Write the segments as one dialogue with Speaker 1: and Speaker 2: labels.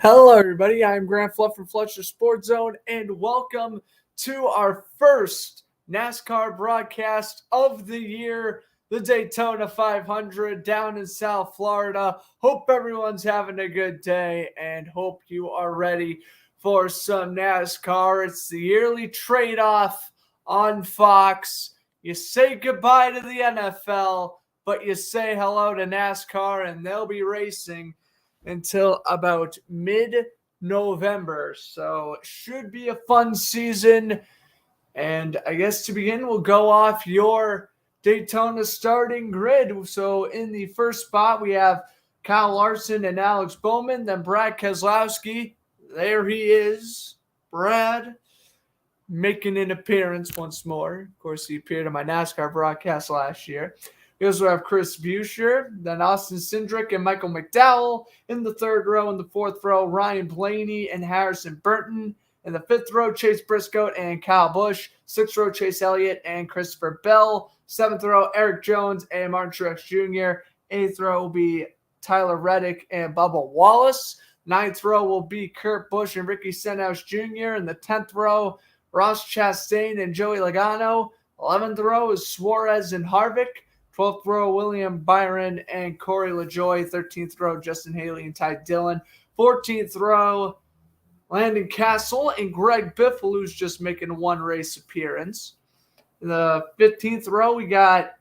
Speaker 1: Hello, everybody. I'm Grant Fluff from Fletcher Sports Zone, and welcome to our first NASCAR broadcast of the year, the Daytona 500 down in South Florida. Hope everyone's having a good day and hope you are ready for some NASCAR. It's the yearly trade-off on Fox. You say goodbye to the NFL, but you say hello to NASCAR, and they'll be racing until about mid-November. So should be a fun season. And I guess to begin, we'll go off your Daytona starting grid. So in the first spot, we have Kyle Larson and Alex Bowman. Then Brad Keselowski. There he is. Brad making an appearance once more. Of course, he appeared on my NASCAR broadcast last year. We also have Chris Buescher, then Austin Cindric and Michael McDowell. In the third row, in the fourth row, Ryan Blaney and Harrison Burton. In the fifth row, Chase Briscoe and Kyle Busch. Sixth row, Chase Elliott and Christopher Bell. Seventh row, Eric Jones and Martin Truex Jr. Eighth row will be Tyler Reddick and Bubba Wallace. Ninth row will be Kurt Busch and Ricky Stenhouse Jr. In the 10th row, Ross Chastain and Joey Logano. 11th row is Suarez and Harvick. 12th row, William Byron and Corey LaJoie. 13th row, Justin Haley and Todd Gilland. 14th row, Landon Castle and Greg Biffle, who's just making one race appearance. In the 15th row, we got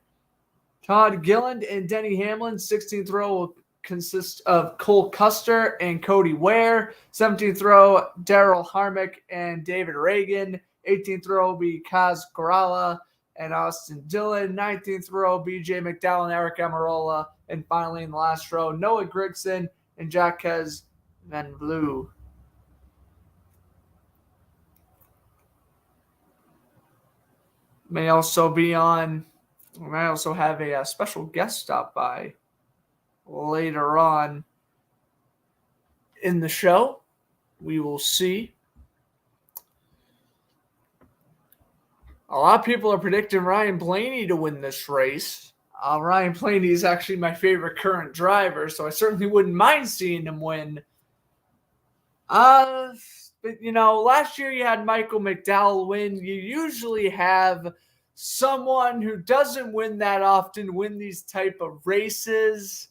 Speaker 1: Todd Gilland and Denny Hamlin. 16th row will consist of Cole Custer and Cody Ware. 17th row, Daryl Harmick and David Reagan. 18th row will be Kaz Grala and Austin Dillon. 19th row, BJ McDowell and Eric Almirola. And finally, in the last row, Noah Gregson and Jacques Van Blue. May also have a special guest stop by later on in the show. We will see. A lot of people are predicting Ryan Blaney to win this race. Ryan Blaney is actually my favorite current driver, so I certainly wouldn't mind seeing him win. But, last year you had Michael McDowell win. You usually have someone who doesn't win that often win these type of races.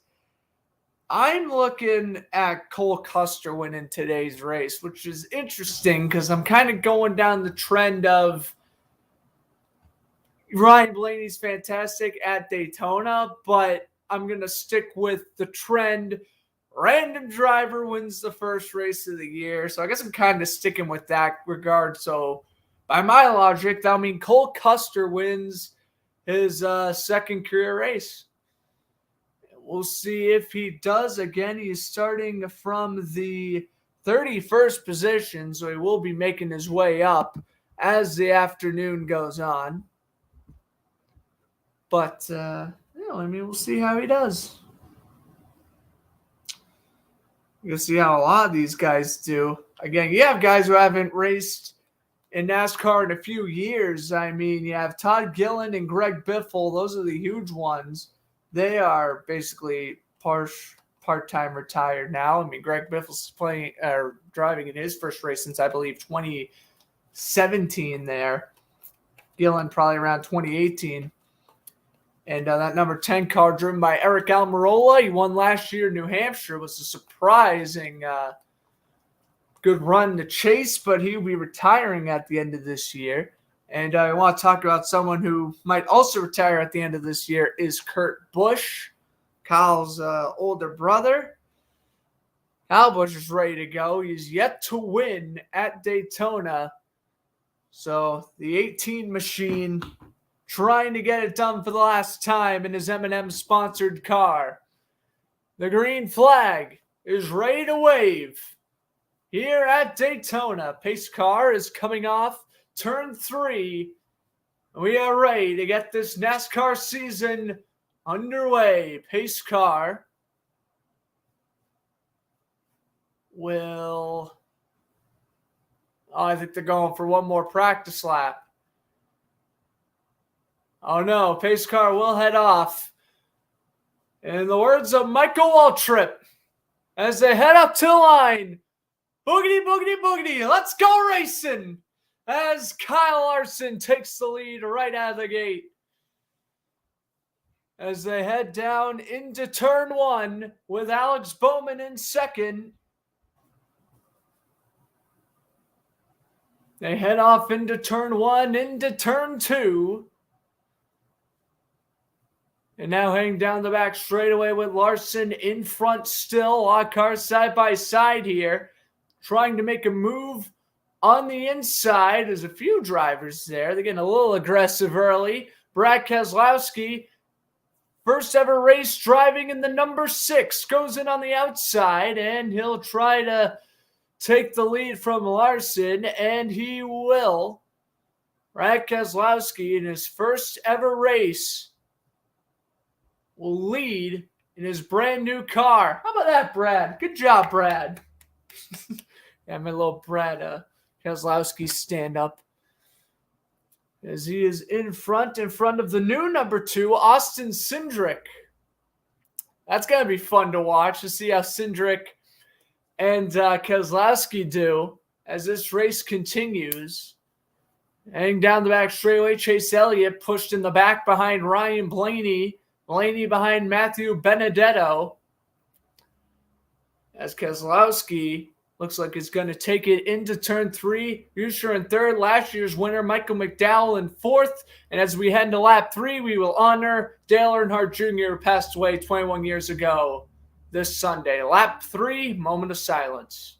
Speaker 1: I'm looking at Cole Custer winning today's race, which is interesting because I'm kind of going down the trend of Ryan Blaney's fantastic at Daytona, but I'm going to stick with the trend. Random driver wins the first race of the year. So I guess I'm kind of sticking with that regard. So by my logic, that'll mean Cole Custer wins his second career race. We'll see if he does. Again, he's starting from the 31st position, so he will be making his way up as the afternoon goes on. But, we'll see how he does. You'll see how a lot of these guys do. Again, you have guys who haven't raced in NASCAR in a few years. I mean, you have Todd Gilland and Greg Biffle. Those are the huge ones. They are basically part-time retired now. I mean, Greg Biffle's driving in his first race since, I believe, 2017 there. Gilland probably around 2018. And that number 10 car driven by Eric Almirola. He won last year in New Hampshire. It was a surprising good run to chase, but he'll be retiring at the end of this year. And I want to talk about someone who might also retire at the end of this year is Kurt Busch, Kyle's older brother. Kyle Busch is ready to go. He's yet to win at Daytona. So the 18 machine trying to get it done for the last time in his M&M-sponsored car. The green flag is ready to wave here at Daytona. Pace car is coming off turn 3. We are ready to get this NASCAR season underway. Pace car will... I think they're going for one more practice lap. Oh no, pace car will head off. In the words of Michael Waltrip, as they head up to the line, Boogity, boogity, boogity. Let's go racing as Kyle Larson takes the lead right out of the gate. As they head down into turn one with Alex Bowman in second. They head off into turn one, into turn two. And now heading down the back straightaway with Larson in front still. A lot of cars side by side here. Trying to make a move on the inside. There's a few drivers there. They're getting a little aggressive early. Brad Keselowski, first ever race driving in the number 6, goes in on the outside, and he'll try to take the lead from Larson, and he will. Brad Keselowski, in his first ever race, will lead in his brand new car. How about that, Brad? Good job, Brad. Yeah, my little Brad Keselowski stand up. As he is in front of the new number 2, Austin Cindric. That's going to be fun to watch, to see how Cindric and Keselowski do as this race continues. Heading down the back straightaway, Chase Elliott pushed in the back behind Ryan Blaney. Blaney behind Matthew Benedetto. As Keselowski looks like he's going to take it into turn 3. Buescher in third. Last year's winner, Michael McDowell, in fourth. And as we head into lap 3, we will honor Dale Earnhardt Jr., who passed away 21 years ago this Sunday. Lap 3, moment of silence.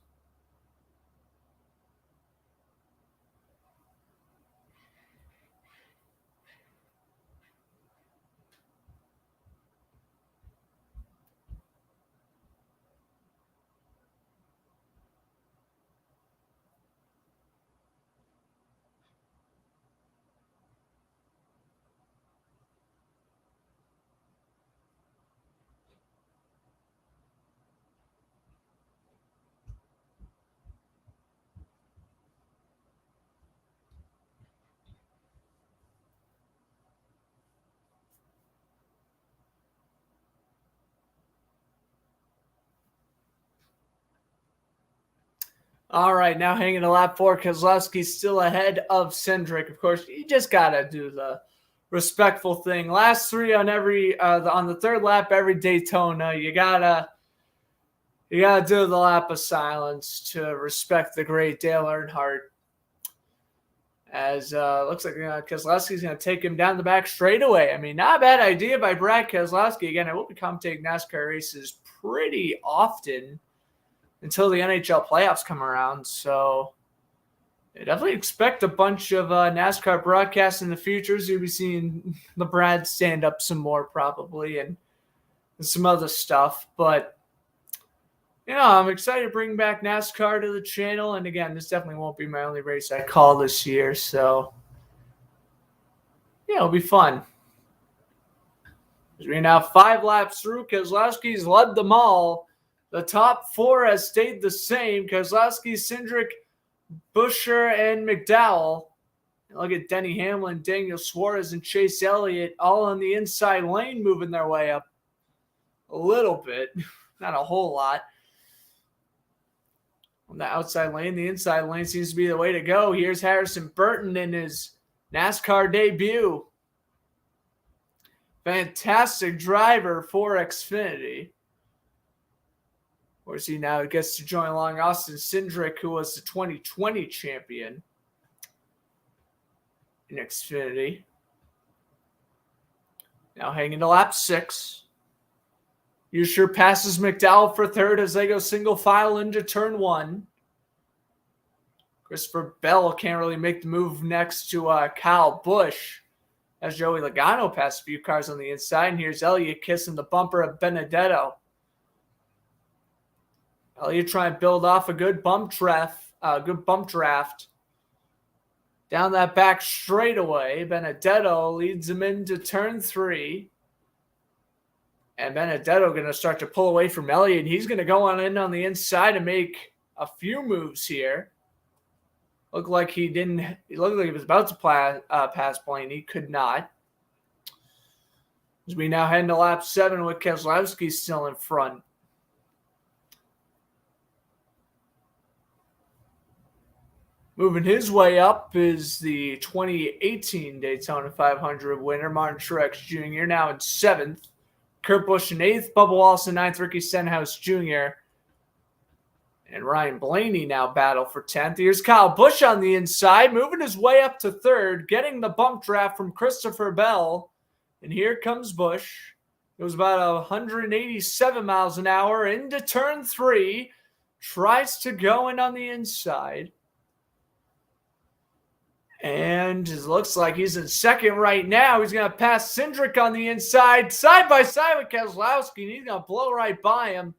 Speaker 1: All right, now hanging to lap 4. Keselowski's still ahead of Cindric. Of course, you just got to do the respectful thing. Last 3 on every on the third lap every Daytona. You gotta do the lap of silence to respect the great Dale Earnhardt. As looks like Keselowski's going to take him down the back straightaway. I mean, not a bad idea by Brad Keselowski. Again, I will be commentating NASCAR races pretty often until the NHL playoffs come around. So I definitely expect a bunch of NASCAR broadcasts in the future. So you'll be seeing the Brad stand up some more probably and some other stuff. But, you know, I'm excited to bring back NASCAR to the channel. And again, this definitely won't be my only race I call this year. So, yeah, it'll be fun. We're now 5 laps through. Keselowski's led them all. The top 4 has stayed the same. Keselowski, Cindric, Buescher, and McDowell. Look at Denny Hamlin, Daniel Suarez, and Chase Elliott all on the inside lane moving their way up a little bit. Not a whole lot. On the outside lane, the inside lane seems to be the way to go. Here's Harrison Burton in his NASCAR debut. Fantastic driver for Xfinity. Of course, he now gets to join along Austin Cindric, who was the 2020 champion in Xfinity. Now hanging to lap 6. Buescher passes McDowell for third as they go single file into turn 1. Christopher Bell can't really make the move next to Kyle Busch as Joey Logano passed a few cars on the inside. And here's Elliott kissing the bumper of Benedetto. Elliott trying to build off a good bump draft. Down that back straightaway, Benedetto leads him into turn 3. And Benedetto going to start to pull away from Elliott. He's going to go on in on the inside and make a few moves here. Looked like he looked like he was about to pass Blaney. He could not. As we now head into lap 7 with Keselowski still in front. Moving his way up is the 2018 Daytona 500 winner, Martin Truex Jr., now in 7th. Kurt Busch in 8th, Bubba Wallace in 9th, Ricky Stenhouse Jr., and Ryan Blaney now battle for 10th. Here's Kyle Busch on the inside, moving his way up to 3rd, getting the bump draft from Christopher Bell. And here comes Busch. It was about 187 miles an hour into turn 3. Tries to go in on the inside. And it looks like he's in 2nd right now. He's going to pass Cindric on the inside, side by side with Keselowski, and he's going to blow right by him.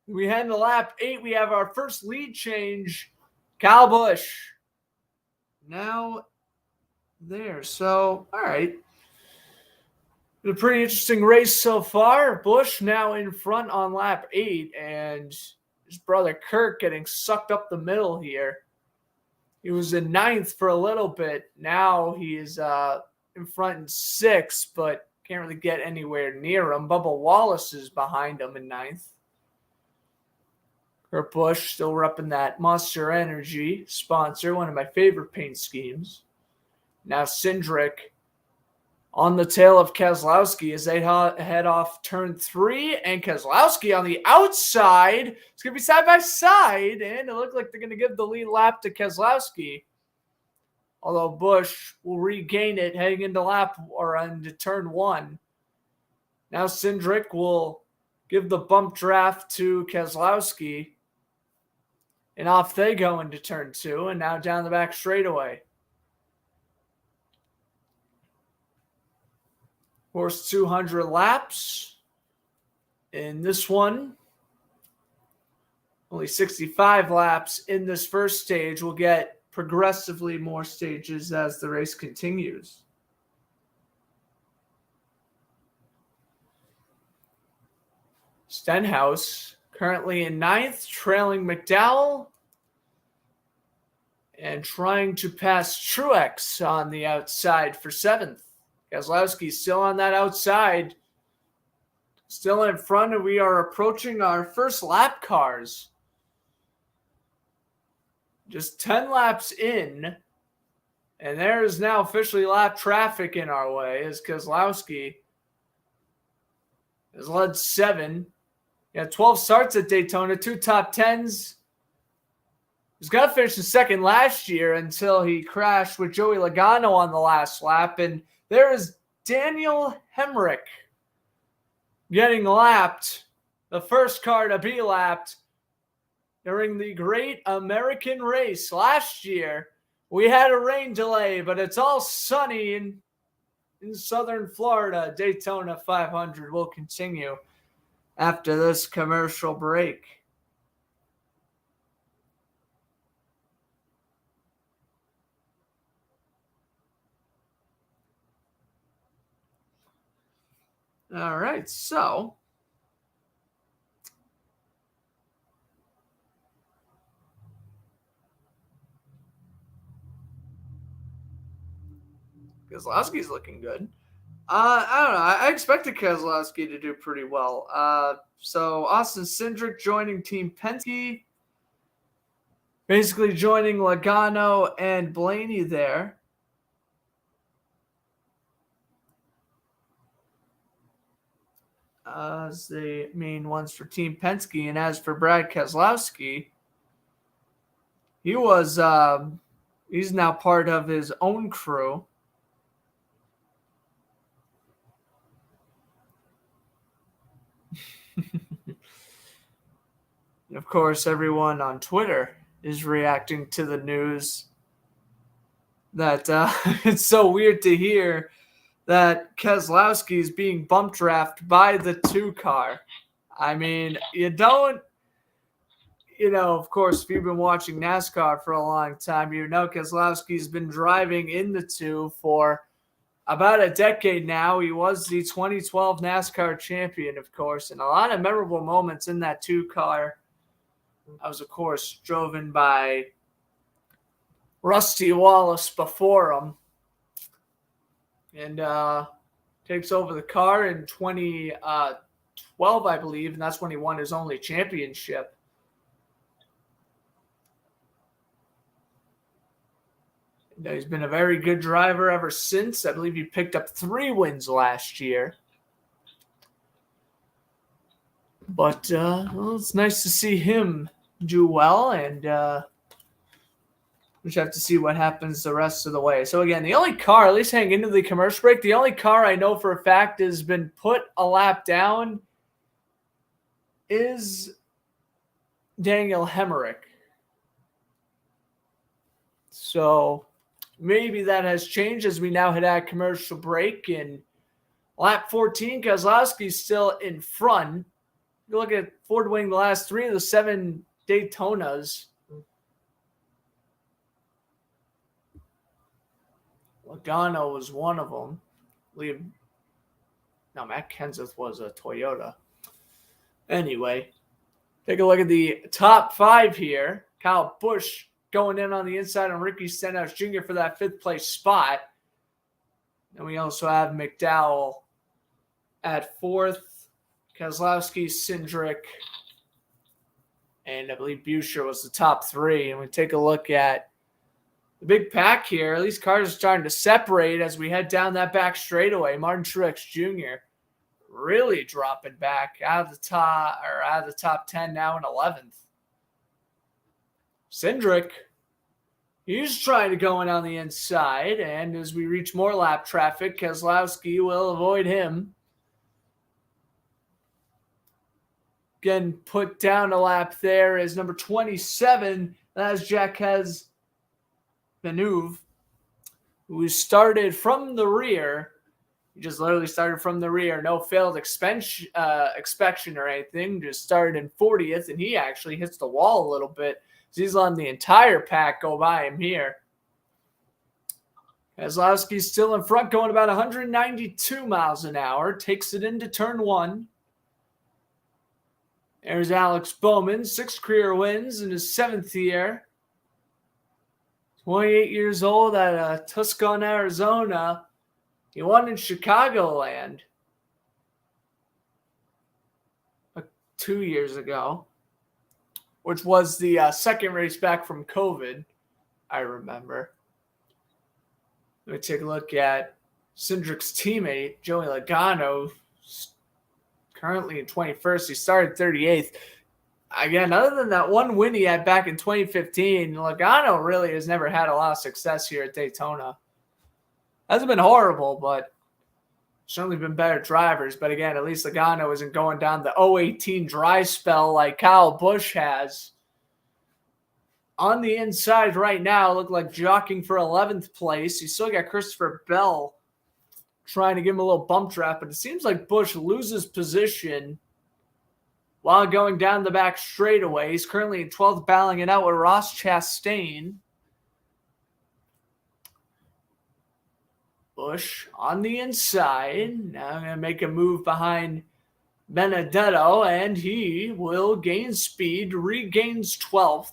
Speaker 1: We head to lap 8. We have our first lead change. Kyle Busch now there. So, all right. Been a pretty interesting race so far. Busch now in front on lap 8, and his brother Kurt getting sucked up the middle here. He was in 9th for a little bit. Now he is in front in 6th, but can't really get anywhere near him. Bubba Wallace is behind him in 9th. Kurt Busch still repping that Monster Energy sponsor, one of my favorite paint schemes. Now Cindric on the tail of Keselowski as they head off turn 3, and Keselowski on the outside. It's going to be side by side, and it looked like they're going to give the lead lap to Keselowski. Although Busch will regain it heading into turn 1. Now Cindric will give the bump draft to Keselowski, and off they go into turn 2, and now down the back straightaway. Of course, 200 laps. In this one, only 65 laps in this first stage. We'll get progressively more stages as the race continues. Stenhouse currently in 9th, trailing McDowell and trying to pass Truex on the outside for 7th. Keselowski still on that outside, still in front, and we are approaching our first lap cars. Just 10 laps in, and there is now officially lap traffic in our way as Keselowski has led 7. He had 12 starts at Daytona, 2 top 10s. He was going to finish in 2nd last year until he crashed with Joey Logano on the last lap, and there is Daniel Hemrick getting lapped, the first car to be lapped during the Great American Race. Last year, we had a rain delay, but it's all sunny in southern Florida. Daytona 500 will continue after this commercial break. All right, so Keselowski's looking good. I don't know. I expected Keselowski to do pretty well. So Austin Cindric joining Team Penske, basically joining Logano and Blaney there. As the main ones for Team Penske. And as for Brad Keselowski, he was he's now part of his own crew. Of course, everyone on Twitter is reacting to the news that it's so weird to hear that Keselowski is being bump drafted by the 2 car. I mean, of course, if you've been watching NASCAR for a long time, Keselowski's been driving in the 2 for about a decade now. He was the 2012 NASCAR champion, of course, and a lot of memorable moments in that 2 car. I was, of course, driven by Rusty Wallace before him. And takes over the car in 2012, I believe, and that's when he won his only championship. He's been a very good driver ever since. I believe he picked up 3 wins last year. But well, it's nice to see him do well, and we just have to see what happens the rest of the way. So again, the only car, at least heading into the commercial break, the only car I know for a fact has been put a lap down is Daniel Hemrick. So maybe that has changed as we now hit that commercial break. In lap 14, Keselowski's still in front. You look at Ford winning the last 3 of the 7 Daytonas. Logano was one of them. Matt Kenseth was a Toyota. Anyway, take a look at the top 5 here. Kyle Busch going in on the inside on Ricky Stenhouse Jr. for that 5th place spot. And we also have McDowell at 4th. Keselowski, Cindric, and I believe Buescher was the top 3. And we take a look at the big pack here. These cars are starting to separate as we head down that back straightaway. Martin Truex Jr. really dropping back out of the top 10 now in 11th. Cindric, he's trying to go in on the inside, and as we reach more lap traffic, Keselowski will avoid him. Again, put down a lap there is number 27. That's Jacques Villeneuve, who started from the rear. He just literally started from the rear. No failed inspection or anything. Just started in 40th, and he actually hits the wall a little bit. So he's letting the entire pack go by him here. Keselowski's still in front, going about 192 miles an hour. Takes it into turn 1. There's Alex Bowman, 6 career wins in his 7th year. 28 years old at Tucson, Arizona. He won in Chicagoland 2 years ago, which was the second race back from COVID, I remember. Let me take a look at Cindric's teammate, Joey Logano, currently in 21st. He started 38th. Again, other than that one win he had back in 2015, Logano really has never had a lot of success here at Daytona. Hasn't been horrible, but certainly been better drivers. But again, at least Logano isn't going down the 018 dry spell like Kyle Busch has. On the inside right now, look like jockeying for 11th place. You still got Christopher Bell trying to give him a little bump draft, but it seems like Busch loses position while going down the back straightaway. He's currently in 12th, battling it out with Ross Chastain. Busch on the inside. Now I'm going to make a move behind Benedetto, and he will gain speed, regains 12th.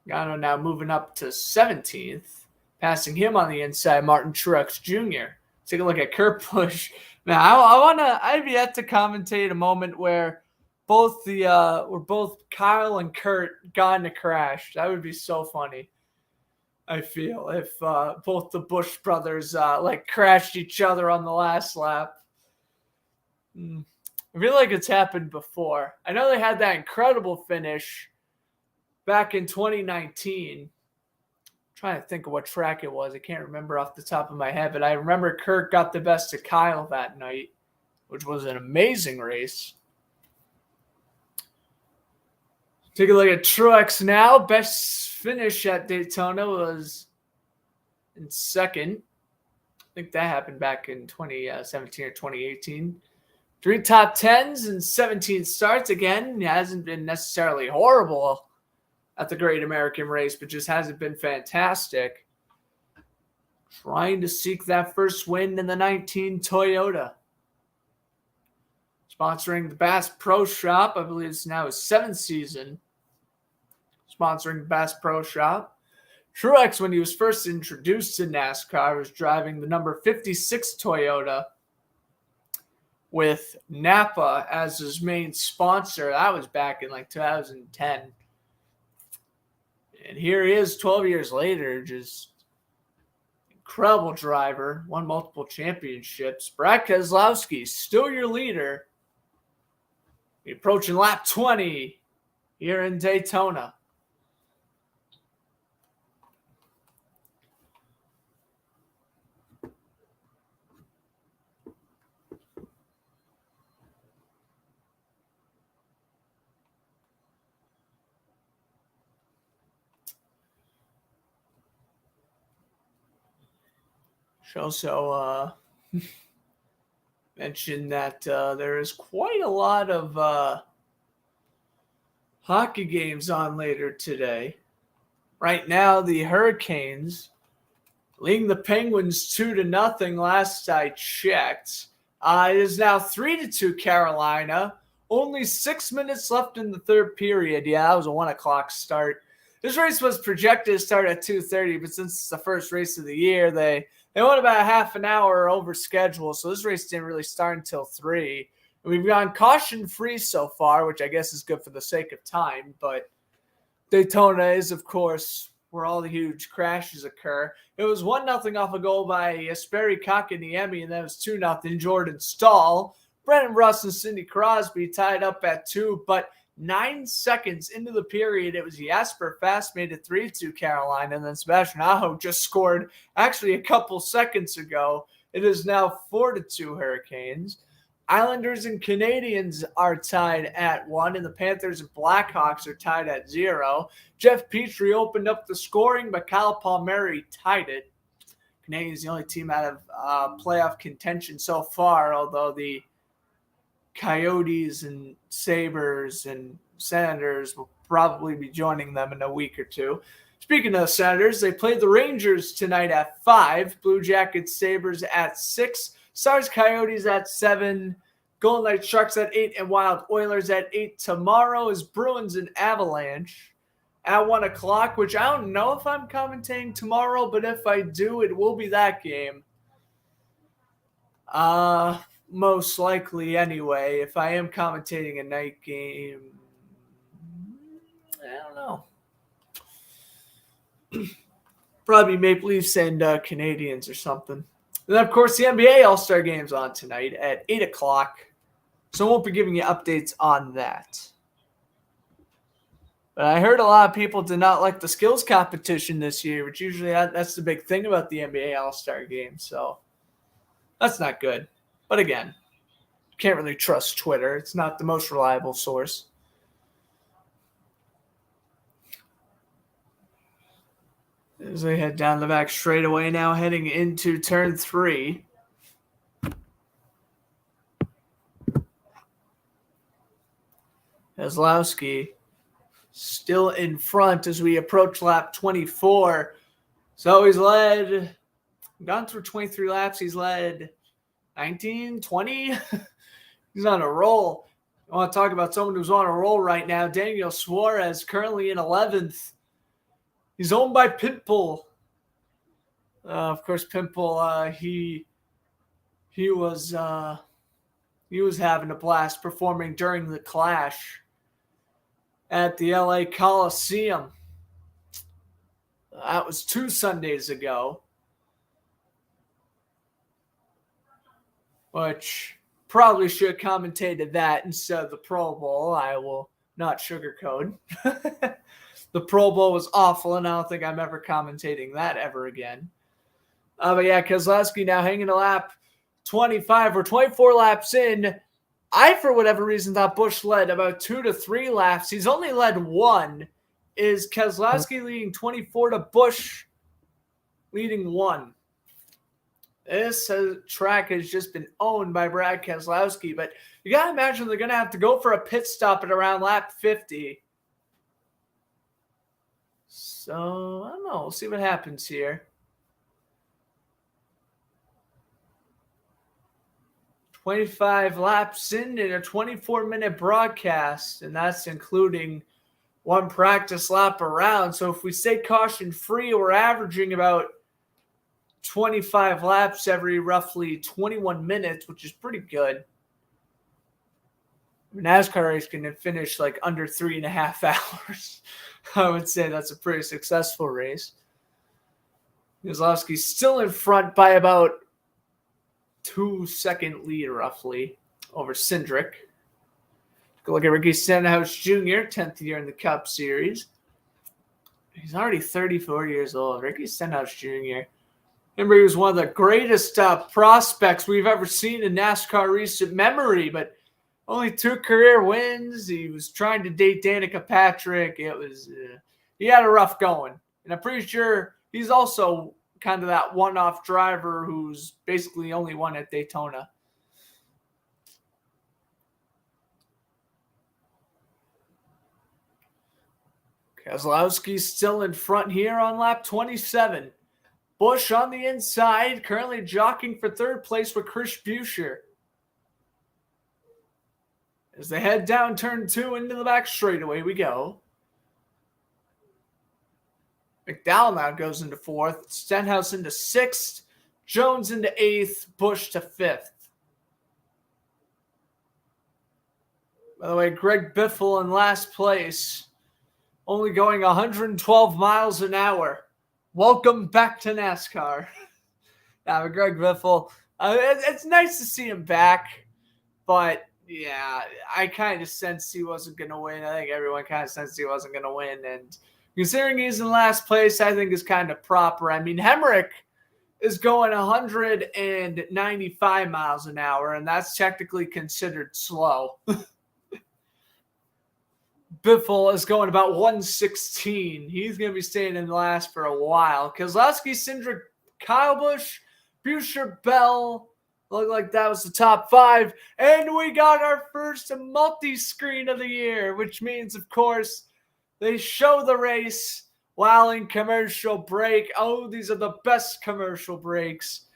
Speaker 1: Logano now moving up to 17th. Passing him on the inside, Martin Truex Jr. Take a look at Kurt Busch. Man, I've yet to commentate a moment where both Kyle and Kurt got in a crash. That would be so funny. I feel if both the Busch brothers crashed each other on the last lap. I feel like it's happened before. I know they had that incredible finish back in 2019. Trying to think of what track it was. I can't remember off the top of my head, but I remember Kurt got the best of Kyle that night, which was an amazing race. Take a look at Truex now. Best finish at Daytona was in 2nd. I think that happened back in 2017 or 2018. 3 top 10s and 17 starts. Again, it hasn't been necessarily horrible at the Great American Race, but just hasn't been fantastic. Trying to seek that first win in the 19 Toyota. Sponsoring the Bass Pro Shop. I believe it's now his 7th season. Sponsoring the Bass Pro Shop. Truex, when he was first introduced to NASCAR, was driving the number 56 Toyota with Napa as his main sponsor. That was back in 2010. And here he is 12 years later, just incredible driver, won multiple championships. Brad Keselowski, still your leader. Approaching lap 20 here in Daytona. Should also mention that there is quite a lot of hockey games on later today. Right now, the Hurricanes leading the Penguins 2-0 last I checked. It is now 3-2 Carolina. Only 6 minutes left in the third period. Yeah, that was a 1 o'clock start. This race was projected to start at 2:30, but since it's the first race of the year, they went about half an hour over schedule, so this race didn't really start until 3. And we've gone caution-free so far, which I guess is good for the sake of time, but Daytona is, of course, where all the huge crashes occur. It was 1-0 off a goal by Jesperi Kotkaniemi, and then it was 2-0 Jordan Stahl. Brendan Russ and Sidney Crosby tied up at 2, but 9 seconds into the period, it was Jasper Fast made it 3-2 Carolina, and then Sebastian Aho just scored actually a couple seconds ago. It is now 4-2 Hurricanes. Islanders and Canadians are tied at 1, and the Panthers and Blackhawks are tied at 0. Jeff Petrie opened up the scoring, but Kyle Palmieri tied it. Canadians the only team out of playoff contention so far, although the Coyotes and Sabres and Senators will probably be joining them in a week or two. Speaking of the Senators, they played the Rangers tonight at 5, Blue Jackets Sabres at 6, Stars Coyotes at 7, Golden Knights Sharks at 8, and Wild Oilers at 8. Tomorrow is Bruins and Avalanche at 1 o'clock, which I don't know if I'm commentating tomorrow, but if I do, it will be that game. Most likely anyway. If I am commentating a night game, I don't know. Probably Maple Leafs and Canadians or something. And then, of course, the NBA All-Star Game's on tonight at 8 o'clock. So I won't be giving you updates on that. But I heard a lot of people did not like the skills competition this year, which usually that's the big thing about the NBA All-Star Game. So that's not good. But again, can't really trust Twitter. It's not the most reliable source. As they head down the back straightaway now, heading into turn 3. Keselowski still in front as we approach lap 24. So he's gone through 23 laps. He's led 19, 20. He's on a roll. I want to talk about someone who's on a roll right now. Daniel Suarez currently in 11th. He's owned by Pitbull. Of course, Pitbull, he was having a blast performing during the clash at the LA Coliseum. That was 2 Sundays ago. Which probably should have commentated that instead of the Pro Bowl. I will not sugarcoat. The Pro Bowl was awful, and I don't think I'm ever commentating that ever again. But yeah, Keselowski now hanging a lap 25 or 24 laps in. I, for whatever reason, thought Busch led about 2 to 3 laps. He's only led 1. Is Keselowski leading 24 to Busch leading 1? This track has just been owned by Brad Keselowski, but you got to imagine they're going to have to go for a pit stop at around lap 50. So, I don't know. We'll see what happens here. 25 laps in a 24-minute broadcast, and that's including 1 practice lap around. So if we stay caution-free, we're averaging about 25 laps every roughly 21 minutes, which is pretty good. NASCAR race can finish like under 3.5 hours. I would say that's a pretty successful race. Keselowski's still in front by about 2-second lead, roughly, over Cindric. Go look at Ricky Stenhouse Jr., 10th year in the Cup Series. He's already 34 years old. Ricky Stenhouse Jr. Remember, he was one of the greatest prospects we've ever seen in NASCAR recent memory, but only 2 career wins. He was trying to date Danica Patrick. It was he had a rough going. And I'm pretty sure he's also kind of that one-off driver who's basically only won at Daytona. Keselowski's still in front here on lap 27. Busch on the inside, currently jockeying for third place with Chris Buescher. As they head down turn 2 into the back straightaway, we go. McDowell now goes into 4th, Stenhouse into 6th, Jones into 8th, Busch to 5th. By the way, Greg Biffle in last place, only going 112 miles an hour. Welcome back to NASCAR. Now, Greg Biffle, it's nice to see him back, but yeah, I kind of sensed he wasn't going to win. I think everyone kind of sensed he wasn't going to win. And considering he's in last place, I think is kind of proper. I mean, Hemrick is going 195 miles an hour, and that's technically considered slow. Biffle is going about 116. He's going to be staying in last for a while. Keselowski, Cindric, Kyle Busch, Buescher, Bell. Looked like that was the top 5. And we got our first multi-screen of the year, which means, of course, they show the race while in commercial break. Oh, these are the best commercial breaks.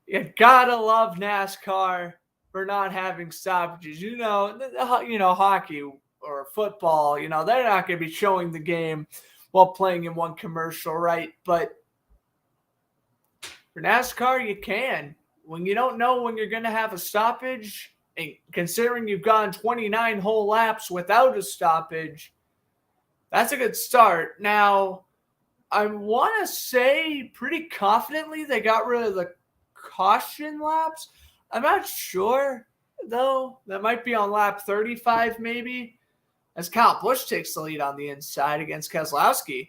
Speaker 1: You gotta love NASCAR for not having stoppages. You know, hockey or football, they're not going to be showing the game while playing in one commercial, right? But for NASCAR, you can. When you don't know when you're going to have a stoppage, and considering you've gone 29 whole laps without a stoppage, that's a good start. Now, I want to say pretty confidently they got rid of the caution laps. I'm not sure, though. That might be on lap 35, maybe, as Kyle Busch takes the lead on the inside against Keselowski.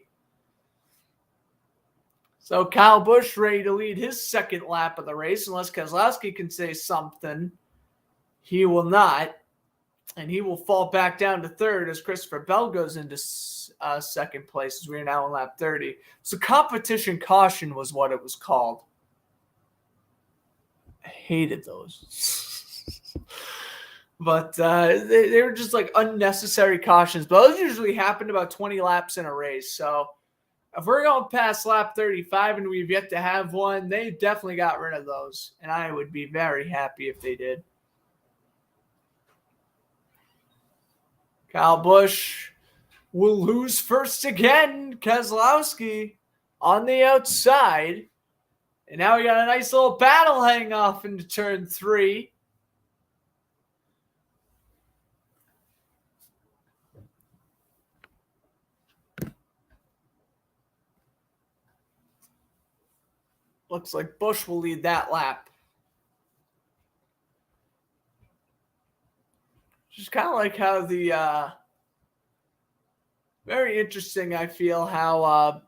Speaker 1: So Kyle Busch ready to lead his second lap of the race, unless Keselowski can say something. He will not, and he will fall back down to third as Christopher Bell goes into second place as we are now on lap 30. So competition caution was what it was called. I hated those. But they were just like unnecessary cautions. But those usually happen about 20 laps in a race. So if we're going past lap 35 and we've yet to have one, they definitely got rid of those. And I would be very happy if they did. Kyle Busch will lose first again. Keselowski on the outside. And now we got a nice little battle hang off into turn 3. Looks like Busch will lead that lap. Just kind of like how the very interesting, I feel, how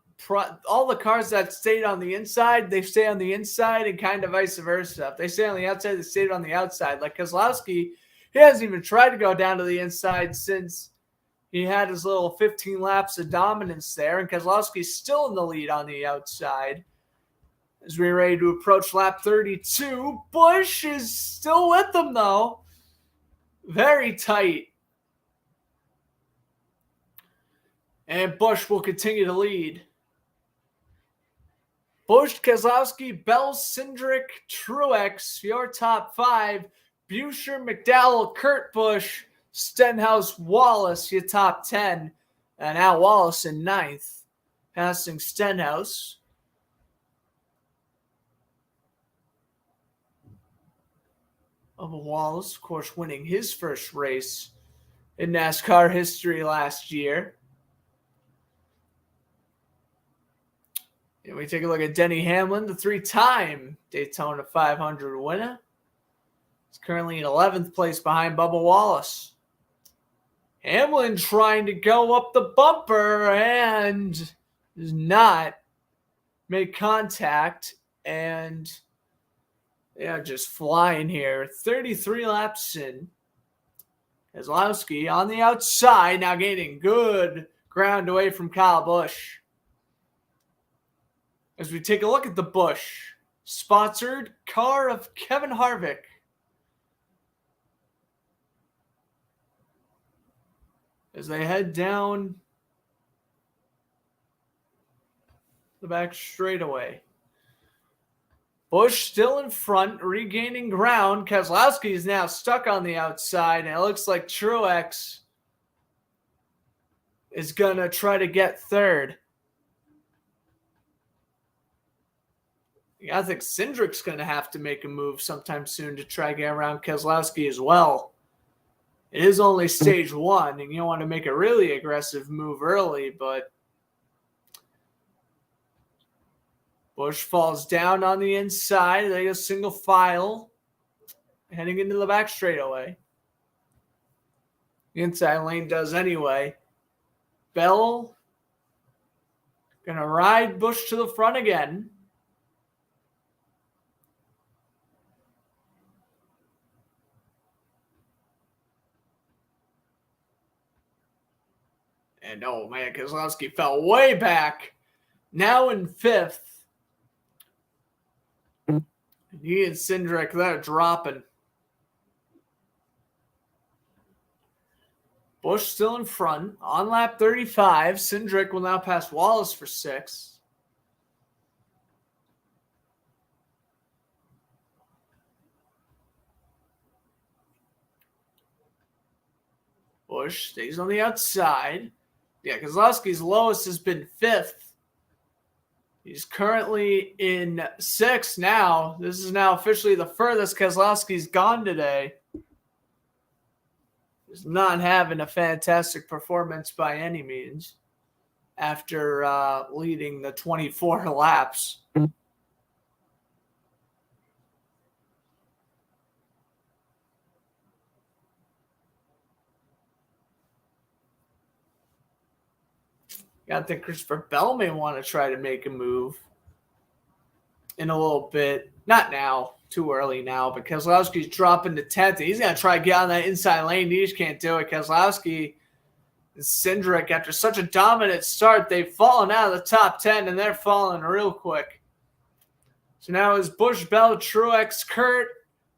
Speaker 1: all the cars that stayed on the inside, they stay on the inside, and kind of vice versa. If they stay on the outside, they stayed on the outside. Like Keselowski, he hasn't even tried to go down to the inside since he had his little 15 laps of dominance there, and Keselowski's still in the lead on the outside. As we're ready to approach lap 32, Busch is still with them, though. Very tight. And Busch will continue to lead. Busch, Keselowski, Bell, Cindric, Truex, your top 5. Buescher, McDowell, Kurt Busch, Stenhouse, Wallace, your top 10. And now Wallace in 9th, passing Stenhouse. Bubba Wallace, of course, winning his first race in NASCAR history last year. And we take a look at Denny Hamlin, the 3-time Daytona 500 winner. He's currently in 11th place behind Bubba Wallace. Hamlin trying to go up the bumper and does not make contact. And just flying here. 33 laps in. Keselowski on the outside, now gaining good ground away from Kyle Busch. As we take a look at the Busch sponsored car of Kevin Harvick. As they head down the back straightaway. Busch still in front, regaining ground. Keselowski is now stuck on the outside, and it looks like Truex is going to try to get third. I think Cindric's going to have to make a move sometime soon to try to get around Keselowski as well. It is only stage one, and you don't want to make a really aggressive move early, but Busch falls down on the inside. They go single file, heading into the back straightaway. The inside lane does anyway. Bell going to ride Busch to the front again. And oh man, Keselowski fell way back. Now in fifth. He and Cindric, they're dropping. Busch still in front. On lap 35, Cindric will now pass Wallace for 6th. Busch stays on the outside. Yeah, Keselowski's lowest has been 5th. He's currently in 6th now. This is now officially the furthest Keselowski's gone today. He's not having a fantastic performance by any means after leading the 24 laps. I think Christopher Bell may want to try to make a move in a little bit. Not now. Too early now. But Keselowski's dropping to 10th. He's going to try to get on that inside lane. He just can't do it. Keselowski and Cindric, after such a dominant start, they've fallen out of the top 10, and they're falling real quick. So now it's Busch, Bell, Truex, Kurt,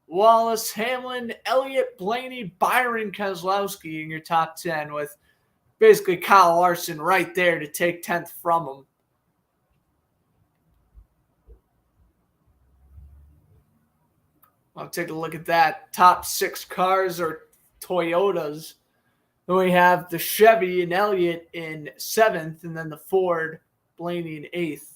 Speaker 1: Wallace, Hamlin, Elliott, Blaney, Byron, Keselowski in your top 10 with basically Kyle Larson right there to take 10th from him. I'll take a look at that. Top 6 cars are Toyotas. Then we have the Chevy and Elliott in 7th, and then the Ford, Blaney in 8th.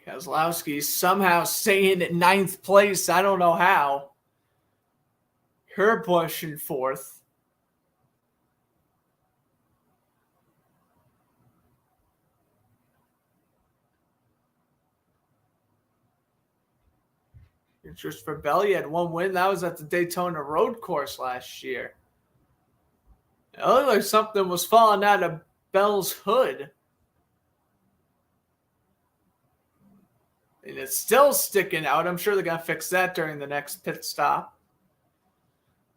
Speaker 1: Keselowski somehow staying at 9th place. I don't know how. Busch in 4th. Just for Bell, he had 1 win. That was at the Daytona road course last year. It looked like something was falling out of Bell's hood. And it's still sticking out. I'm sure they're going to fix that during the next pit stop.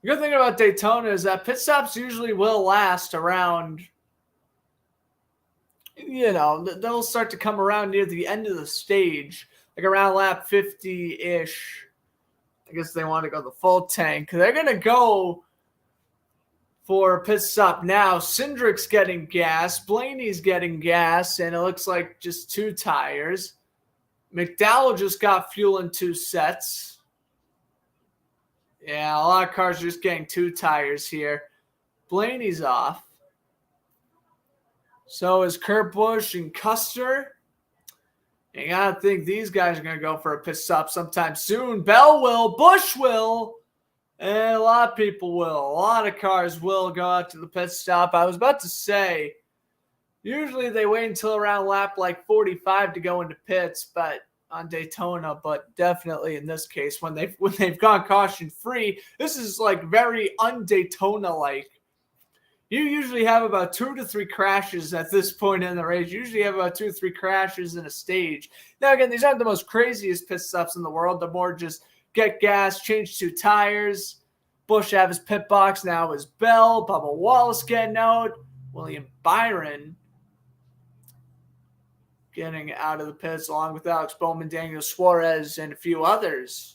Speaker 1: The good thing about Daytona is that pit stops usually will last around, they'll start to come around near the end of the stage, like around lap 50-ish. I guess they want to go the full tank. They're going to go for a pit stop now. Cindric's getting gas. Blaney's getting gas, and it looks like just 2 tires. McDowell just got fuel in 2 sets. Yeah, a lot of cars are just getting 2 tires here. Blaney's off. So is Kurt Busch and Custer. You gotta think these guys are gonna go for a pit stop sometime soon. Bell will, Busch will, and a lot of people will. A lot of cars will go out to the pit stop. I was about to say, usually they wait until around lap like 45 to go into pits, but on Daytona, but definitely in this case, when they've gone caution free, this is like very un-Daytona like. You usually have about 2 to 3 crashes at this point in the race. You usually have about 2 to 3 crashes in a stage. Now, again, these aren't the most craziest pit stops in the world. They're more just get gas, change 2 tires. Busch have his pit box now is Bell. Bubba Wallace getting out. William Byron getting out of the pits along with Alex Bowman, Daniel Suarez, and a few others.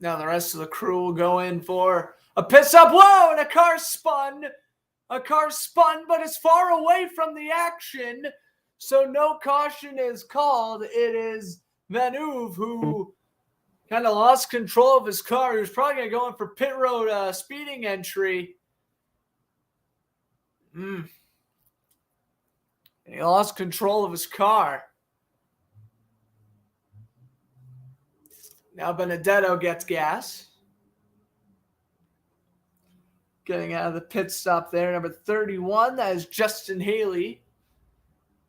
Speaker 1: Now the rest of the crew will go in for a pit stop. Whoa, and a car spun. A car spun, but it's far away from the action. So no caution is called. It is Vaneuve who kind of lost control of his car. He was probably going to go in for pit road speeding entry. And he lost control of his car. Now Benedetto gets gas. Getting out of the pit stop there. Number 31, that is Justin Haley.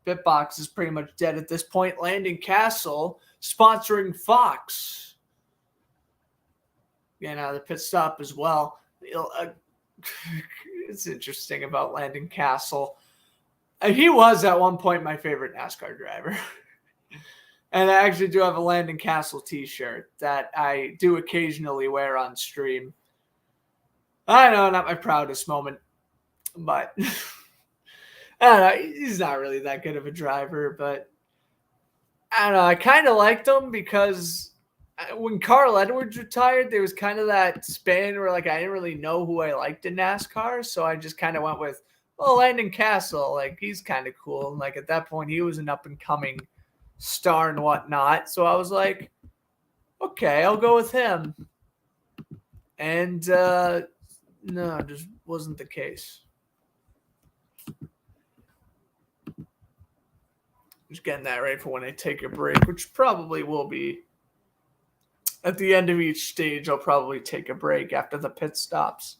Speaker 1: Pit box is pretty much dead at this point. Landon Castle sponsoring Fox. Getting out of the pit stop as well. It's interesting about Landon Castle. He was at one point my favorite NASCAR driver. And I actually do have a Landon Castle t-shirt that I do occasionally wear on stream. I know, not my proudest moment, but I don't know, he's not really that good of a driver, but I don't know, I kind of liked him because when Carl Edwards retired, there was kind of that span where like I didn't really know who I liked in NASCAR, so I just kind of went with, Landon Castle, like he's kind of cool. And like at that point, he was an up-and-coming star and whatnot, so I was like, okay, I'll go with him. And no, it just wasn't the case. Just getting that ready for when I take a break, which probably will be at the end of each stage. I'll probably take a break after the pit stops.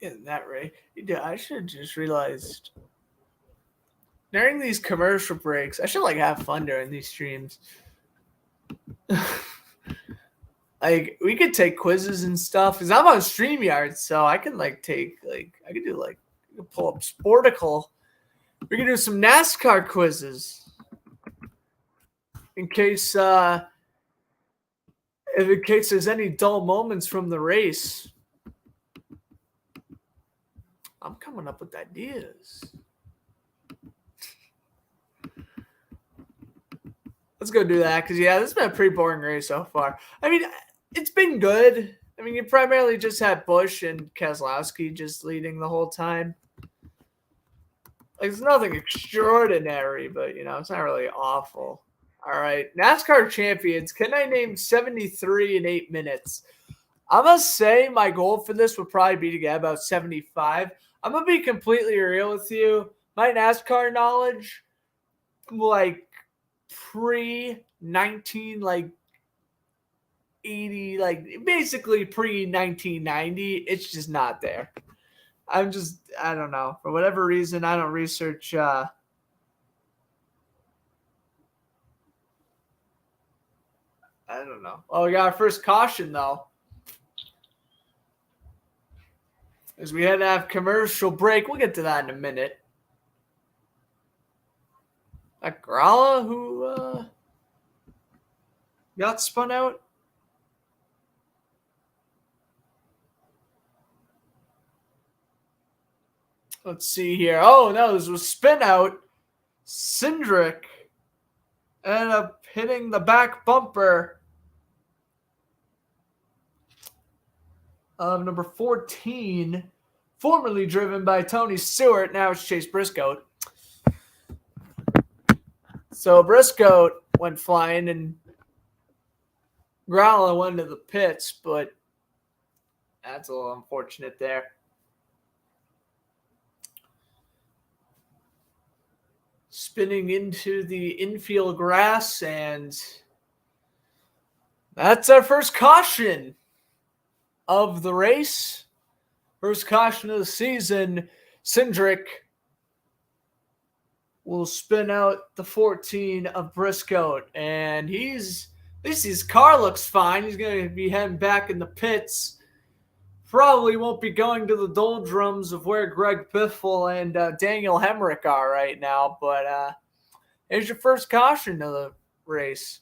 Speaker 1: Getting that right. I should have just realized during these commercial breaks, I should like have fun during these streams. Like we could take quizzes and stuff because I'm on StreamYard, so I can like take like I could do like I could pull up Sporticle. We can do some NASCAR quizzes in case there's any dull moments from the race. I'm coming up with ideas. Let's go do that because, yeah, this has been a pretty boring race so far. I mean, it's been good. I mean, you primarily just had Busch and Keselowski just leading the whole time. Like, it's nothing extraordinary, but, it's not really awful. All right, NASCAR champions. Can I name 73 in 8 minutes? I'm going to say my goal for this would probably be to get about 75. I'm going to be completely real with you. My NASCAR knowledge, like, pre-19, like, 80, like, basically pre-1990, it's just not there. I don't know. For whatever reason, I don't research I don't know. Oh, we got our first caution, though. As we had to have commercial break. We'll get to that in a minute. Gralla who got spun out? Let's see here. Oh, no, this was spin out. Cindric ended up hitting the back bumper of number 14, formerly driven by Tony Stewart. Now it's Chase Briscoe. So Briscoe went flying and Gralla went to the pits, but that's a little unfortunate there. Spinning into the infield grass, and that's our first caution of the race. First caution of the season. Cindric will spin out the 14 of Briscoe, and at least his car looks fine. He's going to be heading back in the pits. Probably won't be going to the doldrums of where Greg Biffle and Daniel Hemrick are right now, but here's your first caution of the race.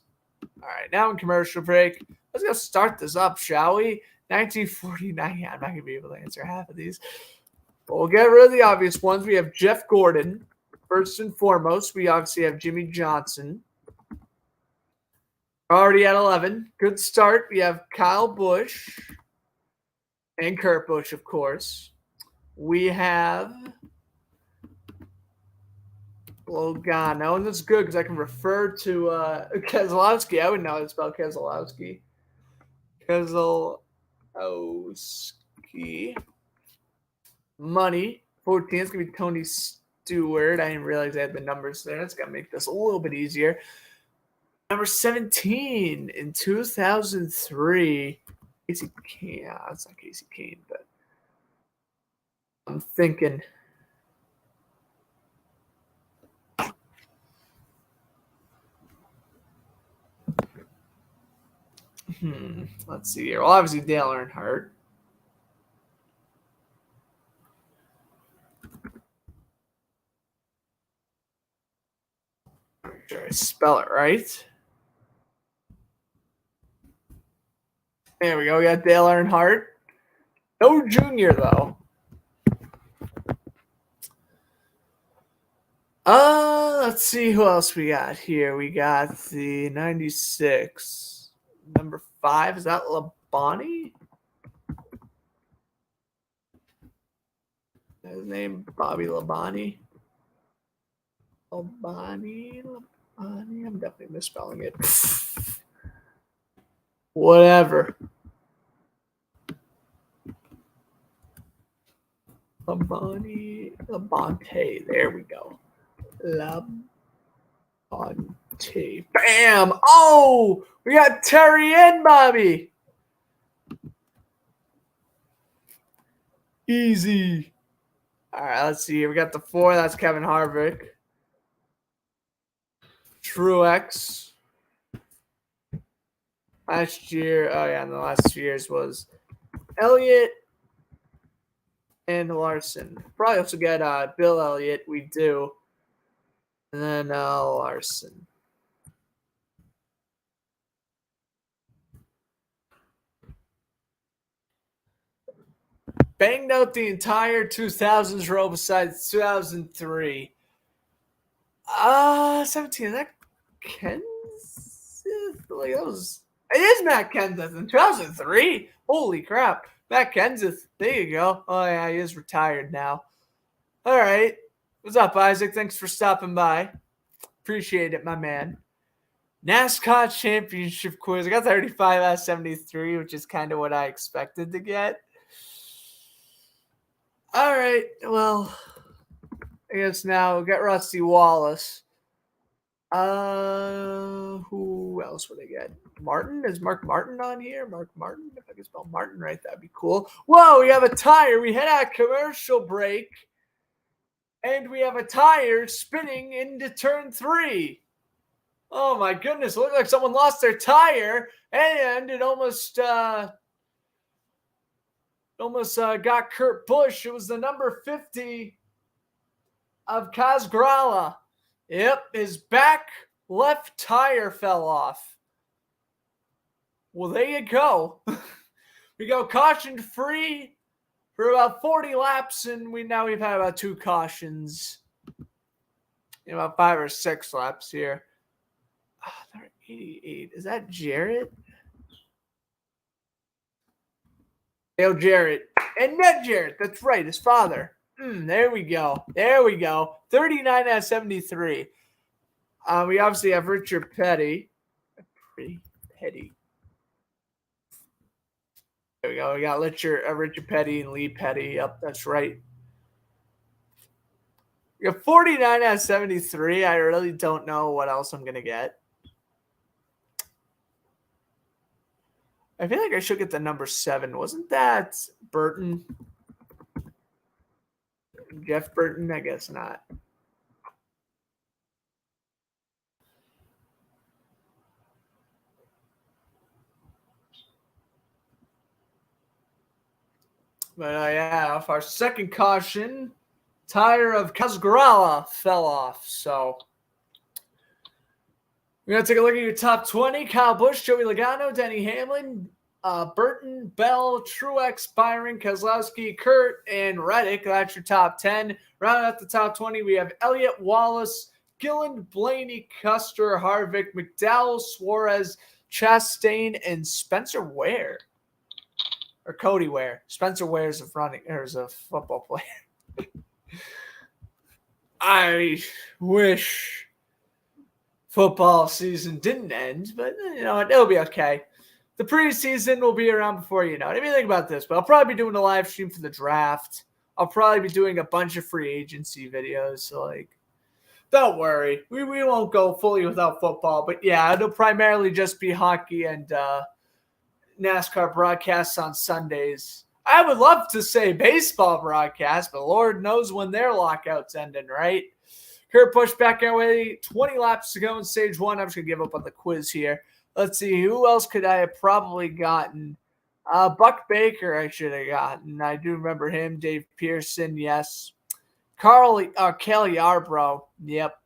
Speaker 1: All right, now in commercial break. Let's go start this up, shall we? 1949. Yeah, I'm not going to be able to answer half of these. But we'll get rid of the obvious ones. We have Jeff Gordon. First and foremost, we obviously have Jimmy Johnson. Already at 11. Good start. We have Kyle Busch. And Kurt Busch, of course. We have Logano. And that's good because I can refer to Keselowski. I would know how to spell Keselowski. Keselowski. Money. 14 is going to be Tony Stewart. I didn't realize I had the numbers there. That's going to make this a little bit easier. Number 17 in 2003. Casey Kane. Yeah, it's not Casey Kane, but I'm thinking. Let's see here. Well, obviously Dale Earnhardt. Sure, I spell it right. There we go. We got Dale Earnhardt. No junior, though. Let's see who else we got here. We got the 96. Number 5. Is that Labonte? His name Bobby Labonte. Labonte. I'm definitely misspelling it. Whatever. Labonte. There we go. Labonte. Bam! Oh! We got Terry and Bobby. Easy. All right, let's see here. We got the 4. That's Kevin Harvick. Truex. Last year, in the last 2 years was Elliott and Larson. Probably also got Bill Elliott. We do. And then Larson. Banged out the entire 2000s row besides 2003. 17. Is that Kenseth? Like that was. It is Matt Kenseth in 2003. Holy crap. Matt Kenseth. There you go. Oh, yeah, he is retired now. All right. What's up, Isaac? Thanks for stopping by. Appreciate it, my man. NASCAR Championship quiz. I got 35 out of 73, which is kind of what I expected to get. All right. Well, I guess now we'll get Rusty Wallace. Who else would I get? Martin? Is Mark Martin on here? Mark Martin? If I can spell Martin right, that'd be cool. Whoa, we have a tire. We had a commercial break. And we have a tire spinning into turn 3. Oh my goodness. It looked like someone lost their tire. And it almost got Kurt Busch. It was the number 50 of Kaz Gralla. Yep, his back left tire fell off. Well, there you go. We go caution free for about 40 laps, and we've had about 2 cautions. About 5 or 6 laps here. They're 88. Is that Jarrett? Dale Jarrett. And Ned Jarrett. That's right, his father. There we go. 39 out of 73. We obviously have Richard Petty. Pretty Petty. There we go. We got Richard Petty and Lee Petty. Yep, that's right. We got 49 out of 73. I really don't know what else I'm going to get. I feel like I should get the number 7. Wasn't that Burton? Jeff Burton? I guess not. But yeah, off our second caution, tire of Keselowski fell off. So we're going to take a look at your top 20. Kyle Busch, Joey Logano, Denny Hamlin, Burton, Bell, Truex, Byron, Keselowski, Kurt, and Reddick. That's your top 10. Rounding out the top 20, we have Elliott, Wallace, Gilland, Blaney, Custer, Harvick, McDowell, Suarez, Chastain, and Spencer Ware. Or Cody Ware. Spencer Ware is a football player. I wish football season didn't end, but it'll be okay. The preseason will be around before you know it. I mean, think about this, but I'll probably be doing a live stream for the draft. I'll probably be doing a bunch of free agency videos. So, don't worry. We won't go fully without football. But, yeah, it'll primarily just be hockey and NASCAR broadcasts on Sundays. I would love to say baseball broadcasts, but Lord knows when their lockout's ending, right? Kurt Busch back our way. 20 laps to go in stage 1. I'm just going to give up on the quiz here. Let's see. Who else could I have probably gotten? Buck Baker I should have gotten. I do remember him. Dave Pearson, yes. Cal Yarbrough, yep.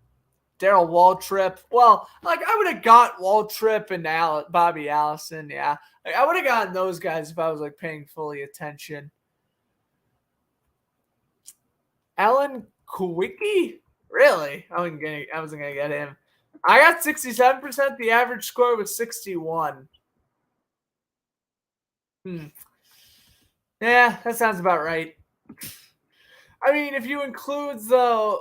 Speaker 1: Darrell Waltrip. Well, I would have got Waltrip and Bobby Allison, yeah. I would have gotten those guys if I was paying fully attention. Alan Kulwicki? Really? I wasn't gonna get him. I got 67%. The average score was 61. Yeah, that sounds about right. I mean, if you include the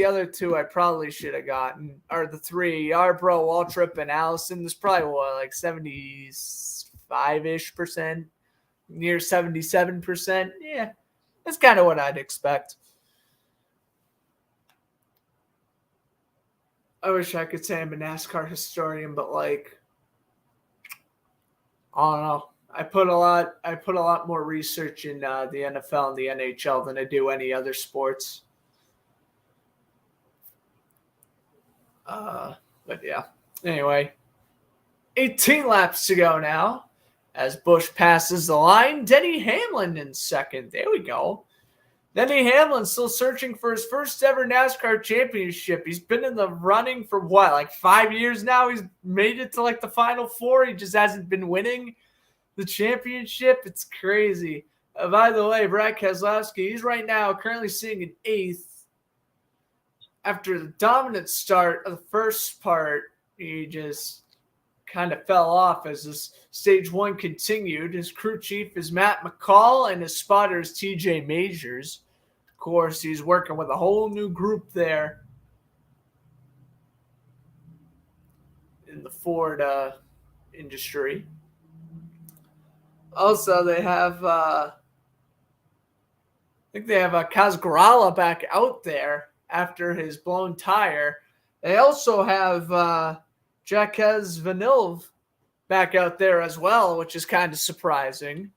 Speaker 1: other 2, I probably should have gotten, or the 3, Yarbrough, Waltrip, and Allison. There's probably 75-ish%, near 77%. Yeah, that's kind of what I'd expect. I wish I could say I'm a NASCAR historian, but I don't know. I put a lot more research in the NFL and the NHL than I do any other sports. But yeah. Anyway, 18 laps to go now as Busch passes the line. Denny Hamlin in second. There we go. Denny Hamlin still searching for his first ever NASCAR championship. He's been in the running for 5 years now? He's made it to the Final Four. He just hasn't been winning the championship. It's crazy. By the way, Brad Keselowski, he's right now currently sitting in 8th. After the dominant start of the first part, he just kind of fell off as this stage 1 continued. His crew chief is Matt McCall, and his spotter is TJ Majors. Of course, he's working with a whole new group there in the Ford industry. Also, they have, I think they have Kazgrala back out there after his blown tire. They also have Jacques Villeneuve back out there as well, which is kind of surprising.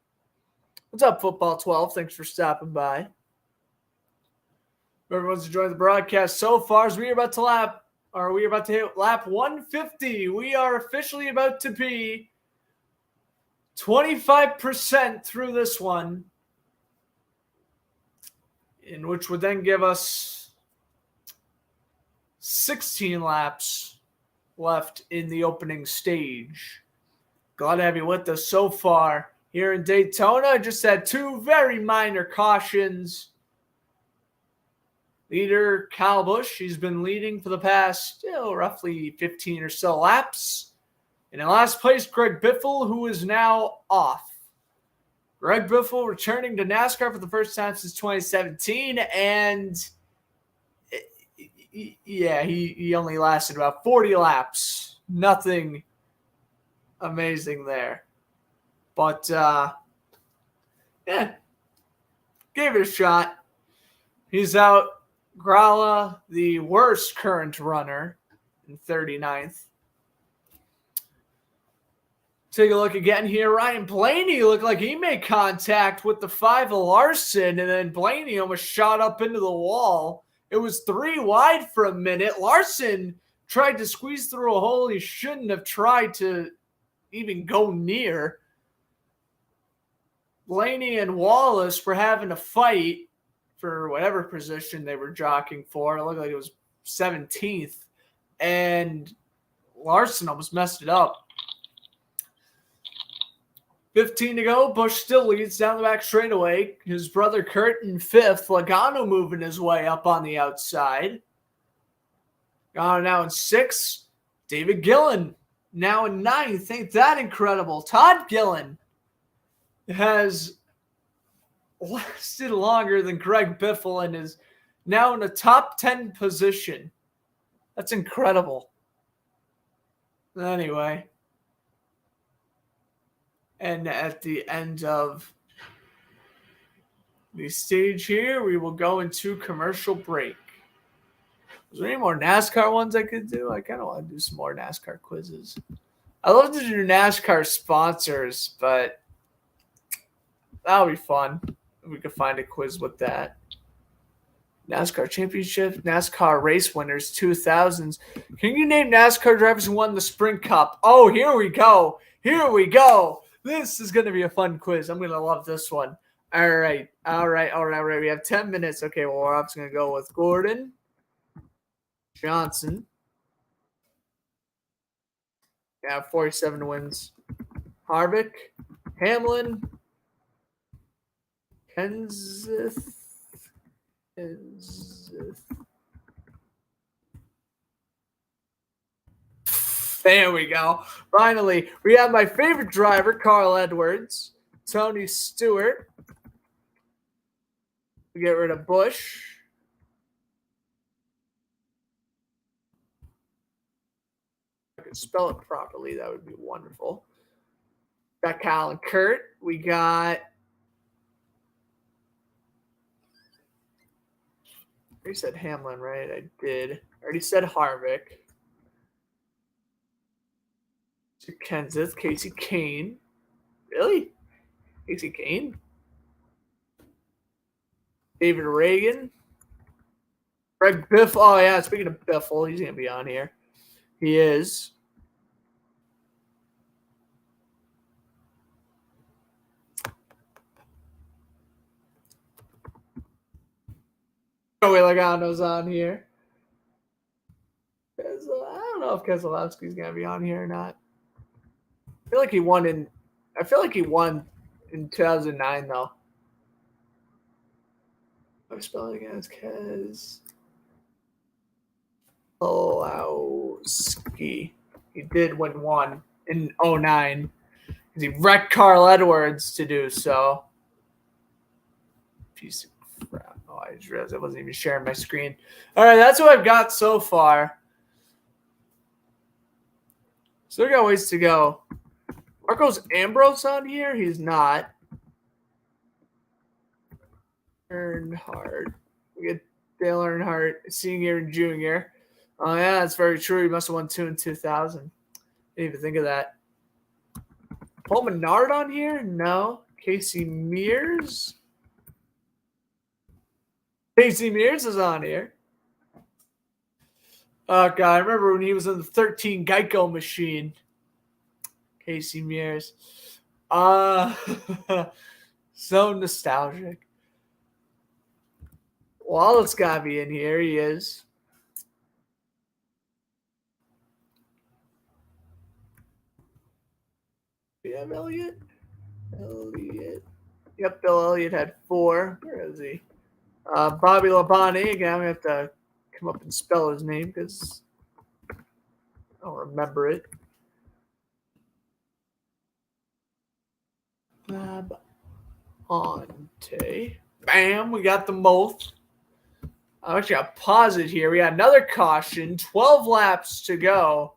Speaker 1: What's up, Football 12? Thanks for stopping by. Everyone's enjoying the broadcast so far as we are about to hit lap 150. We are officially about to be 25% through this one, in which would then give us 16 laps left in the opening stage. Glad to have you with us so far here in Daytona. Just had two very minor cautions. Leader Kyle Busch, he's been leading for the past roughly 15 or so laps. And in last place, Greg Biffle, who is now off. Greg Biffle returning to NASCAR for the first time since 2017, and he only lasted about 40 laps. Nothing amazing there. But, gave it a shot. He's out. Gralla, the worst current runner, in 39th. Take a look again here. Ryan Blaney looked like he made contact with the 5 of Larson, and then Blaney almost shot up into the wall. It was 3 wide for a minute. Larson tried to squeeze through a hole he shouldn't have tried to even go near. Blaney and Wallace were having a fight for whatever position they were jockeying for. It looked like it was 17th. And Larson almost messed it up. 15 to go. Busch still leads down the back straightaway. His brother Kurt in 5th. Logano moving his way up on the outside. Logano now in 6th. David Gilland now in 9th. Ain't that incredible? Todd Gilland has lasted longer than Greg Biffle and is now in a top 10 position. That's incredible. Anyway. And at the end of the stage here, we will go into commercial break. Is there any more NASCAR ones I could do? I kind of want to do some more NASCAR quizzes. I love to do NASCAR sponsors, but that'll be fun. We could find a quiz with that. NASCAR Championship, NASCAR Race Winners 2000s. Can you name NASCAR drivers who won the Sprint Cup? Oh, here we go. Here we go. This is going to be a fun quiz. I'm going to love this one. All right. We have 10 minutes. Okay, well, we're going to go with Gordon, Johnson. Yeah, 47 wins. Harvick, Hamlin, Kenseth. There we go. Finally, we have my favorite driver, Carl Edwards, Tony Stewart. We get rid of Busch. If I could spell it properly, that would be wonderful. Got Kyle and Kurt. We got I already said Hamlin, right? I did. I already said Harvick. Kenseth, Casey Kane. Really? Casey Kane? David Reagan. Greg Biff. Oh, yeah. Speaking of Biffle, he's going to be on here. He is. Joey Logano's on here. I don't know if Keselowski's going to be on here or not. I feel like he won in 2009, though. I'm spelling it as Keselowski. He did win one in 2009 because he wrecked Carl Edwards to do so. Piece of crap. Oh, I just realized I wasn't even sharing my screen. All right, that's what I've got so far. Still got ways to go. Marcos Ambrose on here? He's not. Earnhardt. We get Dale Earnhardt, Senior and Junior. Oh, yeah, that's very true. He must have won 2 in 2000. Didn't even think of that. Paul Menard on here? No. Casey Mears? Casey Mears is on here. Oh, God. I remember when he was in the 13 Geico machine. Casey Mears. So nostalgic. Wallace got to be in here. He is. Do we have Elliott? Elliott. Yep, Bill Elliott had 4. Where is he? Bobby Labonte. Again, I'm going to have to come up and spell his name because I don't remember it. Labonte. Bam, we got them both. I'm actually going to pause it here. We got another caution. 12 laps to go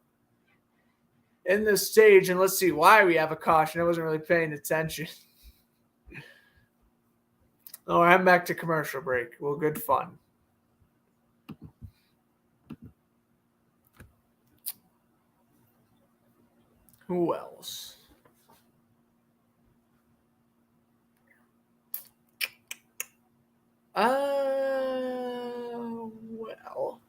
Speaker 1: in this stage. And let's see why we have a caution. I wasn't really paying attention. Oh, I'm back to commercial break. Well, good fun. Who else? Well.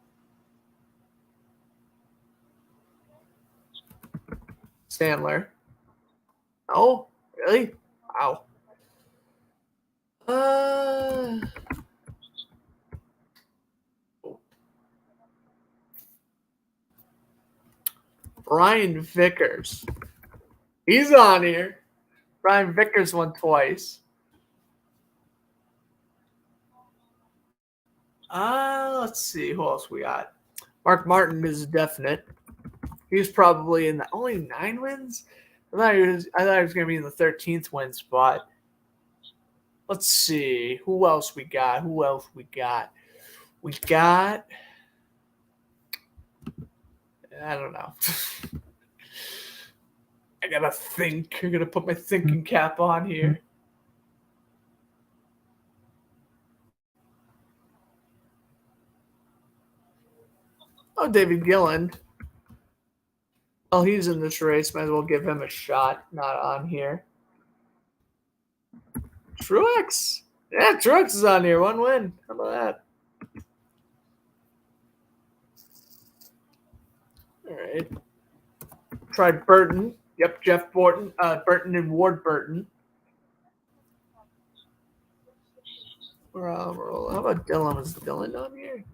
Speaker 1: Sandler. Oh, really? Wow. Brian Vickers. He's on here. Brian Vickers won twice. Let's see who else we got. Mark Martin is definite. He's probably in the only 9 wins. I thought he was going to be in the 13th win spot. Let's see who else we got. We got. I don't know. I gotta think. I'm gonna put my thinking cap on here. Oh, David Gilland. Oh, he's in this race. Might as well give him a shot. Not on here. Truex. Yeah, Truex is on here. 1 win. How about that? All right. Tried Burton. Yep, Jeff Burton. Burton and Ward Burton. How about Dillon? Was Dillon on here?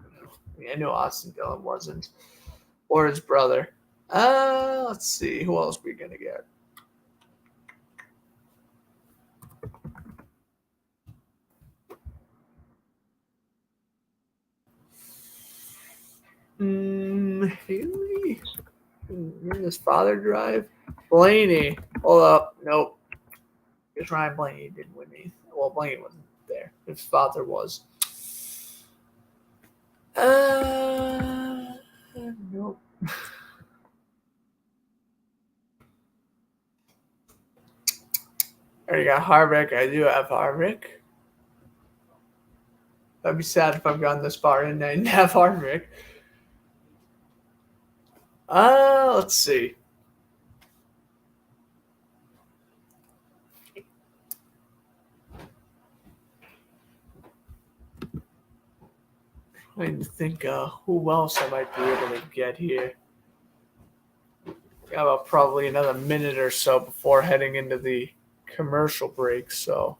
Speaker 1: I knew Austin Dillon wasn't. Or his brother. Let's see. Who else we gonna get? Haley? Did his father drive? Blaney. Hold up. Nope. Because Ryan Blaney didn't win anything. Well, Blaney wasn't there. His father was. Nope. I already got Harvick. I do have Harvick. That'd be sad if I've gone this far and I didn't have Harvick. Let's see. Trying to think who else I might be able to get here. Got about probably another minute or so before heading into the commercial break, so.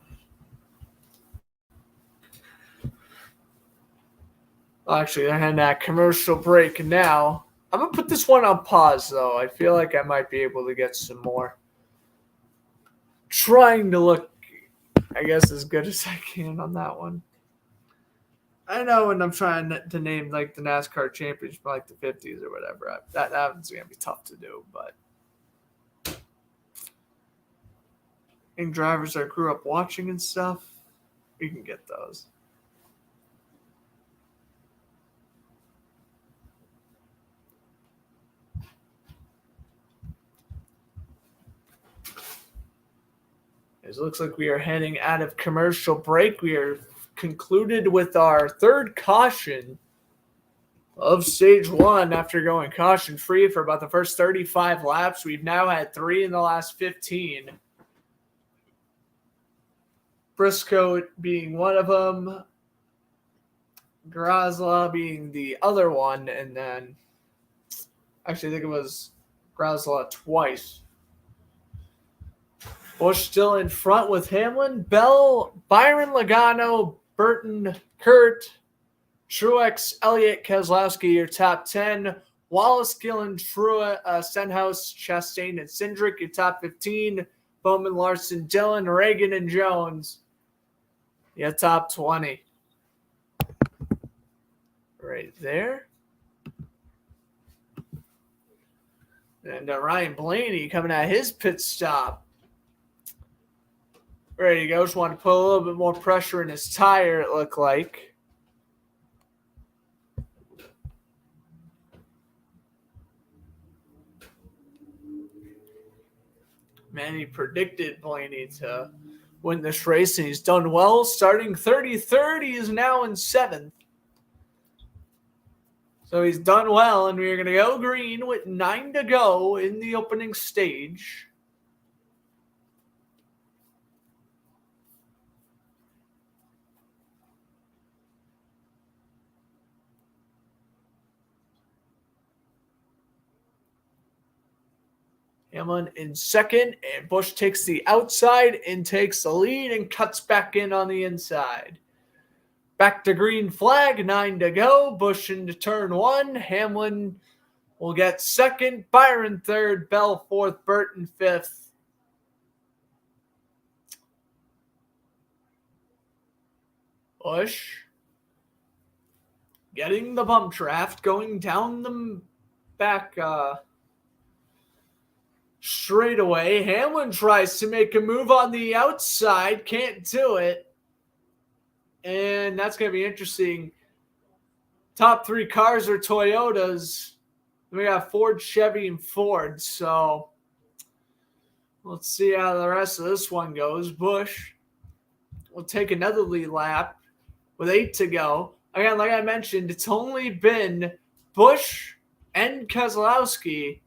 Speaker 1: Actually, they're heading that commercial break now. I'm going to put this one on pause, though. I feel like I might be able to get some more. Trying to look, I guess, as good as I can on that one. I know when I'm trying to name, like, the NASCAR championship, like the 50s or whatever, that one's going to be tough to do, but. And drivers I grew up watching and stuff, you can get those. It looks like we are heading out of commercial break. We are concluded with our third caution of stage 1 after going caution-free for about the first 35 laps. We've now had 3 in the last 15. Briscoe being one of them, Grasla being the other one, and then actually I think it was Grasla twice. Busch still in front with Hamlin, Bell, Byron, Logano, Burton, Kurt, Truex, Elliott, Keselowski, your top 10. Wallace, Gilland, Truex, Stenhouse, Chastain, and Cindric. Your top 15, Bowman, Larson, Dillon, Reagan, and Jones. Your top 20. Right there. And Ryan Blaney coming out his pit stop. Ready to go. Just want to put a little bit more pressure in his tire, it looked like. Man, he predicted Blaney to win this race, and he's done well. Starting 33rd, he is now in 7th. So he's done well, and we're going to go green with 9 to go in the opening stage. Hamlin in second, and Busch takes the outside and takes the lead and cuts back in on the inside. Back to green flag, 9 to go. Busch into turn 1. Hamlin will get second. Byron third. Bell fourth. Burton fifth. Busch getting the bump draft, going down the back straightaway. Hamlin tries to make a move on the outside. Can't do it. And that's going to be interesting. Top 3 cars are Toyotas. We got Ford, Chevy, and Ford. So let's see how the rest of this one goes. Busch will take another lead lap with 8 to go. Again, like I mentioned, it's only been Busch and Keselowski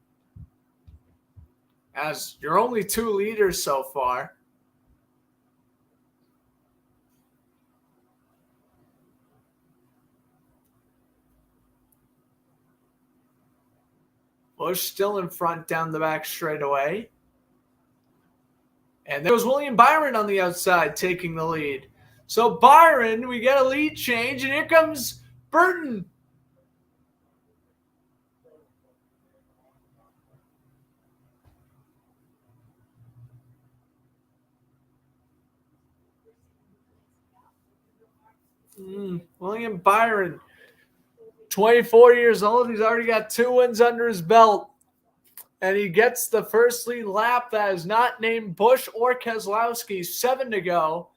Speaker 1: as your only 2 leaders so far. Busch still in front down the back straightaway. And there was William Byron on the outside taking the lead. So Byron, we get a lead change, and here comes Burton. William Byron, 24 years old. He's already got 2 wins under his belt. And he gets the first lead lap that is not named Busch or Keselowski. 7 to go.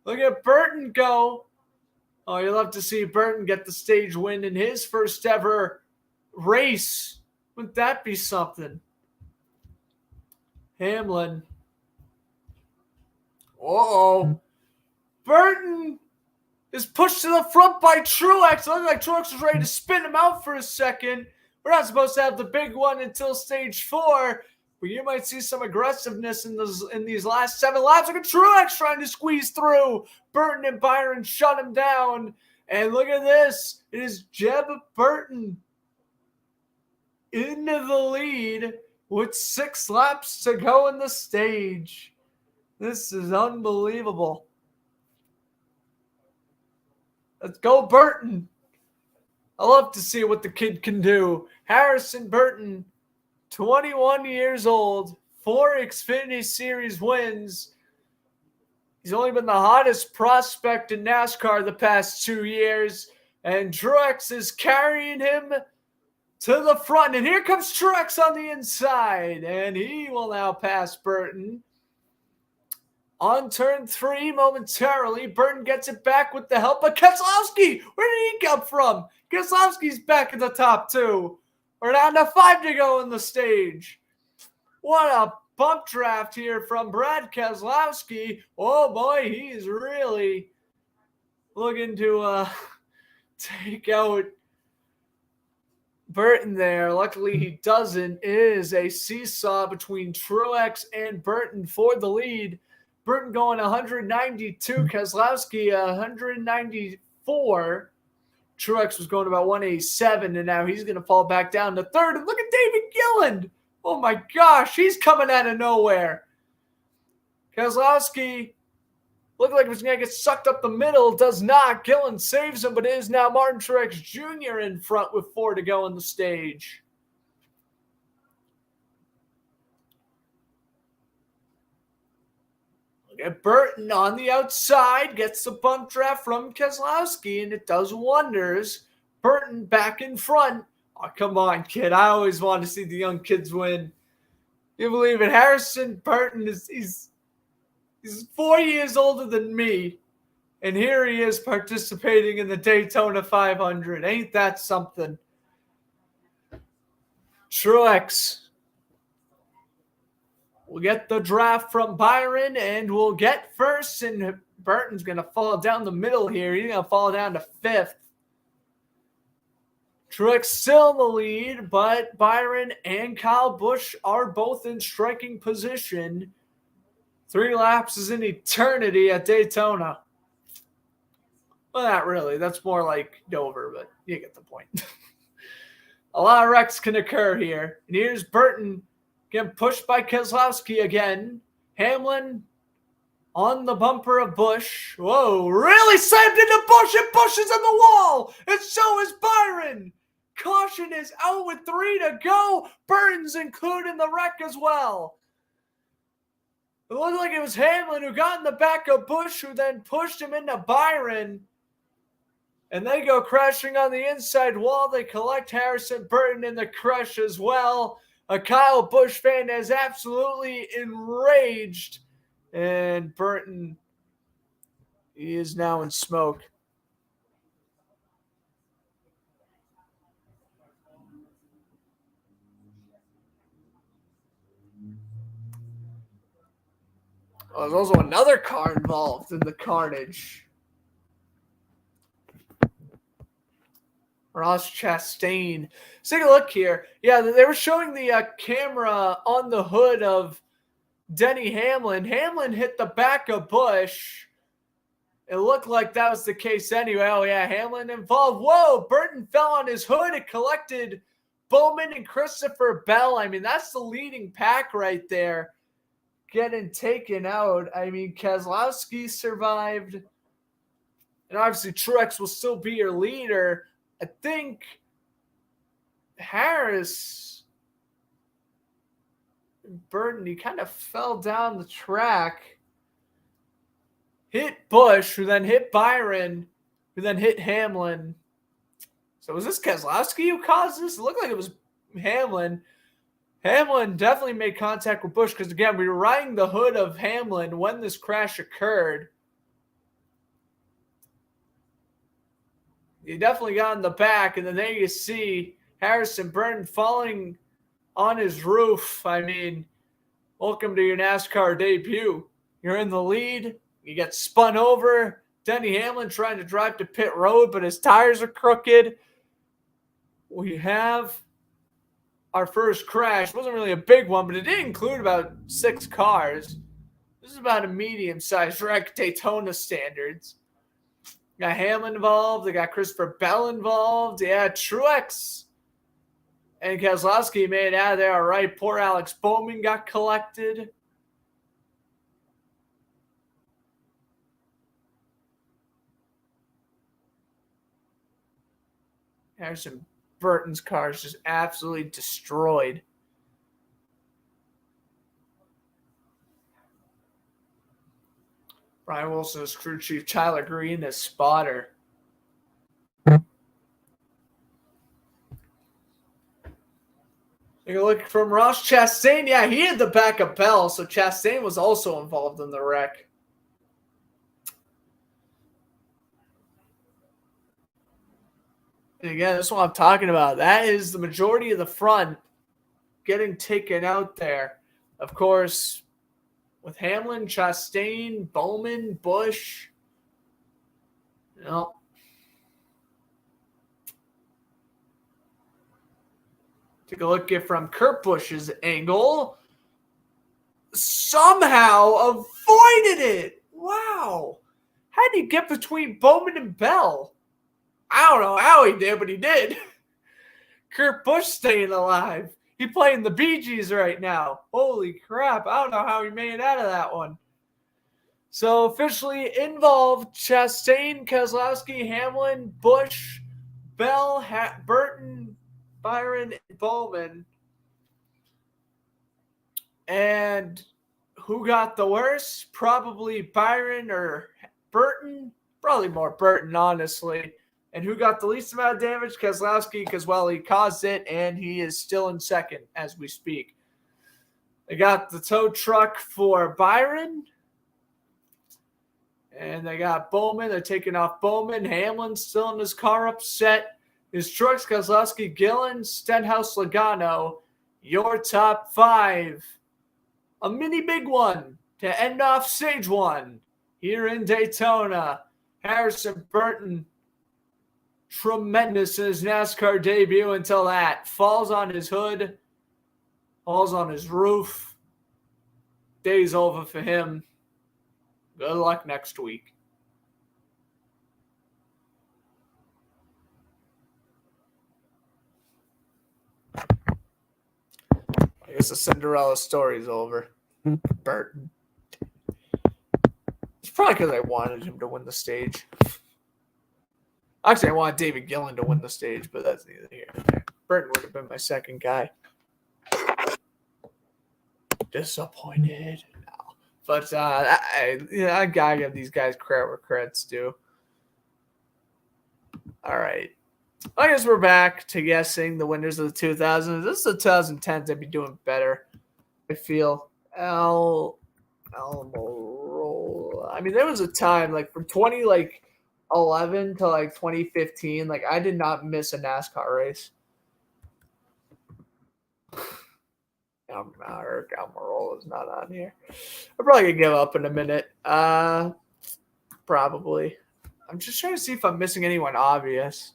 Speaker 1: Look at Burton go. Oh, you'll love to see Burton get the stage win in his first ever race. Wouldn't that be something? Hamlin. Uh-oh. Burton is pushed to the front by Truex. It looked like Truex was ready to spin him out for a second. We're not supposed to have the big one until stage 4, but you might see some aggressiveness in these last 7 laps. Look at Truex trying to squeeze through. Burton and Byron shut him down. And look at this. It is Jeb Burton into the lead with 6 laps to go in the stage. This is unbelievable. Let's go, Burton. I love to see what the kid can do. Harrison Burton, 21 years old, 4 Xfinity Series wins. He's only been the hottest prospect in NASCAR the past 2 years. And Truex is carrying him to the front. And here comes Truex on the inside. And he will now pass Burton. On turn 3, momentarily, Burton gets it back with the help of Keselowski. Where did he come from? Keselowski's back in the top 2. We're down to 5 to go in the stage. What a bump draft here from Brad Keselowski. Oh boy, he's really looking to take out Burton there. Luckily he doesn't. It is a seesaw between Truex and Burton for the lead. Burton going 192, Keselowski 194. Truex was going about 187, and now he's going to fall back down to 3rd. And look at David Gilland. Oh, my gosh. He's coming out of nowhere. Keselowski Looked like it was going to get sucked up the middle. Does not. Gilland saves him, but it is now Martin Truex Jr. in front with 4 to go on the stage. Look at Burton on the outside. Gets the bump draft from Keselowski, and it does wonders. Burton back in front. Oh, come on, kid. I always want to see the young kids win. You believe it? Harrison Burton he's 4 years older than me, and here he is participating in the Daytona 500. Ain't that something? Truex will get the draft from Byron, and we'll get first, and Burton's going to fall down the middle here. He's going to fall down to 5th. Truex still in the lead, but Byron and Kyle Busch are both in striking position. 3 laps is an eternity at Daytona. Well, not really. That's more like Dover, but you get the point. A lot of wrecks can occur here. And here's Burton getting pushed by Keselowski again. Hamlin on the bumper of Busch. Whoa, really slammed into Busch, and Busch is on the wall, and so is Byron. Caution is out with 3 to go. Burton's included in the wreck as well. It looked like it was Hamlin who got in the back of Busch, who then pushed him into Byron. And they go crashing on the inside wall. They collect Harrison Burton in the crush as well. A Kyle Busch fan is absolutely enraged. And Burton, he is now in smoke. Oh, there's also another car involved in the carnage. Ross Chastain. Let's take a look here. Yeah, they were showing the camera on the hood of Denny Hamlin. Hamlin hit the back of Busch. It looked like that was the case anyway. Oh, yeah, Hamlin involved. Whoa, Burton fell on his hood. It collected Bowman and Christopher Bell. I mean, that's the leading pack right there, getting taken out. I mean, Keselowski survived. And obviously, Truex will still be your leader. I think Harris, Burton, he kind of fell down the track, hit Busch, who then hit Byron, who then hit Hamlin. So was this Keselowski who caused this? It looked like it was Hamlin. Hamlin definitely made contact with Busch because, again, we were riding the hood of Hamlin when this crash occurred. He definitely got in the back, and then there you see Harrison Burton falling on his roof. I mean, welcome to your NASCAR debut. You're in the lead. You get spun over. Denny Hamlin trying to drive to pit road, but his tires are crooked. We have our first crash. It wasn't really a big one, but it did include about 6 cars. This is about a medium-sized wreck, Daytona standards. Got Hamlin involved. They got Christopher Bell involved. Yeah, Truex and Keselowski made it out of there all right. Poor Alex Bowman got collected. Harrison Burton's car is just absolutely destroyed. Brian Wilson is crew chief. Tyler Green is spotter. Take a look from Ross Chastain. Yeah, he had the back of Bell, so Chastain was also involved in the wreck. And again, this is what I'm talking about. That is the majority of the front getting taken out there. Of course, with Hamlin, Chastain, Bowman, Busch. You know. Take a look at from Kurt Busch's angle. Somehow avoided it. Wow. How did he get between Bowman and Bell? I don't know how he did, but he did. Kurt Busch staying alive. He playing the Bee Gees right now. Holy crap. I don't know how he made it out of that one. So officially involved: Chastain, Keselowski, Hamlin, Busch, Bell, Burton, Byron, and Bowman. And who got the worst? Probably Byron or Burton. Probably more Burton, honestly. And who got the least amount of damage? Keselowski, because, well, he caused it, and he is still in second as we speak. They got the tow truck for Byron. And they got Bowman. They're taking off Bowman. Hamlin's still in his car upset. His trucks, Keselowski, Gilland, Stenhouse, Logano. Your top five. A mini big one to end off stage one here in Daytona. Harrison Burton, tremendous in his NASCAR debut until that. Falls on his hood. Falls on his roof. Day's over for him. Good luck next week. I guess the Cinderella story's over. Burton. It's probably because I wanted him to win the stage. Actually, I wanted David Gilland to win the stage, but that's neither here nor there. Burton would have been my second guy. Disappointed. No. But I gotta give these guys credit where credit's due. All right. I guess we're back to guessing the winners of the 2000s. This is the 2010s. I'd be doing better, I feel. I mean, there was a time like from 2011 to like 2015, like I did not miss a NASCAR race. Almirola's not on here. I'm probably gonna give up in a minute. Probably. I'm just trying to see if I'm missing anyone obvious.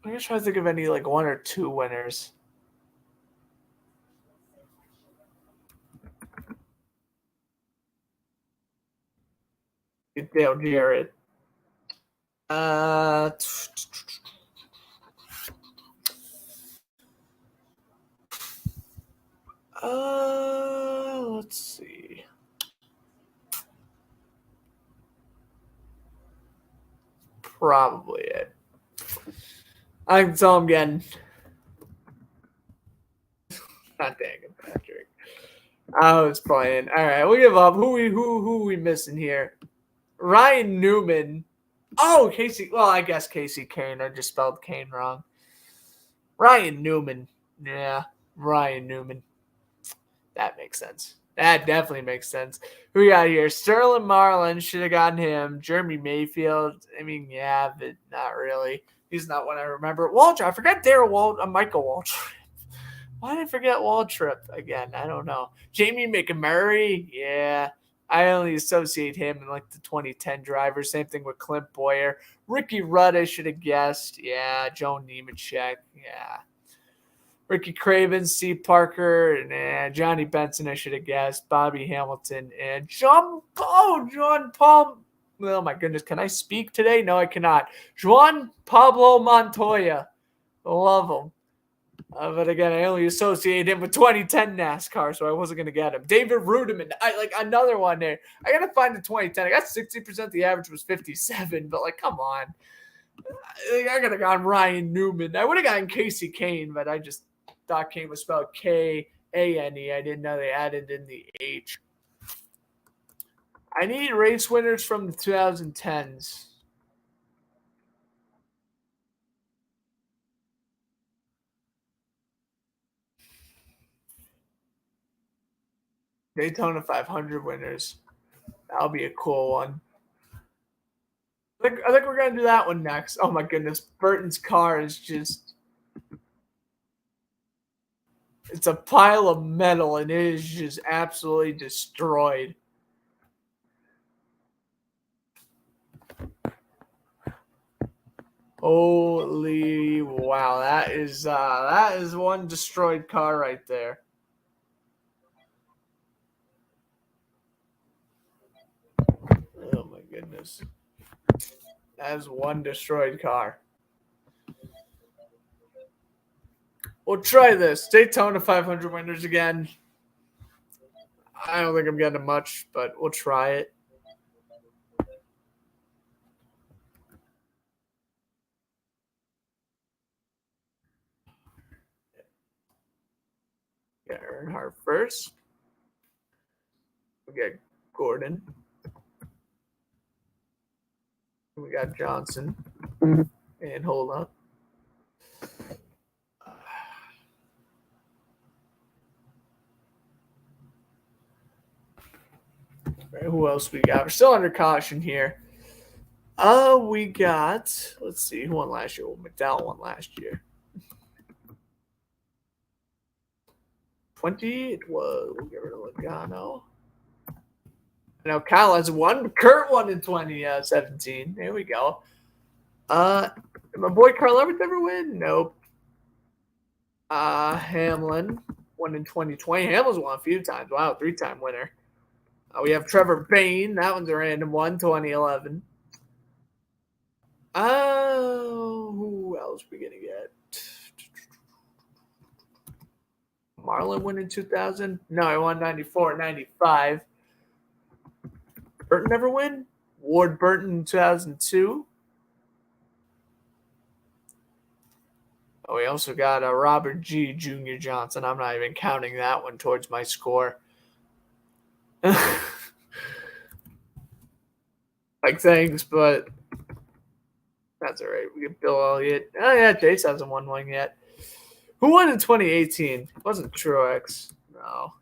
Speaker 1: I'm just trying to think of any like one or two winners. Dale Jarrett. Let's see. Probably it. I can tell him again. Not dang it, Patrick. I was playing. All right, we'll give up. Who we missing here? Ryan Newman. Oh, Casey. Well, I guess Casey Kane. I just spelled Kane wrong. Ryan Newman. Yeah, Ryan Newman. That makes sense. That definitely makes sense. Who we got here? Sterling Marlin. Should have gotten him. Jeremy Mayfield. I mean, yeah, but not really. He's not one I remember. Waltrip. I forgot Michael Waltrip. Why did I forget Waltrip again? I don't know. Jamie McMurray. Yeah. I only associate him in like the 2010 drivers. Same thing with Clint Boyer. Ricky Rudd, I should have guessed. Yeah. Joe Nemechek. Yeah. Ricky Craven, Steve Parker, and Johnny Benson, I should have guessed. Bobby Hamilton, and John Paul. Oh, my goodness. Can I speak today? No, I cannot. Juan Pablo Montoya. Love him. But again, I only associate him with 2010 NASCAR, so I wasn't going to get him. David Rudiman. Another one there. I got to find the 2010. I got 60%. The average was 57, but, come on. I could have gone Ryan Newman. I would have gotten Casey Kane, but I just thought Kane was spelled Kane. I didn't know they added in the H. I need race winners from the 2010s. Daytona 500 winners. That'll be a cool one. I think we're going to do that one next. Oh, my goodness. Burton's car is just... It's a pile of metal, and it is just absolutely destroyed. Holy wow. That is one destroyed car right there. Oh, my goodness. That is one destroyed car. We'll try this. Daytona 500 winners again. I don't think I'm getting much, but we'll try it. Got Earnhardt first. We got Gordon. We got Johnson. And hold on. Right, who else we got? We're still under caution here. We got, let's see, who won last year? Well, McDowell won last year. 20, it was, we'll get rid of Logano. Now Kyle has won. Kurt won in 2017. There we go. Did my boy Carl Everett ever win? Nope. Hamlin won in 2020. Hamlin's won a few times. Wow, 3-time winner. We have Trevor Bayne. That one's a random one, 2011. Who else we gonna get? Marlin won in 2000. No, he won 94, 95. Burton never win. Ward Burton in 2002. Oh, we also got Robert G. Jr. Johnson. I'm not even counting that one towards my score. Like, thanks, but that's all right. We get Bill Elliott. Oh, yeah, Jace hasn't won one yet. Who won in 2018? It wasn't Truex. No.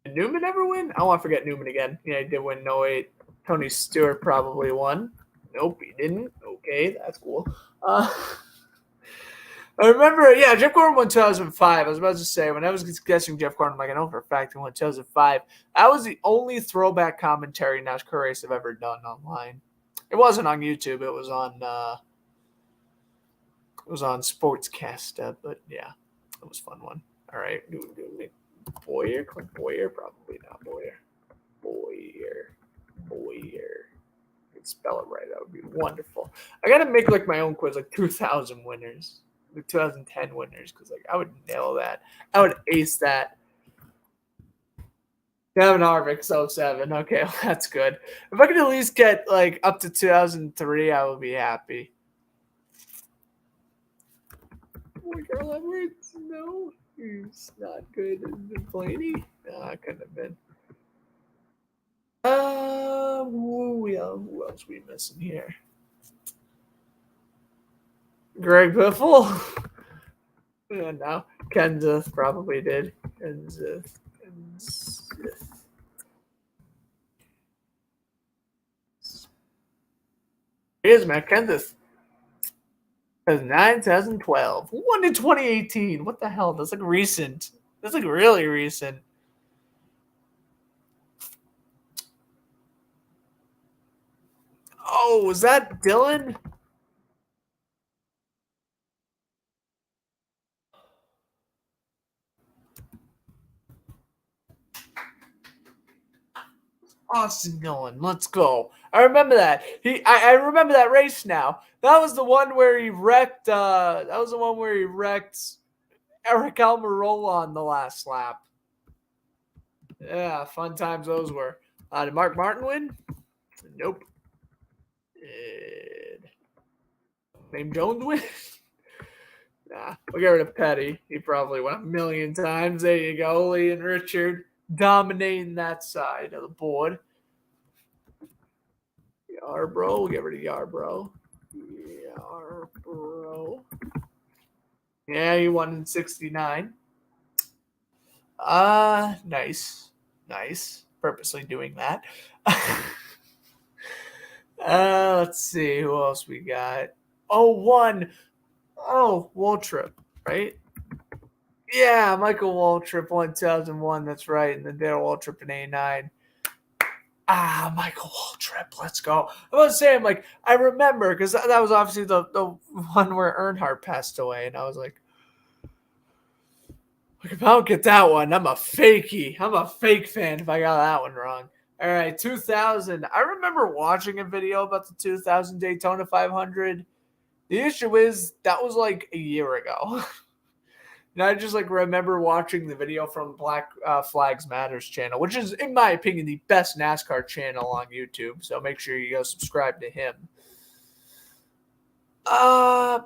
Speaker 1: Did Newman ever win? I want to forget Newman again. Yeah, he did win in 08. Tony Stewart probably won. Nope, he didn't. Okay, that's cool. I remember, yeah, Jeff Gordon won 2005. I was about to say, when I was guessing Jeff Gordon, I'm like, I know for a fact he won 2005. That was the only throwback commentary NASCAR race I've ever done online. It wasn't on YouTube. It was on Sportscast, but yeah, it was a fun one. All right, Boyer, Clint Boyer, probably not Boyer. Boyer. Spell it right. That would be wonderful. I gotta make like my own quiz, like 2000 winners, like 2010 winners, because like I would nail that. I would ace that. Kevin Harvick, 07. Okay, well, that's good. If I could at least get like up to 2003, I would be happy. Carl Edwards, no, he's not good. Blaney, no, couldn't have been. Who else are we missing here? Greg Biffle? No. Kenseth probably did. Kenseth. Here's Matt Kenseth. 2009, 2012. Who won in 2018? What the hell? That's like recent. That's like really recent. Oh, was that Dylan? Austin Dillon, let's go. I remember that. I remember that race now. That was the one where he wrecked. Eric Almirola on the last lap. Yeah, fun times those were. Did Mark Martin win? Nope. Did Name Jones win? Nah, we'll get rid of Petty. He probably won a million times. There you go. Lee and Richard dominating that side of the board. Yarbrough. We'll get rid of Yarbrough. Yeah, he won in 69. Nice. Purposely doing that. Let's see who else we got. Waltrip, right? Yeah, Michael Waltrip won 2001. That's right, and then Darrell Waltrip in 89. Michael Waltrip, let's go. I was saying, like, I remember because that was obviously the one where Earnhardt passed away, and I was like, if I don't get that one, I'm a fakey. I'm a fake fan if I got that one wrong. All right, 2000. I remember watching a video about the 2000 Daytona 500, The issue is that was like a year ago. And I just like remember watching the video from Black Flags Matters channel, which is, in my opinion, the best NASCAR channel on YouTube. So make sure you go subscribe to him. But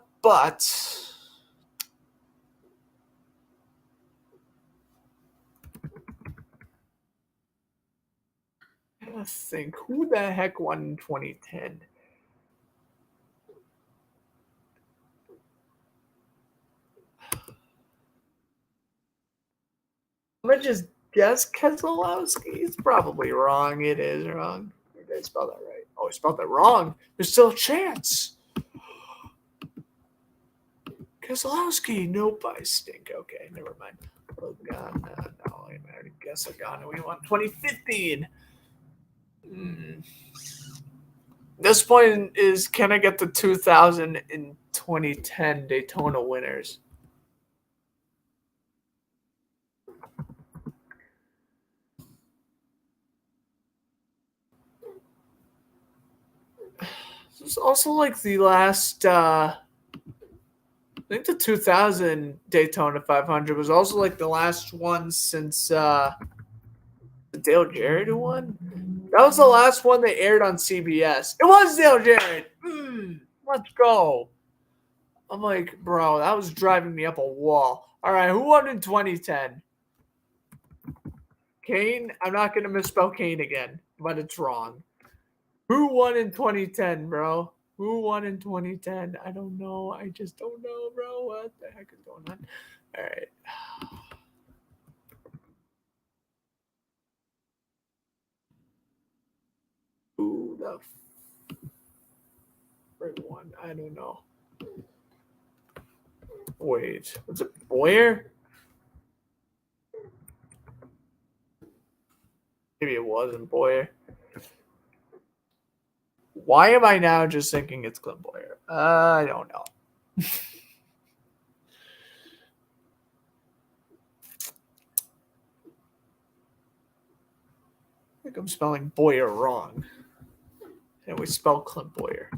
Speaker 1: let's think, who the heck won in 2010? I'm gonna just guess Keselowski. It's probably wrong. It is wrong. Or did I spell that right? Oh, I spelled that wrong. There's still a chance. Keselowski. Nope, I stink. Okay, never mind. Logano. No, I already guessed Logano. We won 2015. This point is, can I get the 2000 and 2010 Daytona winners? This is also like the last, I think the 2000 Daytona 500 was also like the last one since Dale Jarrett who won. That was the last one they aired on CBS. It was Dale Jarrett. Let's go. I'm like, bro, that was driving me up a wall. All right, who won in 2010? Kane. I'm not going to misspell Kane again, but it's wrong. Who won in 2010, bro? Who won in 2010? I don't know. I just don't know, bro. What the heck is going on? All right. Who the frick won? I don't know. Wait, was it Boyer? Maybe it wasn't Boyer. Why am I now just thinking it's Clint Boyer? I don't know. I think I'm spelling Boyer wrong. And we spell Clint Boyer.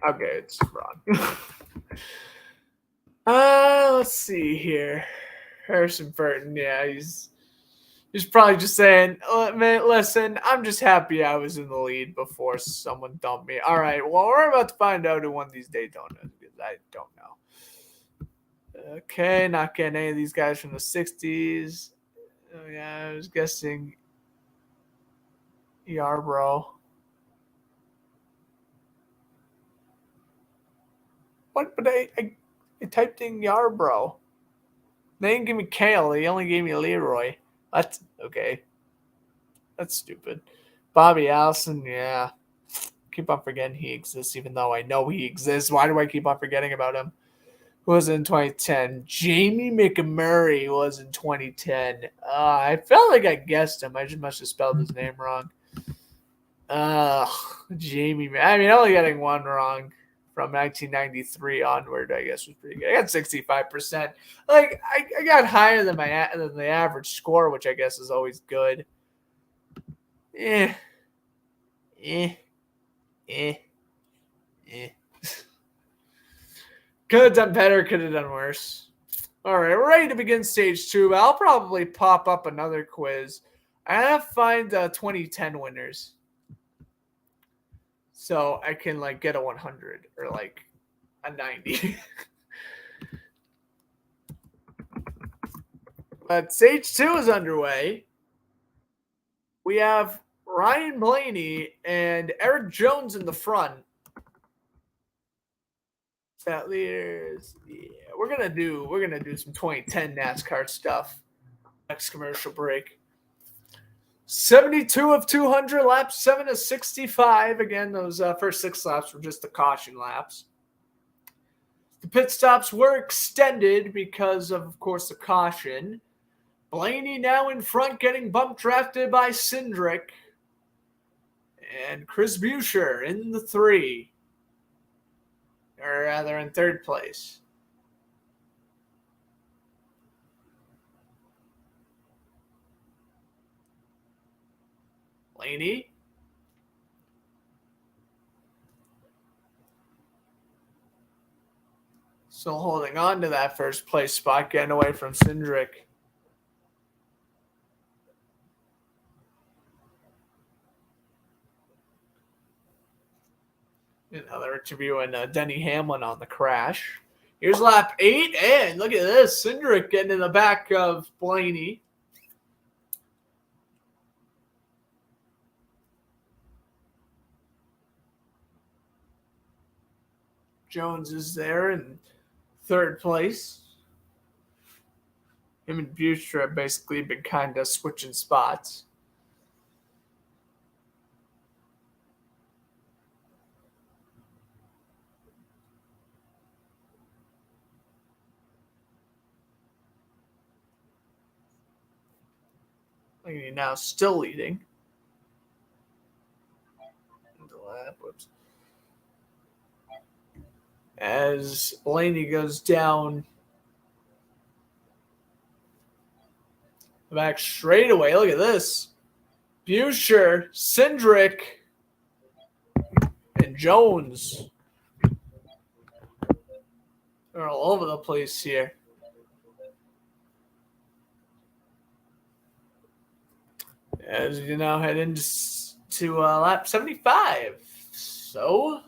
Speaker 1: Okay, it's wrong. Let's see here. Harrison Burton, yeah, he's probably just saying, man, listen, I'm just happy I was in the lead before someone dumped me. All right, well, we're about to find out who won these Daytonas because I don't know. Okay, not getting any of these guys from the 60s. Oh, yeah, I was guessing Yarbrough. What? But I typed in Yarbrough. They didn't give me Kale. They only gave me Leroy. That's okay. That's stupid. Bobby Allison, yeah. Keep on forgetting he exists, even though I know he exists. Why do I keep on forgetting about him? Who was in 2010? Jamie McMurray was in 2010. I felt like I guessed him. I just must have spelled his name wrong. Jamie. I mean, only getting one wrong from 1993 onward, I guess, was pretty good. I got 65%. Like, I got higher than than the average score, which I guess is always good. Eh. Could have done better, could have done worse. All right, we're ready to begin stage 2. I'll probably pop up another quiz. I have to find 2010 winners. So I can like get a 100 or like a 90. But stage 2 is underway. We have Ryan Blaney and Eric Jones in the front. Stat leaders. Yeah, we're gonna do some 2010 NASCAR stuff. Next commercial break. 72 of 200 laps, 7 of 65. Again, those first 6 laps were just the caution laps. The pit stops were extended because of course, the caution. Blaney now in front, getting bump drafted by Cindric. And Chris Buescher in the 3. Or rather, in 3rd place. Blaney. Still holding on to that first place spot, getting away from Cindric. Now they're interviewing Denny Hamlin on the crash. Here's lap 8, and look at this. Cindric getting in the back of Blaney. Jones is there in third place. Him and Buescher have basically been kind of switching spots. Blaney now still leading. Whoops. As Blaney goes down the back straightaway. Look at this. Buescher, Cindric, and Jones are all over the place here. As you now head into lap 75. So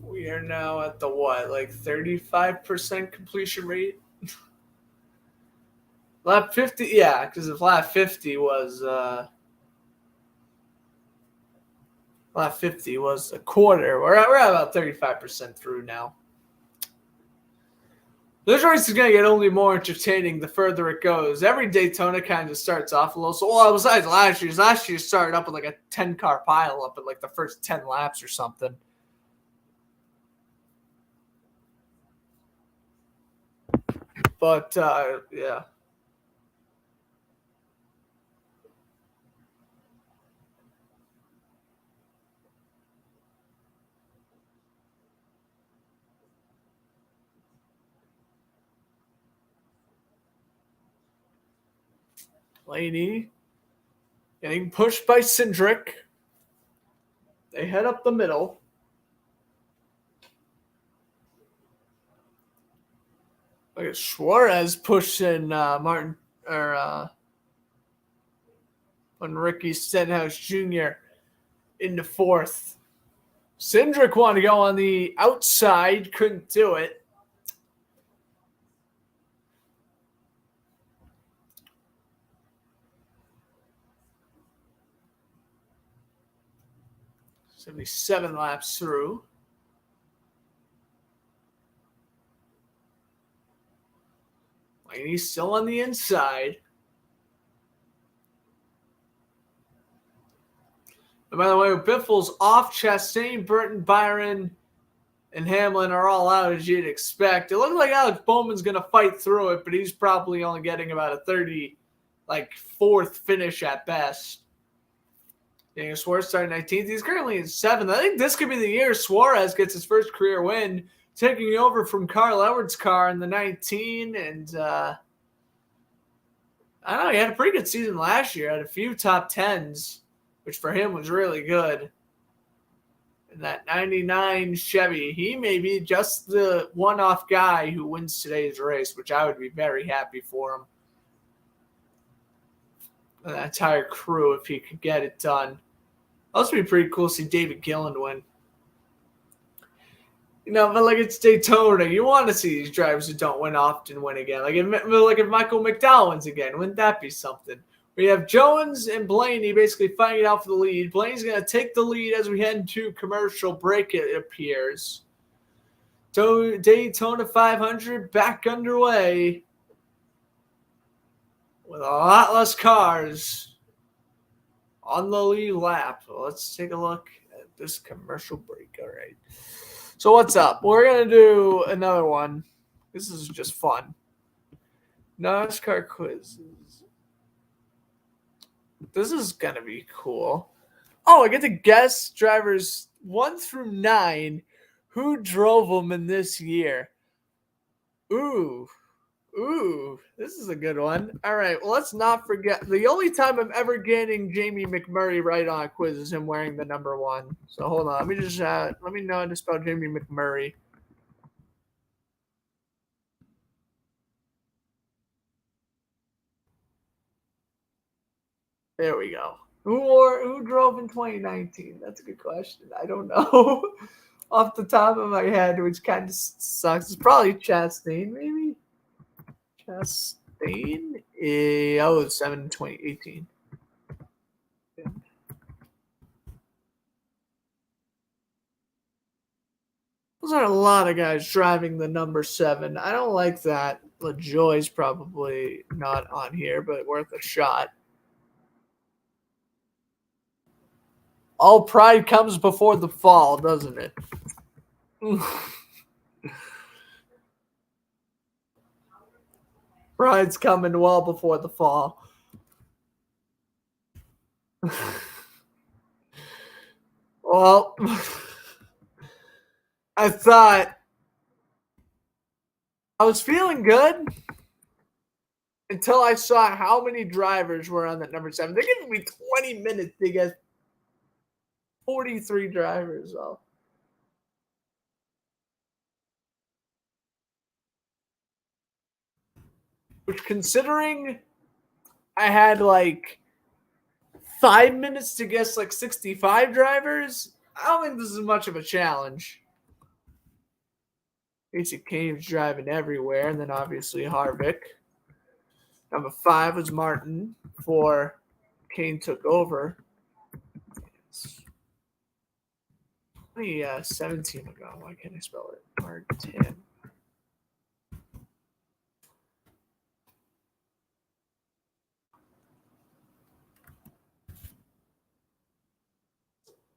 Speaker 1: we are now at the what, like 35% completion rate? Lap 50, yeah, because if lap 50 was a quarter, we're at about 35% through now. This race is going to get only more entertaining the further it goes. Every Daytona kind of starts off a little. So, well, besides last year's. Last year started up with like a 10-car pile up at like the first 10 laps or something. But, yeah. Blaney getting pushed by Cindric. They head up the middle. Look at Suarez pushing Martin or Ricky Stenhouse Jr. into fourth. Cindric wanted to go on the outside, couldn't do it. Seven laps through. And he's still on the inside. And by the way, Biffle's off, Chastain, Burton, Byron, and Hamlin are all out as you'd expect. It looked like Alex Bowman's going to fight through it, but he's probably only getting about a 4th finish at best. Daniel Suarez started 19th. He's currently in 7th. I think this could be the year Suarez gets his first career win, taking over from Carl Edwards' car in the 19. And I don't know, he had a pretty good season last year. Had a few top 10s, which for him was really good. And that 99 Chevy, he may be just the one-off guy who wins today's race, which I would be very happy for him. And that entire crew, if he could get it done. Also be pretty cool to see David Gilland win. You know, but like it's Daytona, you want to see these drivers who don't win often win again. Like if Michael McDowell wins again, wouldn't that be something? We have Jones and Blaney basically fighting it out for the lead. Blaney's going to take the lead as we head into commercial break, it appears. So Daytona 500 back underway with a lot less cars on the lead lap. Well, let's take a look at this commercial break. All right. So what's up? We're going to do another one. This is just fun. NASCAR quizzes. This is going to be cool. Oh, I get to guess drivers 1 through 9 Who drove them in this year? Ooh, this is a good one. All right, well, let's not forget. The only time I'm ever getting Jamie McMurray right on a quiz is him wearing the number 1. So hold on. Let me just let me know how to spell Jamie McMurray. There we go. Who drove in 2019? That's a good question. I don't know off the top of my head, which kind of sucks. It's probably Chastain, maybe. Chastain? 07 2018. Those are a lot of guys driving the number 7. I don't like that. LaJoie's probably not on here, but worth a shot. All pride comes before the fall, doesn't it? Pride's coming well before the fall. Well, I thought I was feeling good until I saw how many drivers were on that number 7. They're giving me 20 minutes to get 43 drivers. Well, which, considering I had like 5 minutes to guess like 65 drivers, I don't think this is much of a challenge. Casey Kane's driving everywhere, and then obviously Harvick. Number 5 was Martin before Kane took over. 17 ago. Why can't I spell it? Martin.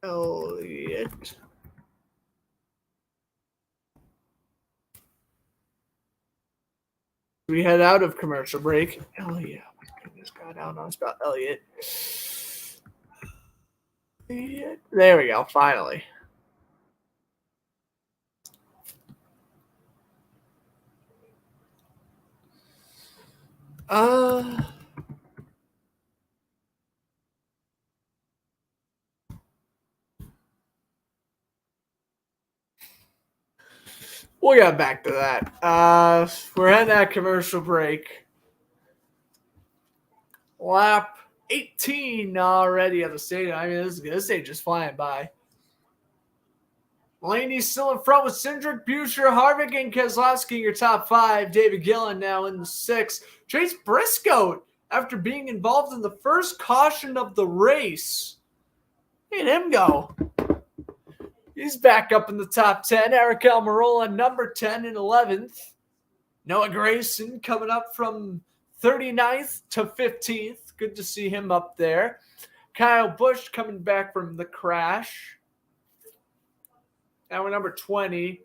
Speaker 1: Elliott. We head out of commercial break. Elliott. Oh my goodness, God, I don't know how to spell Elliott. There we go, finally. We'll get back to that. We're at that commercial break. Lap 18 already of the stadium. I mean, this stage is flying by. Blaney's still in front with Cindric, Buescher, Harvick, and Keselowski, your top 5. David Gilland now in the 6th. Chase Briscoe, after being involved in the first caution of the race. Look at him go. He's back up in the top 10. Eric Almirola, number 10 and 11th. Noah Gragson coming up from 39th to 15th. Good to see him up there. Kyle Busch coming back from the crash. Now we're number 20.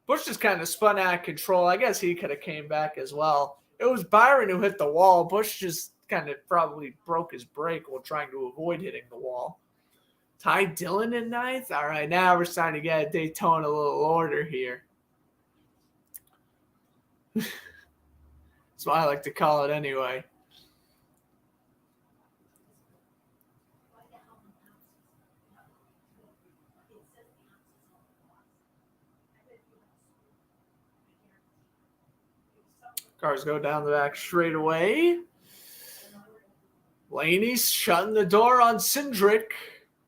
Speaker 1: Busch just kind of spun out of control. I guess he could have came back as well. It was Byron who hit the wall. Busch just kind of probably broke his brake while trying to avoid hitting the wall. Todd Gilland in 9th. All right, now we're starting to get a Daytona a little order here. That's what I like to call it anyway. Cars go down the back straightaway. Blaney's shutting the door on Cindric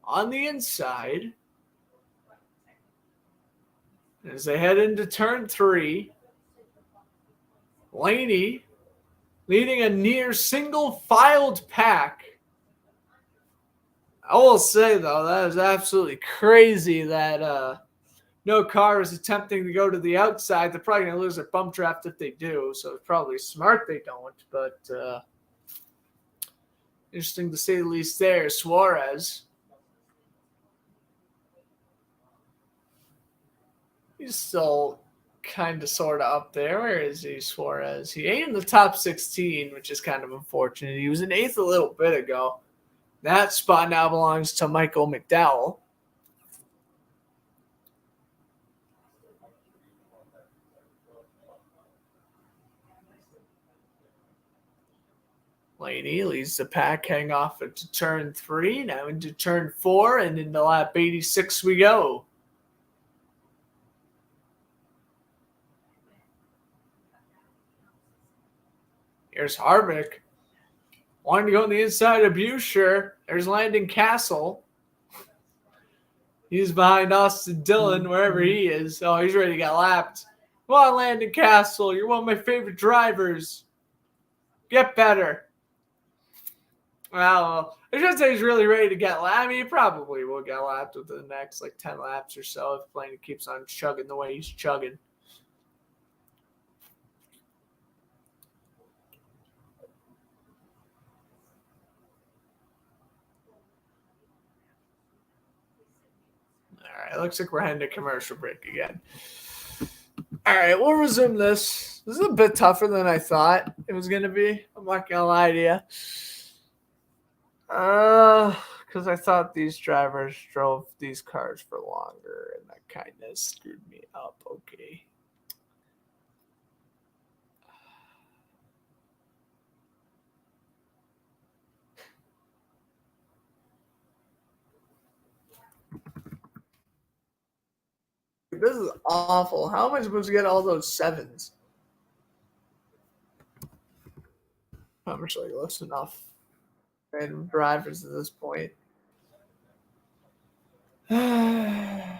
Speaker 1: on the inside. As they head into turn 3, Blaney leading a near single-filed pack. I will say, though, that is absolutely crazy that no car is attempting to go to the outside. They're probably going to lose their bump draft if they do, so it's probably smart they don't. But interesting to say the least there. Suarez. He's still kind of sort of up there. Where is he, Suarez? He ain't in the top 16, which is kind of unfortunate. He was in 8th a little bit ago. That spot now belongs to Michael McDowell. Blaney leads the pack heading off into turn 3, now into turn 4, and into lap 86 we go. Here's Harvick. Wanting to go on the inside of Buescher. There's Landon Castle. He's behind Austin Dillon, wherever he is. Oh, he's ready to get lapped. Come on, Landon Castle. You're one of my favorite drivers. Get better. Well, I should say he's really ready to get lapped. I mean, he probably will get lapped within the next, 10 laps or so if Blaney keeps on chugging the way he's chugging. All right, looks like we're heading to commercial break again. All right, we'll resume this. This is a bit tougher than I thought it was going to be. I'm not going to lie to you. Because I thought these drivers drove these cars for longer, and that kind of screwed me up. Okay. This is awful. How am I supposed to get all those 7s? I'm just close enough. Random drivers at this point. Reddick?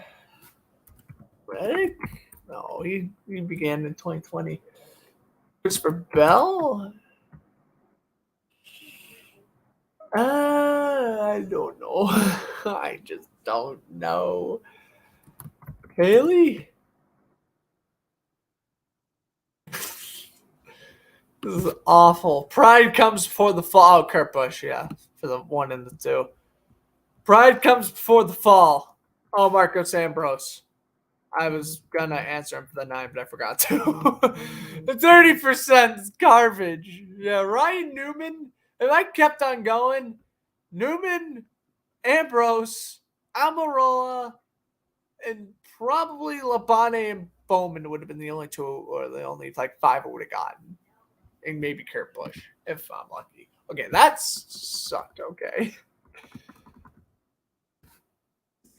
Speaker 1: No, he began in 2020. Christopher Bell? I don't know. I just don't know. Haley? This is awful. Pride comes before the fall. Oh, Kurt Busch, yeah, for the 1 and the 2. Pride comes before the fall. Oh, Marcos Ambrose. I was going to answer him for the 9, but I forgot to. The 30% is garbage. Yeah, Ryan Newman. If I kept on going, Newman, Ambrose, Almirola, and probably Labane and Bowman would have been the only 2 or the only 5 I would have gotten. And maybe Kurt Busch, if I'm lucky. Okay, that's sucked. Okay.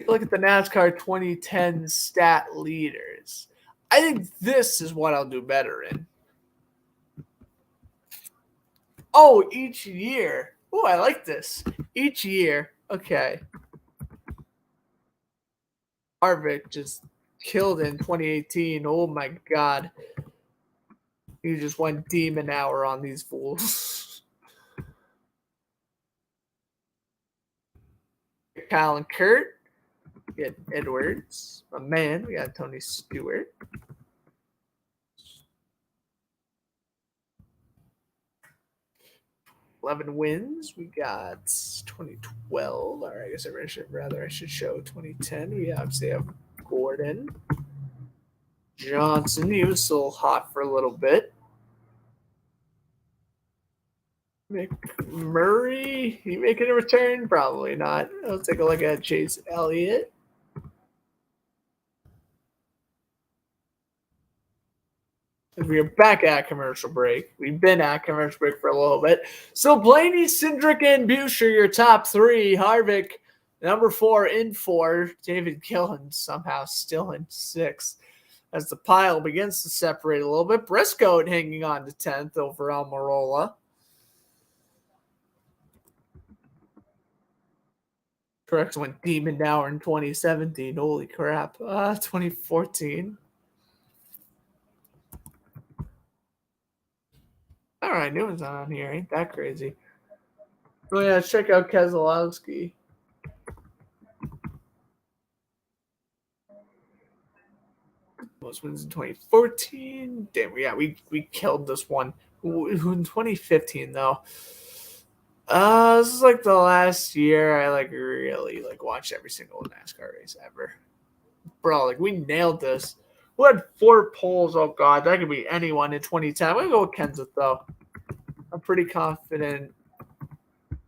Speaker 1: Look at the NASCAR 2010 stat leaders. I think this is what I'll do better in. Oh, each year. Oh, I like this. Each year. Okay. Harvick just killed in 2018. Oh, my God. You just went demon hour on these fools. Kyle and Kurt. We got Edwards. My man. We got Tony Stewart. $11 wins. We got 2012. All right, I guess I should show 2010. We obviously have Gordon. Johnson. He was still hot for a little bit. McMurray, he making a return? Probably not. I'll take a look at Chase Elliott. We're back at commercial break. We've been at commercial break for a little bit. So Blaney, Cindric, and Buescher, your top 3. Harvick, number 4 in 4. David Gilland somehow still in 6. As the pile begins to separate a little bit. Briscoe hanging on to 10th over Almirola. Correct, went demon hour in 2017. Holy crap. 2014. All right, new one's not on here. Ain't that crazy? Oh, yeah, let's check out Keselowski. Most wins in 2014. Damn, yeah, we killed this one. In 2015, though. This is like the last year I really watched every single NASCAR race ever. Bro, we nailed this. We had 4 poles. Oh god, that could be anyone in 2010. I'm gonna go with Kenseth though. I'm pretty confident.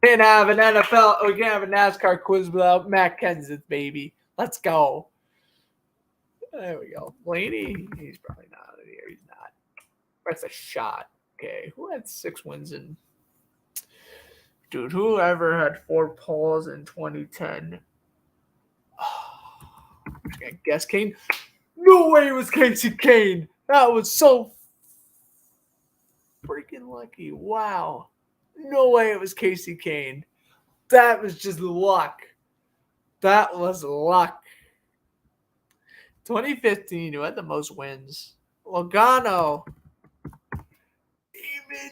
Speaker 1: Can't have an NFL. We can't have a NASCAR quiz without Matt Kenseth, baby. Let's go. There we go. Blaney, he's probably not here. He's not. That's a shot. Okay, who had 6 wins in Dude, whoever had 4 poles in 2010? I guess Kane. No way it was Casey Kane. That was so freaking lucky. Wow. No way it was Casey Kane. That was just luck. That was luck. 2015, who had the most wins? Logano. Even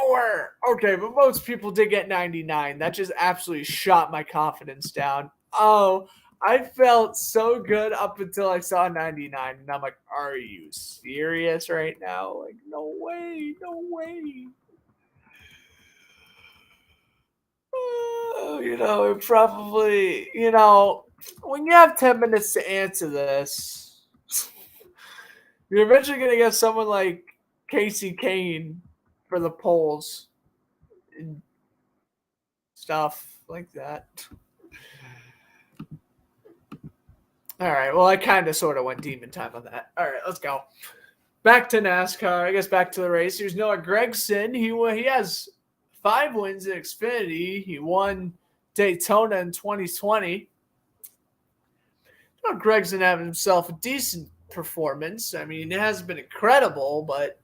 Speaker 1: hour. Okay, but most people did get 99. That just absolutely shot my confidence down. Oh, I felt so good up until I saw 99. And I'm like, are you serious right now? Like, no way. No way. Probably, when you have 10 minutes to answer this, you're eventually going to get someone like Casey Kane for the polls and stuff like that. All right, well, I kind of sort of went demon time on that. All right, let's go. Back to NASCAR. I guess back to the race. Here's Noah Gregson. He has 5 wins in Xfinity. He won Daytona in 2020. Gregson having himself a decent performance. I mean, it hasn't been incredible, but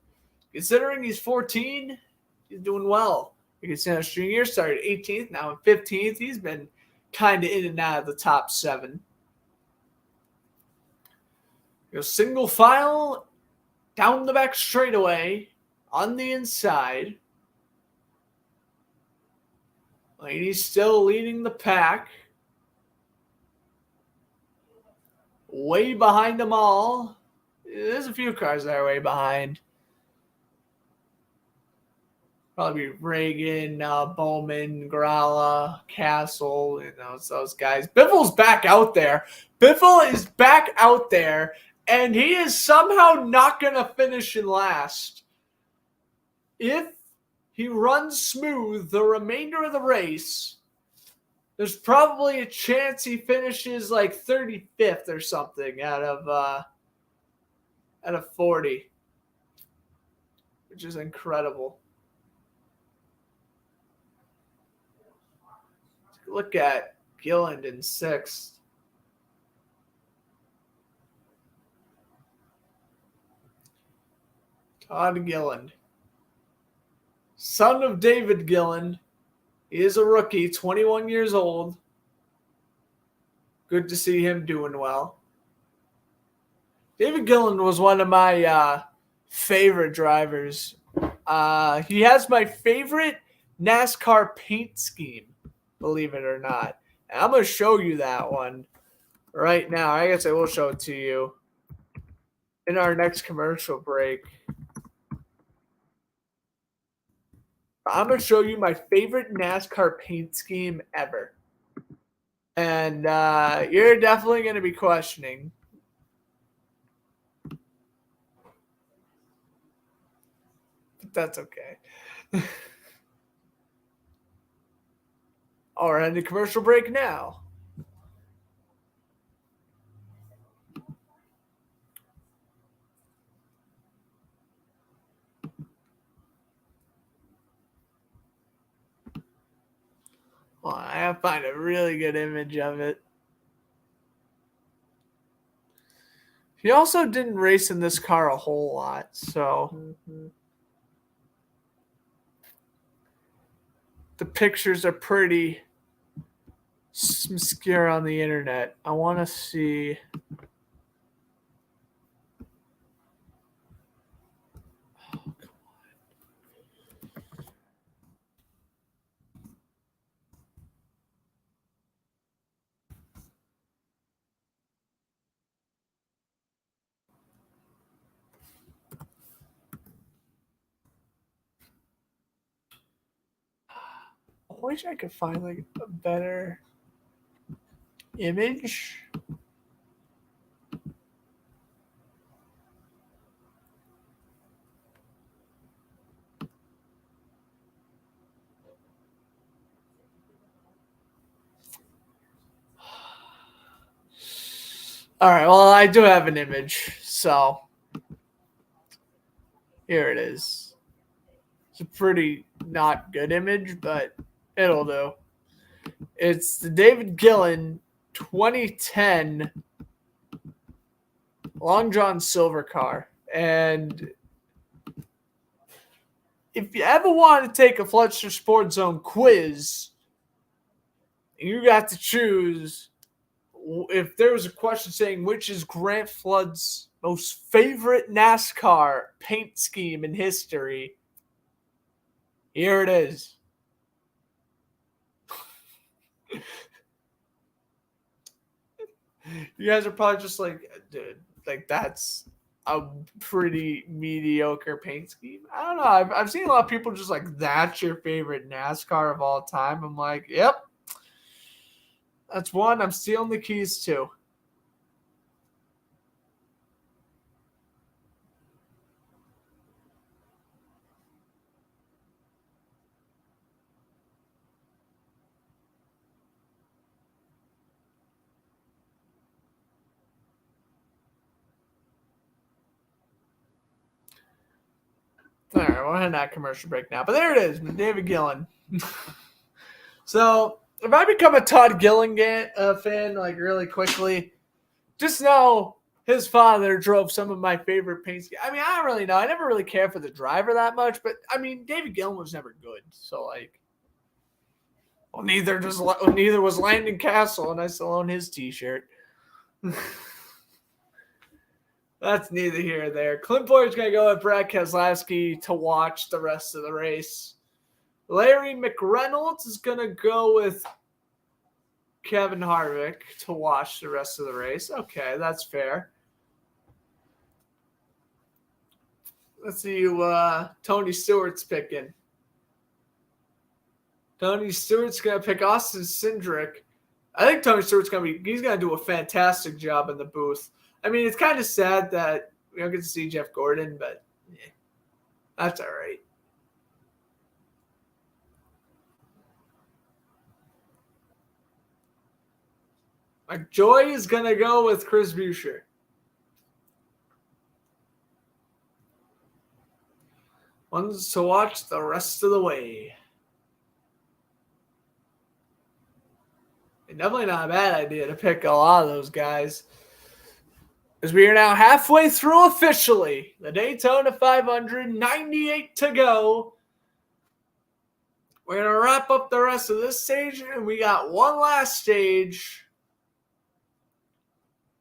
Speaker 1: considering he's 14, he's doing well. Stenhouse Jr. started 18th, now in 15th. He's been kind of in and out of the top 7. Single file down the back straightaway on the inside. He's still leading the pack. Way behind them all. There's a few cars that are way behind. Probably Reagan, Bowman, Gralla, Castle, it's those guys. Biffle's back out there. Biffle is back out there, and he is somehow not going to finish in last. If he runs smooth the remainder of the race, there's probably a chance he finishes like 35th or something out of 40, which is incredible. Look at Gilland in 6th. Todd Gilland, son of David Gilland. He is a rookie, 21 years old. Good to see him doing well. David Gilland was one of my favorite drivers. He has my favorite NASCAR paint scheme, believe it or not. And I'm going to show you that one right now. I guess I will show it to you in our next commercial break. I'm going to show you my favorite NASCAR paint scheme ever. And you're definitely going to be questioning. But that's okay. All right, the commercial break now. Well, I have to find a really good image of it. He also didn't race in this car a whole lot, so the pictures are pretty obscure on the internet. I want to see. I wish I could find like a better image. All right, well, I do have an image, so here it is. It's a pretty not good image, but It'll do. It's the David Gilland 2010 Long John Silver car. And if you ever want to take a Fletcher Sports Zone quiz, you got to choose. If there was a question saying which is Grant Flood's most favorite NASCAR paint scheme in history, here it is. You guys are probably just like, dude, like that's a pretty mediocre paint scheme. I don't know. I've seen a lot of people just like, that's your favorite NASCAR of all time. I'm like, yep. That's one I'm stealing the keys to. All right, we'll head that commercial break now. But there it is, David Gilland. So if I become a Todd Gilland fan, like really quickly, just know his father drove some of my favorite paint schemes. I mean, I don't really know. I never really cared for the driver that much, but I mean, David Gilland was never good. So like, well, neither was Landon Castle, and I still own his T-shirt. That's neither here nor there. Clint Boyer's going to go with Brad Keselowski to watch the rest of the race. Larry McReynolds is going to go with Kevin Harvick to watch the rest of the race. Okay, that's fair. Let's see who Tony Stewart's picking. Tony Stewart's going to pick Austin Cindric. I think Tony Stewart's going to do a fantastic job in the booth. I mean, it's kind of sad that we don't get to see Jeff Gordon, but yeah, that's all right. Mike Joy is going to go with Chris Buescher. Ones to watch the rest of the way. And definitely not a bad idea to pick a lot of those guys. As we are now halfway through officially, the Daytona 500, 98 to go. We're going to wrap up the rest of this stage, and we got one last stage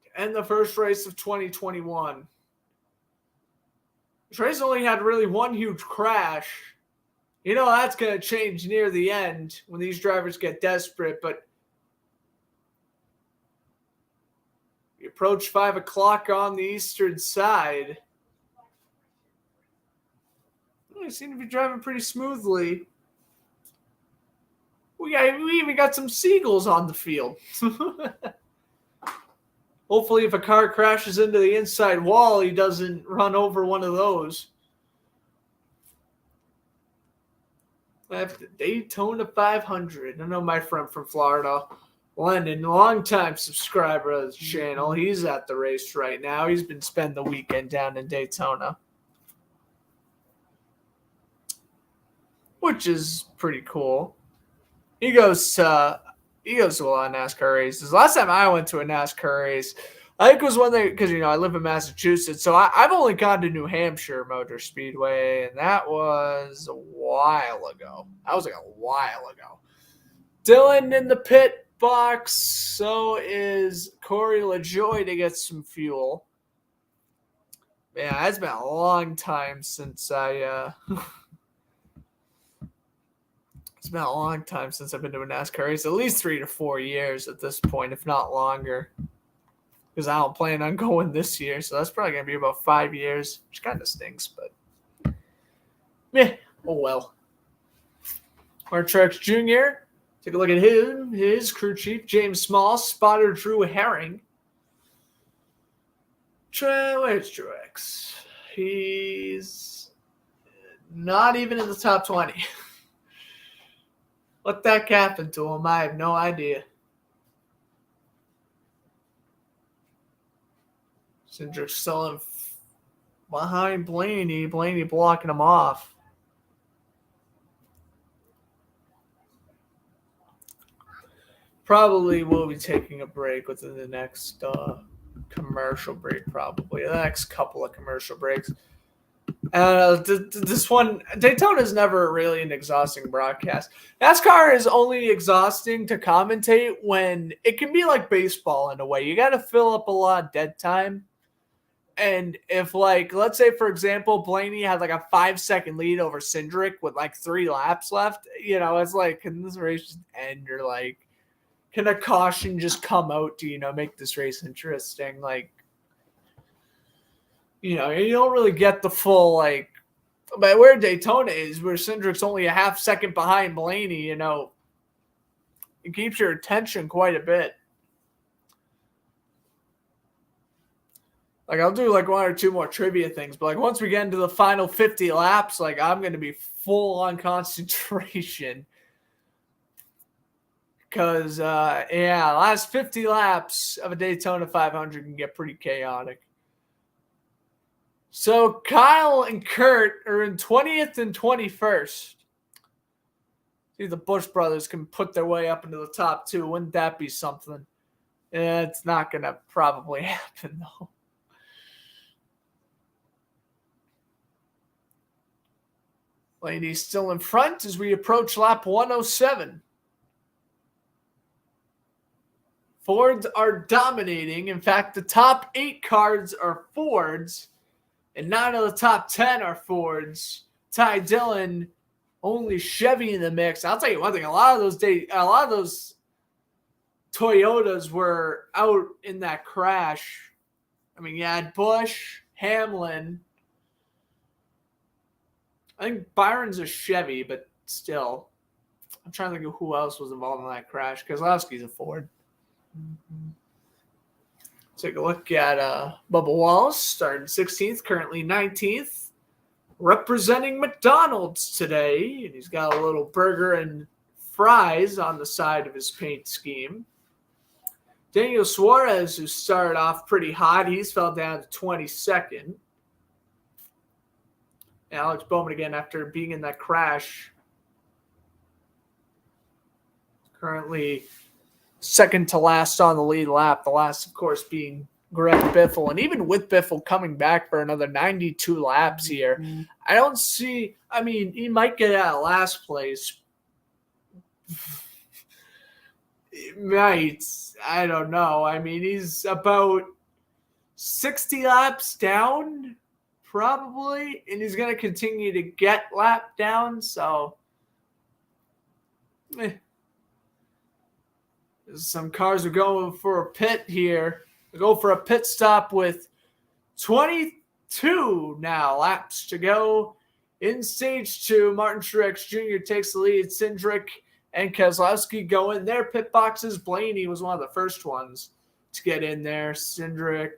Speaker 1: to end the first race of 2021. This race only had really one huge crash. You know, that's going to change near the end when these drivers get desperate, but we approach 5 o'clock on the eastern side. We seem to be driving pretty smoothly. We even got some seagulls on the field. Hopefully, if a car crashes into the inside wall, he doesn't run over one of those. After Daytona 500. I know my friend from Florida, Lennon, longtime subscriber of the channel. He's at the race right now. He's been spending the weekend down in Daytona, which is pretty cool. He goes to a lot of NASCAR races. Last time I went to a NASCAR race, I think it was one day because I live in Massachusetts, so I've only gone to New Hampshire Motor Speedway, and that was a while ago. Dylan in the pit box. So is Corey LaJoy to get some fuel. Yeah, it's been a long time since It's been a long time since I've been to a NASCAR race. At least 3 to 4 years at this point, if not longer. Because I don't plan on going this year, so that's probably going to be about 5 years, which kind of stinks, but oh well. Stenhouse Jr., take a look at him. His crew chief, James Small, spotter Drew Herring. Where's Truex? He's not even in the top 20. What the heck happened to him? I have no idea. Cindric still behind Blaney. Blaney blocking him off. Probably will be taking a break within the next commercial break, probably. The next couple of commercial breaks. This one, Daytona is never really an exhausting broadcast. NASCAR is only exhausting to commentate when it can be like baseball in a way. You got to fill up a lot of dead time. And if, like, let's say, for example, Blaney had like a 5-second lead over Cindric with like 3 laps left, you know, it's like, can this race just end? Or like, can a caution just come out to, make this race interesting? Like, you don't really get the full, like, but where Daytona is, where Cindric's only a half second behind Blaney, it keeps your attention quite a bit. Like, I'll do like 1 or 2 more trivia things, but like once we get into the final 50 laps, like I'm going to be full on concentration. Because, last 50 laps of a Daytona 500 can get pretty chaotic. So Kyle and Kurt are in 20th and 21st. See, the Busch brothers can put their way up into the top 2. Wouldn't that be something? It's not going to probably happen, though. Ladies still in front as we approach lap 107. Fords are dominating. In fact, the top 8 cars are Fords, and 9 of the top 10 are Fords. Todd Gilland, only Chevy in the mix. I'll tell you one thing: a lot of those Toyotas were out in that crash. I mean, you had Busch, Hamlin. I think Byron's a Chevy, but still, I'm trying to think of who else was involved in that crash. Keselowski's a Ford. Take a look at Bubba Wallace, starting 16th, currently 19th, representing McDonald's today. And he's got a little burger and fries on the side of his paint scheme. Daniel Suarez, who started off pretty hot, he's fell down to 22nd. And Alex Bowman again after being in that crash. Currently second to last on the lead lap. The last, of course, being Greg Biffle. And even with Biffle coming back for another 92 laps here, I don't see, I mean, he might get out of last place. Right. I don't know. I mean, he's about 60 laps down, probably, and he's going to continue to get lapped down, so some cars are going for a pit here. They go for a pit stop with 22 now laps to go. In stage 2, Martin Truex Jr. takes the lead. Cindric and Keselowski go in their pit boxes. Blaney was one of the first ones to get in there. Cindric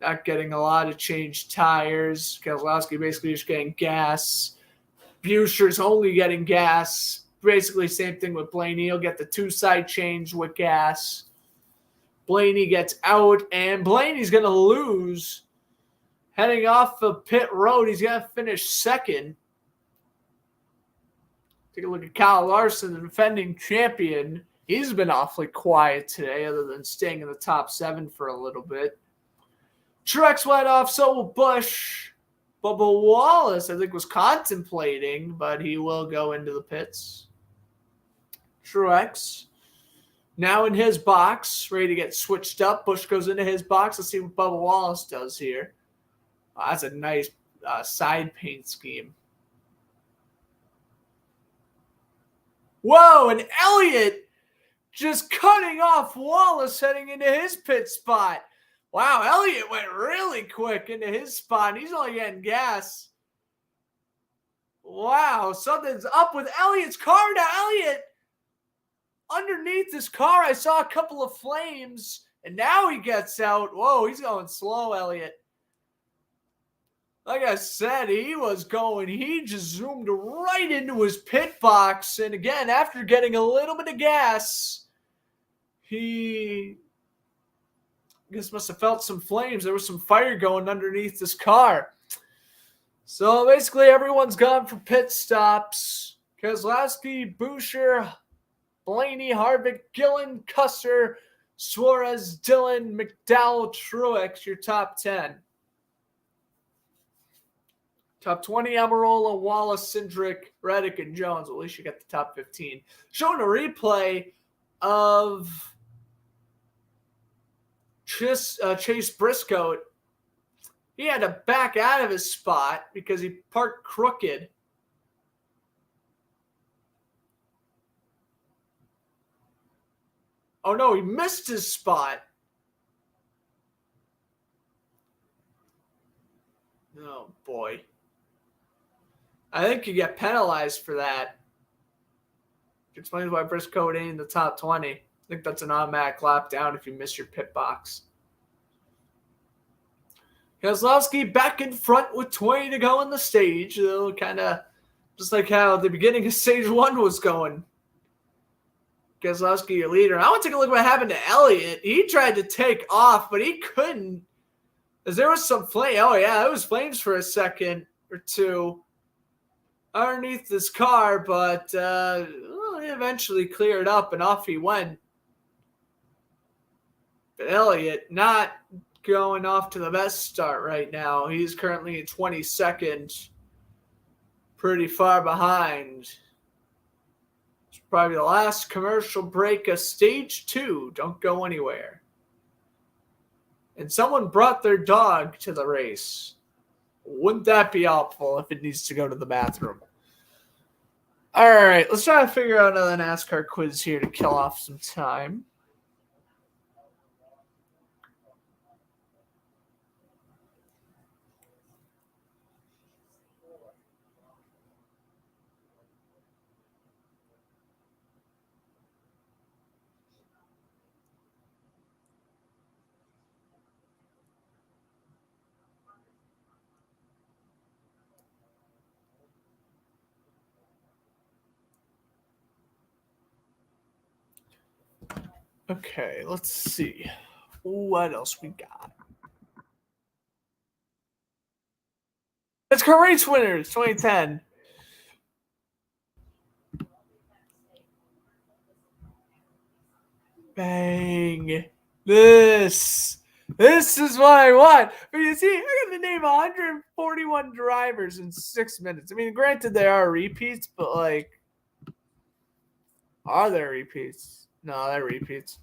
Speaker 1: not getting a lot of changed tires. Keselowski basically just getting gas. Buescher's only getting gas. Basically same thing with Blaney. He'll get the 2-side change with gas. Blaney gets out, and Blaney's going to lose. Heading off the pit road, he's going to finish second. Take a look at Kyle Larson, the defending champion. He's been awfully quiet today, other than staying in the top 7 for a little bit. Truex went off, so will Busch. Bubba Wallace, I think, was contemplating, but he will go into the pits. Truex now in his box, ready to get switched up. Busch goes into his box. Let's see what Bubba Wallace does here. That's a nice side paint scheme. Whoa, and Elliott just cutting off Wallace heading into his pit spot. Wow, Elliott went really quick into his spot. He's only getting gas. Wow, something's up with Elliott's car now. Elliott, underneath his car, I saw a couple of flames, and now he gets out. Whoa, he's going slow, Elliott. Like I said, he just zoomed right into his pit box. And again, after getting a little bit of gas, he must have felt some flames. There was some fire going underneath his car. So basically everyone's gone for pit stops. Keselowski, Buescher, Blaney, Harvick, Gilland, Cusser, Suarez, Dillon, McDowell, Truex, your top 10. Top 20, Amarola, Wallace, Cindric, Reddick, and Jones. Well, at least you got the top 15. Showing a replay of Chase Briscoe. He had to back out of his spot because he parked crooked. Oh, no, he missed his spot. Oh, boy. I think you get penalized for that. Which explains why Briscoe ain't in the top 20. I think that's an automatic lap down if you miss your pit box. Keselowski back in front with 20 to go in the stage. Kind of just like how the beginning of stage 1 was going. Keselowski, your leader. I want to take a look at what happened to Elliott. He tried to take off, but he couldn't. As there was some flame. Oh, yeah, it was flames for a second or two underneath this car, but he eventually cleared up and off he went. But Elliott not going off to the best start right now. He's currently in 22nd, pretty far behind. It's probably the last commercial break of stage 2. Don't go anywhere. And someone brought their dog to the race. Wouldn't that be helpful if it needs to go to the bathroom? All right, let's try to figure out another NASCAR quiz here to kill off some time. Okay, let's see. What else we got? Let's go race winners 2010. Bang. This is what I want. But you see, I got to name 141 drivers in 6 minutes. I mean, granted, there are repeats, but like, are there repeats? No, they're repeats.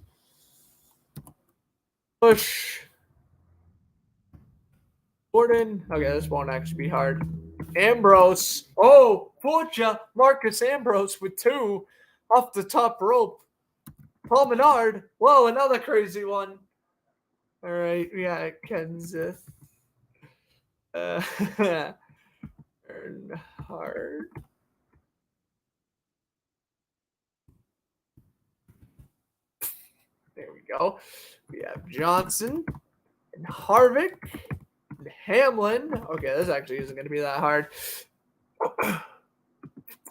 Speaker 1: Push. Gordon. Okay, this won't actually be hard. Ambrose. Oh, Forza. Marcus Ambrose with 2 off the top rope. Paul Menard. Whoa, another crazy one. All right, we got Kenseth. Earnhardt. There we go. We have Johnson and Harvick and Hamlin. Okay, this actually isn't going to be that hard.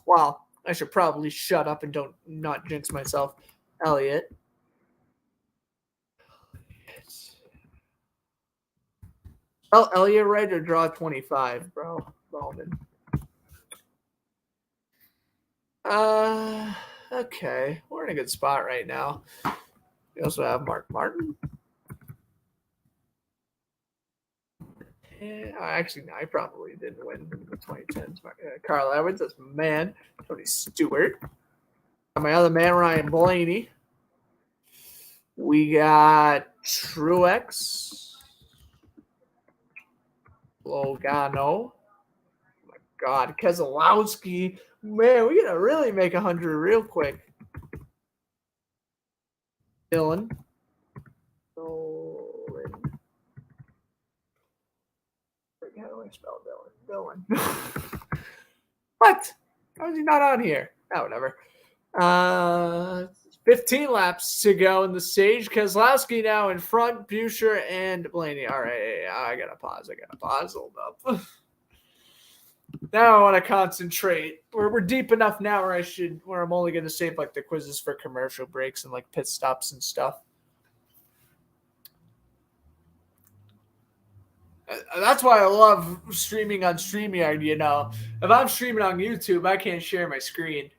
Speaker 1: Wow, I should probably shut up and not jinx myself. Elliott. Oh, Elliott right or draw 25, bro. Bowman. Okay. We're in a good spot right now. We also have Mark Martin. Yeah, actually, no, I probably didn't win the 2010s. Carl Edwards, that's my man. Tony Stewart. My other man, Ryan Blaney. We got Truex. Logano. Oh my God. Keselowski. Man, we got to really make 100 real quick. Dillon. How do I spell Dillon? What? How is he not on here? Oh, whatever. 15 laps to go in the stage. Keselowski now in front. Buescher and Blaney. All right, I gotta pause. Hold up. Now I want to concentrate. We're deep enough now where I'm only gonna save like the quizzes for commercial breaks and like pit stops and stuff. That's why I love streaming on StreamYard, you know. If I'm streaming on YouTube, I can't share my screen.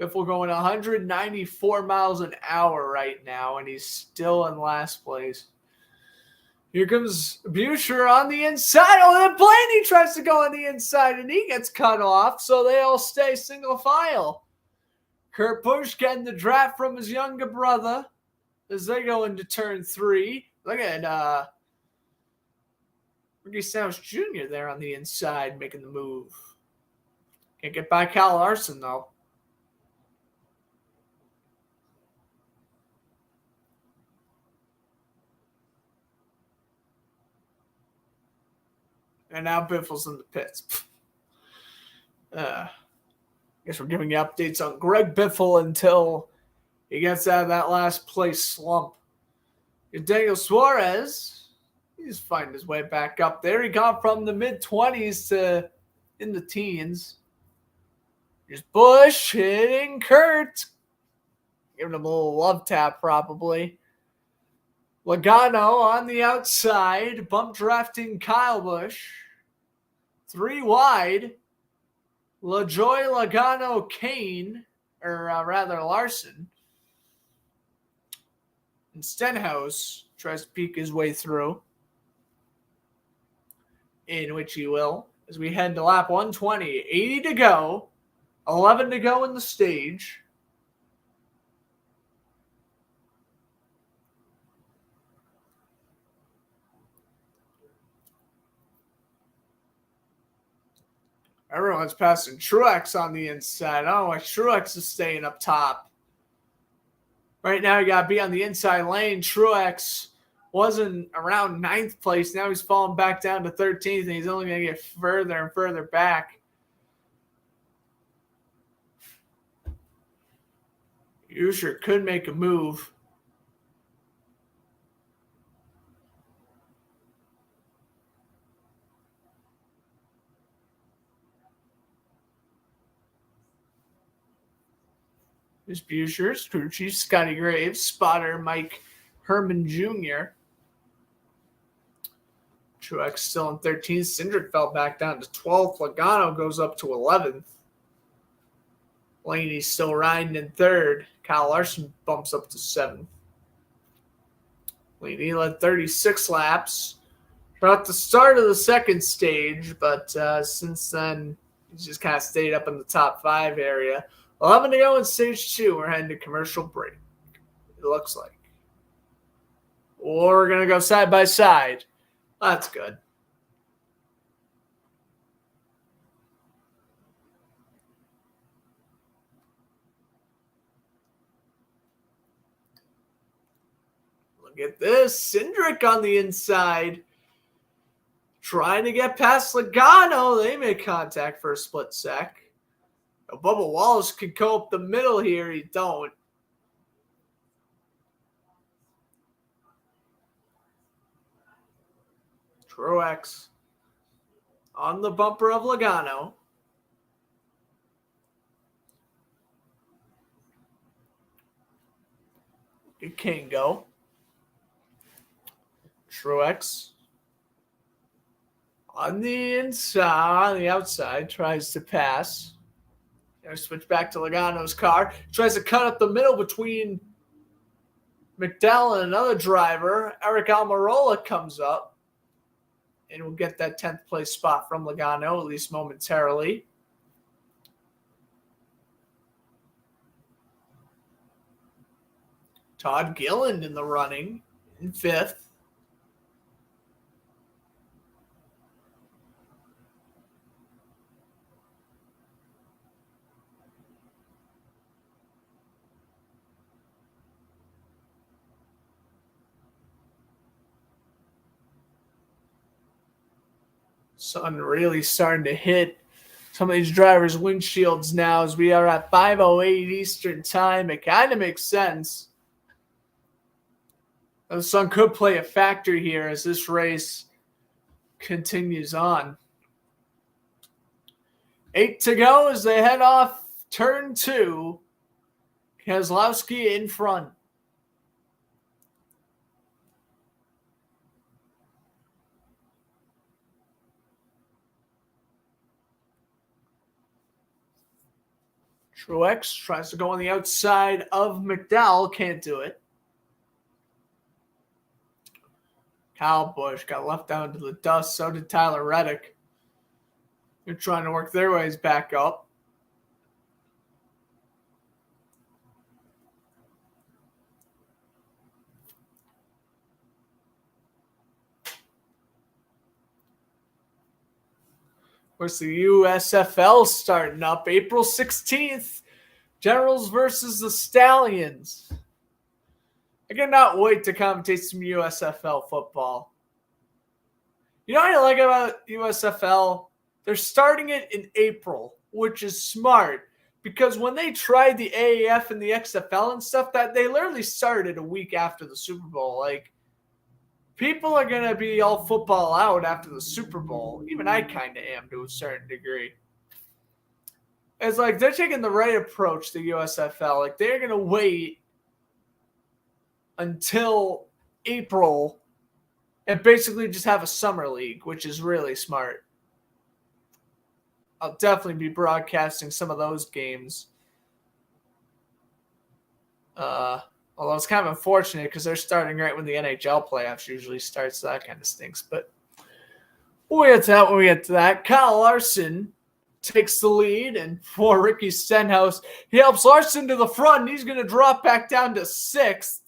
Speaker 1: Biffle going 194 miles an hour right now, and he's still in last place. Here comes Buescher on the inside. Oh, then Blaney tries to go on the inside, and he gets cut off, so they all stay single file. Kurt Busch getting the draft from his younger brother as they go into turn 3. Look at Stenhouse Jr. there on the inside making the move. Can't get by Kyle Larson, though. And now Biffle's in the pits. I guess we're giving you updates on Greg Biffle until he gets out of that last place slump. Daniel Suarez, he's finding his way back up there. He got from the mid-20s to in the teens. Here's Busch hitting Kurt. Giving him a little love tap, probably. Logano on the outside, bump drafting Kyle Busch. 3 wide. LaJoy, Logano, Kane, or rather Larson. And Stenhouse tries to peek his way through. In which he will. As we head to lap 120. 80 to go. 11 to go in the stage. Everyone's passing Truex on the inside. Oh, Truex is staying up top. Right now, you got to be on the inside lane. Truex wasn't around 9th place. Now he's falling back down to 13th, and he's only going to get further and further back. Buescher could make a move. There's Buescher, crew chief Scotty Graves, spotter Mike Herman Jr. Truex still in 13th. Cindric fell back down to 12th. Logano goes up to 11th. Blaney's still riding in 3rd. Kyle Larson bumps up to 7th. Blaney led 36 laps throughout the start of the second stage, but since then, he's just kind of stayed up in the top 5 area. 11 to go in stage 2. We're heading to commercial break, it looks like. Or we're going to go side by side. That's good. Look at this. Cindric on the inside. Trying to get past Logano. They make contact for a split sec. Bubba Wallace could go up the middle here. He don't. Truex on the bumper of Logano. It can go. Truex on the inside, on the outside, tries to pass. Switch back to Logano's car. Tries to cut up the middle between McDowell and another driver. Eric Almirola comes up and will get that 10th place spot from Logano, at least momentarily. Todd Gilland in the running in 5th. Sun really starting to hit some of these drivers' windshields now as we are at 5:08 Eastern time. It kind of makes sense. The sun could play a factor here as this race continues on. 8 to go as they head off turn 2. Keselowski in front. Truex tries to go on the outside of McDowell. Can't do it. Kyle Busch got left down to the dust. So did Tyler Reddick. They're trying to work their ways back up. Of course, the USFL starting up April 16th. Generals versus the Stallions. I cannot wait to commentate some USFL football. You know what I like about USFL? They're starting it in April, which is smart. Because when they tried the AAF and the XFL and stuff, that they literally started a week after the Super Bowl. Like, people are going to be all football out after the Super Bowl. Even I kind of am to a certain degree. It's like they're taking the right approach to USFL. Like, they're going to wait until April and basically just have a summer league, which is really smart. I'll definitely be broadcasting some of those games. Although it's kind of unfortunate because they're starting right when the NHL playoffs usually starts, so that kind of stinks. But we'll get to that when we get to that. Kyle Larson takes the lead, and for Ricky Stenhouse, he helps Larson to the front, and he's going to drop back down to 6th.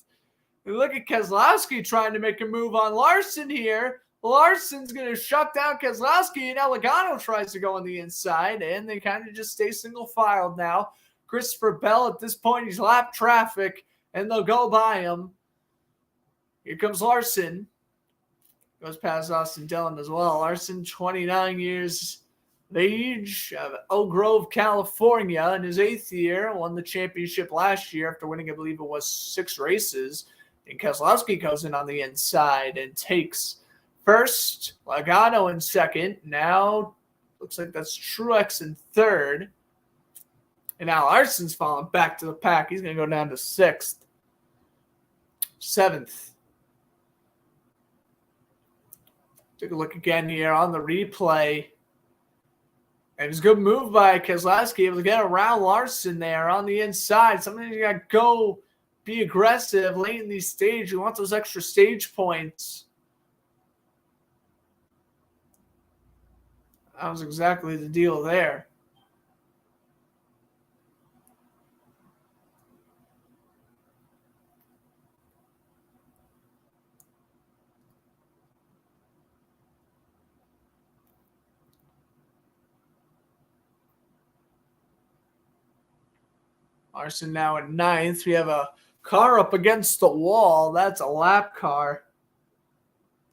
Speaker 1: And look at Keselowski trying to make a move on Larson here. Larson's going to shut down Keselowski, and now Logano tries to go on the inside, and they kind of just stay single-filed now. Christopher Bell, at this point, he's lapped traffic, and they'll go by him. Here comes Larson. Goes past Austin Dillon as well. Larson, 29 years of age, of Elk Grove, California, in his 8th year. Won the championship last year after winning, I believe it was 6 races. And Keselowski goes in on the inside and takes first. Logano in second. Now, looks like that's Truex in third. And now Larson's falling back to the pack. He's going to go down to 6th. 7th. Take a look again here on the replay. And it's a good move by Keselowski, able to get around Larson there on the inside. Something you got to go be aggressive late in these stages. You want those extra stage points. That was exactly the deal there. Larson now at 9th. We have a car up against the wall. That's a lap car.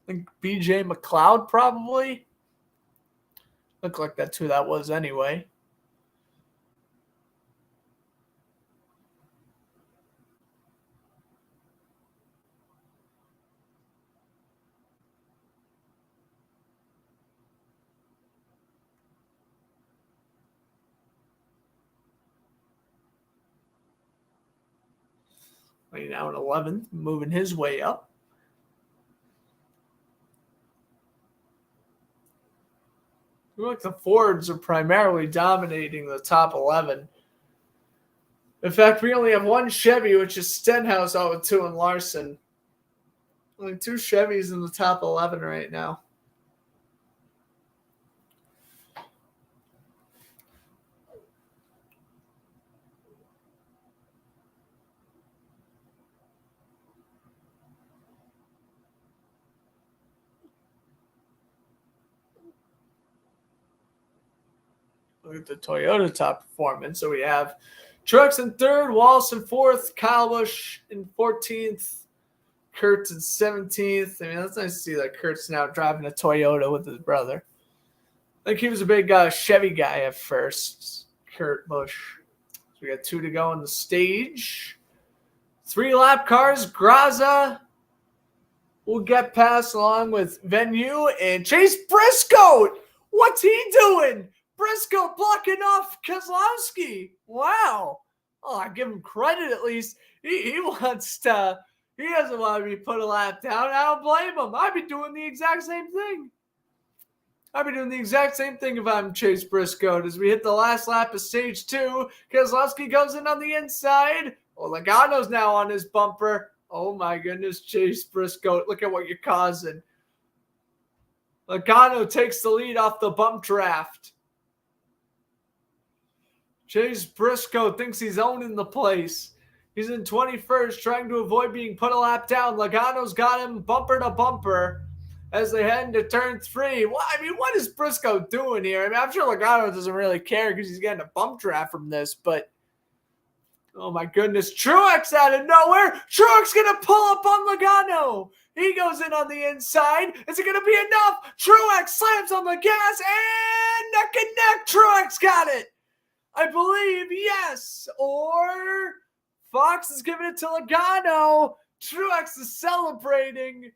Speaker 1: I think BJ McLeod probably. Looked like that's who that was anyway. Right now at 11th, moving his way up. Look like the Fords are primarily dominating the top 11. In fact, we only have one Chevy, which is Stenhouse out with 2 and Larson. Only 2 Chevys in the top 11 right now. Look at the Toyota top performance. So we have Truex in 3rd, Wallace in 4th, Kyle Busch in 14th, Kurtz in 17th. I mean, that's nice to see that Kurtz now driving a Toyota with his brother. I think he was a big Chevy guy at first, Kurt Busch. So we got 2 to go on the stage. 3 lap cars. Graza will get past along with Venue and Chase Briscoe. What's he doing? Briscoe blocking off Keselowski. Wow. Oh, I give him credit at least. He wants to. He doesn't want to be put a lap down. I don't blame him. I'd be doing the exact same thing. I'd be doing the exact same thing if I'm Chase Briscoe. As we hit the last lap of stage 2, Keselowski goes in on the inside. Oh, Logano's now on his bumper. Oh my goodness, Chase Briscoe. Look at what you're causing. Logano takes the lead off the bump draft. Chase Briscoe thinks he's owning the place. He's in 21st, trying to avoid being put a lap down. Logano's got him bumper to bumper as they head into turn 3. Well, I mean, what is Briscoe doing here? I mean, I'm sure Logano doesn't really care because he's getting a bump draft from this, but oh my goodness, Truex out of nowhere. Truex going to pull up on Logano. He goes in on the inside. Is it going to be enough? Truex slams on the gas and neck and neck. Truex got it. I believe, yes. Or Fox is giving it to Logano. Truex is celebrating.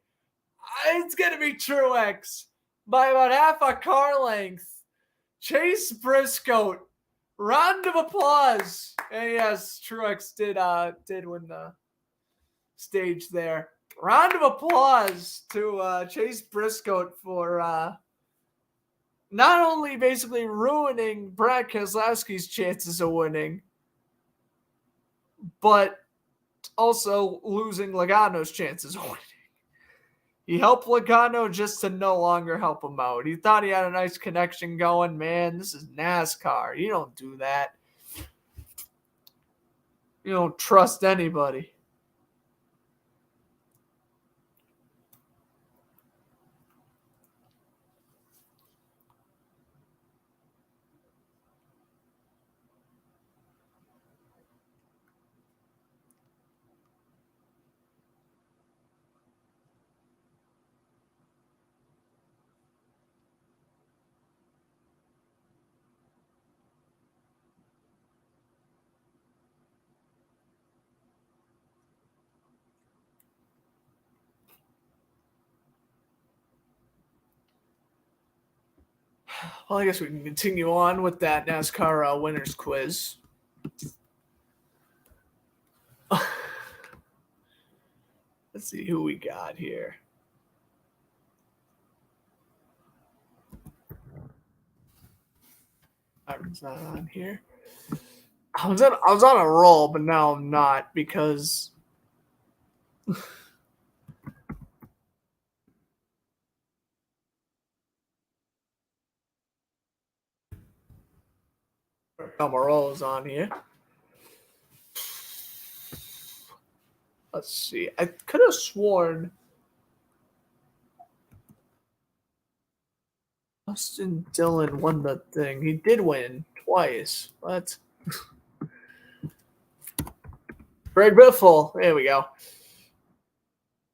Speaker 1: It's going to be Truex by about half a car length. Chase Briscoe. Round of applause. And yes, Truex did win the stage there. Round of applause to Chase Briscoe for not only basically ruining Brad Keselowski's chances of winning, but also losing Logano's chances of winning. He helped Logano just to no longer help him out. He thought he had a nice connection going. Man, this is NASCAR. You don't do that. You don't trust anybody. Well, I guess we can continue on with that NASCAR winners quiz. Let's see who we got here. Iron's not on here. I was on a roll, but now I'm not because Almirola is on here. Let's see. I could have sworn Austin Dillon won the thing. He did win twice. What? Greg Biffle. There we go.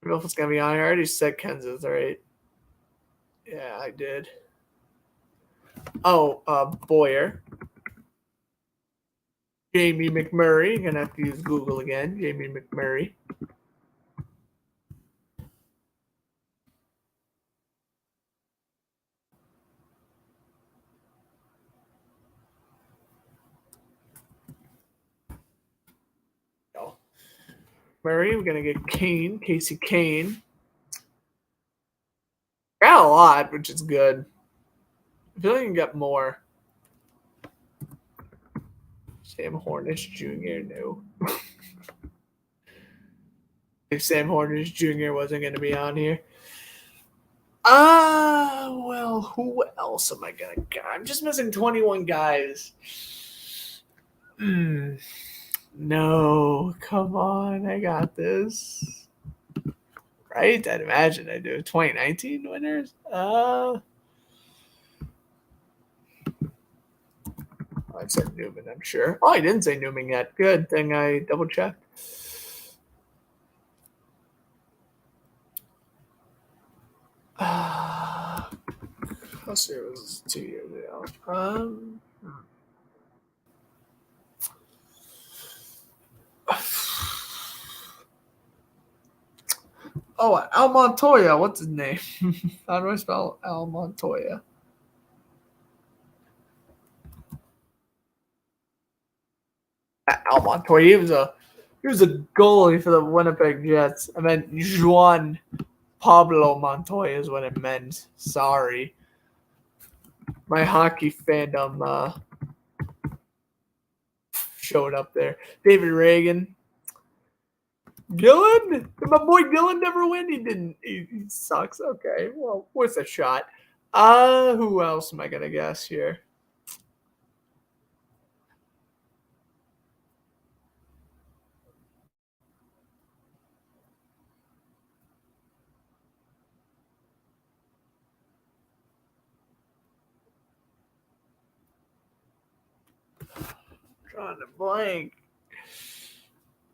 Speaker 1: Biffle's going to be on here. I already said Kansas, right? Yeah, I did. Oh, Boyer. Jamie McMurray. Going to have to use Google again. Jamie McMurray. Murray, we're going to get Kane, Casey Kane. Got a lot, which is good. I feel like we can get more. Sam Hornish Jr. No. If Sam Hornish Jr. wasn't going to be on here. Well, who else am I going to get? I'm just missing 21 guys. No, come on. I got this. Right? I'd imagine I do. 2019 winners? I said Newman, I'm sure. Oh, I didn't say Newman yet. Good thing I double checked. Last year was 2 years ago. Oh, Al Montoya. What's his name? How do I spell Al Montoya? Al Montoya. He was a goalie for the Winnipeg Jets. I meant Juan Pablo Montoya is what it meant. Sorry. My hockey fandom showed up there. David Reagan. Gilland? Did my boy Gilland never win? He didn't. He sucks. Okay, well, what's a shot? Who else am I gonna guess here? Drawing a blank.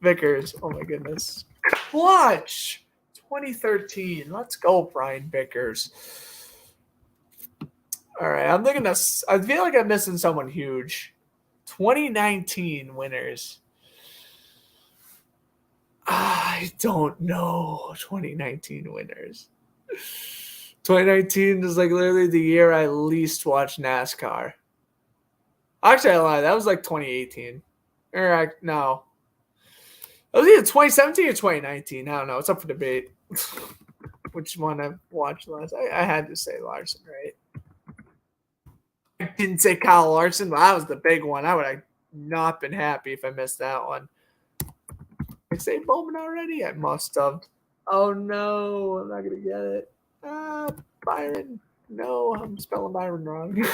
Speaker 1: Vickers. Oh my goodness. Clutch. 2013. Let's go, Brian Vickers. All right, I'm looking at. I feel like I'm missing someone huge. 2019 winners. I don't know. 2019 winners. 2019 is like literally the year I least watched NASCAR. Actually, I lied. That was like 2018. Or no. It was either 2017 or 2019. I don't know. It's up for debate. Which one I watched last? I had to say Larson, right? I didn't say Kyle Larson, but that was the big one. I would have not been happy if I missed that one. I say Bowman already? I must have. Oh no, I'm not gonna get it. Byron. No, I'm spelling Byron wrong.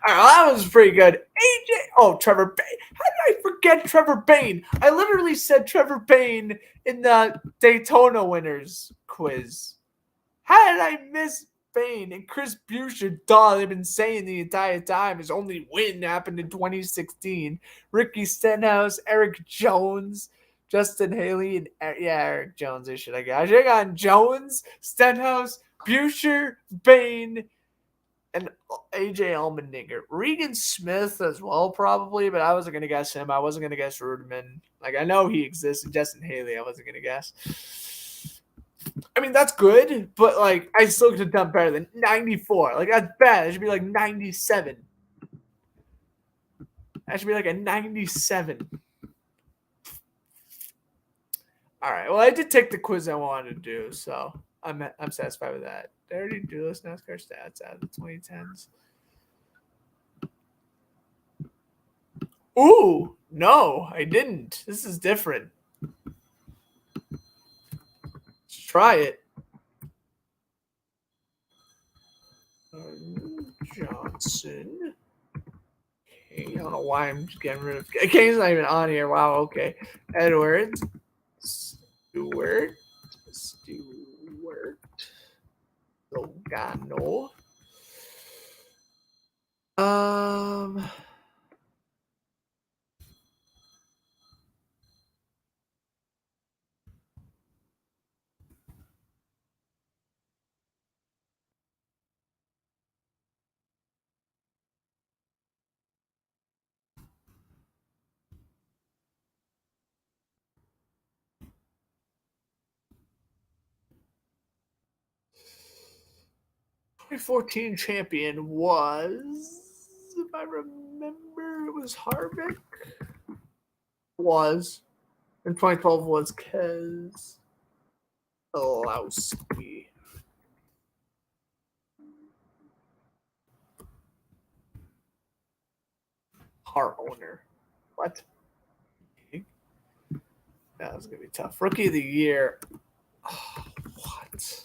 Speaker 1: All right, well, that was pretty good. AJ. Oh, Trevor Bain. How did I forget Trevor Bain? I literally said Trevor Bain in the Daytona winners quiz. How did I miss Bain? And Chris Buescher, duh, they've been saying the entire time his only win happened in 2016. Ricky Stenhouse, Eric Jones, Justin Haley, and Eric Jones. I should have gotten Jones, Stenhouse, Buescher, Bain, and AJ Allmendinger. Regan Smith as well, probably, but I wasn't going to guess him. I wasn't going to guess Ruderman. Like, I know he exists. And Justin Haley, I wasn't going to guess. I mean, that's good, but, like, I still could have done better than 94. Like, that's bad. It should be, like, 97. That should be, like, a 97. All right. Well, I did take the quiz I wanted to do, so I'm satisfied with that. Did I already do this NASCAR stats out of the 2010s? Ooh, no, I didn't. This is different. Let's try it. Johnson. Okay, I don't know why I'm just getting rid of. Kane's not even on here. Wow. Okay. Edwards. Stewart. Logano. 2014 champion was, if I remember, it was Harvick. Was. And 2012 was Keselowski. Car owner. What? That was going to be tough. Rookie of the year. Oh, what?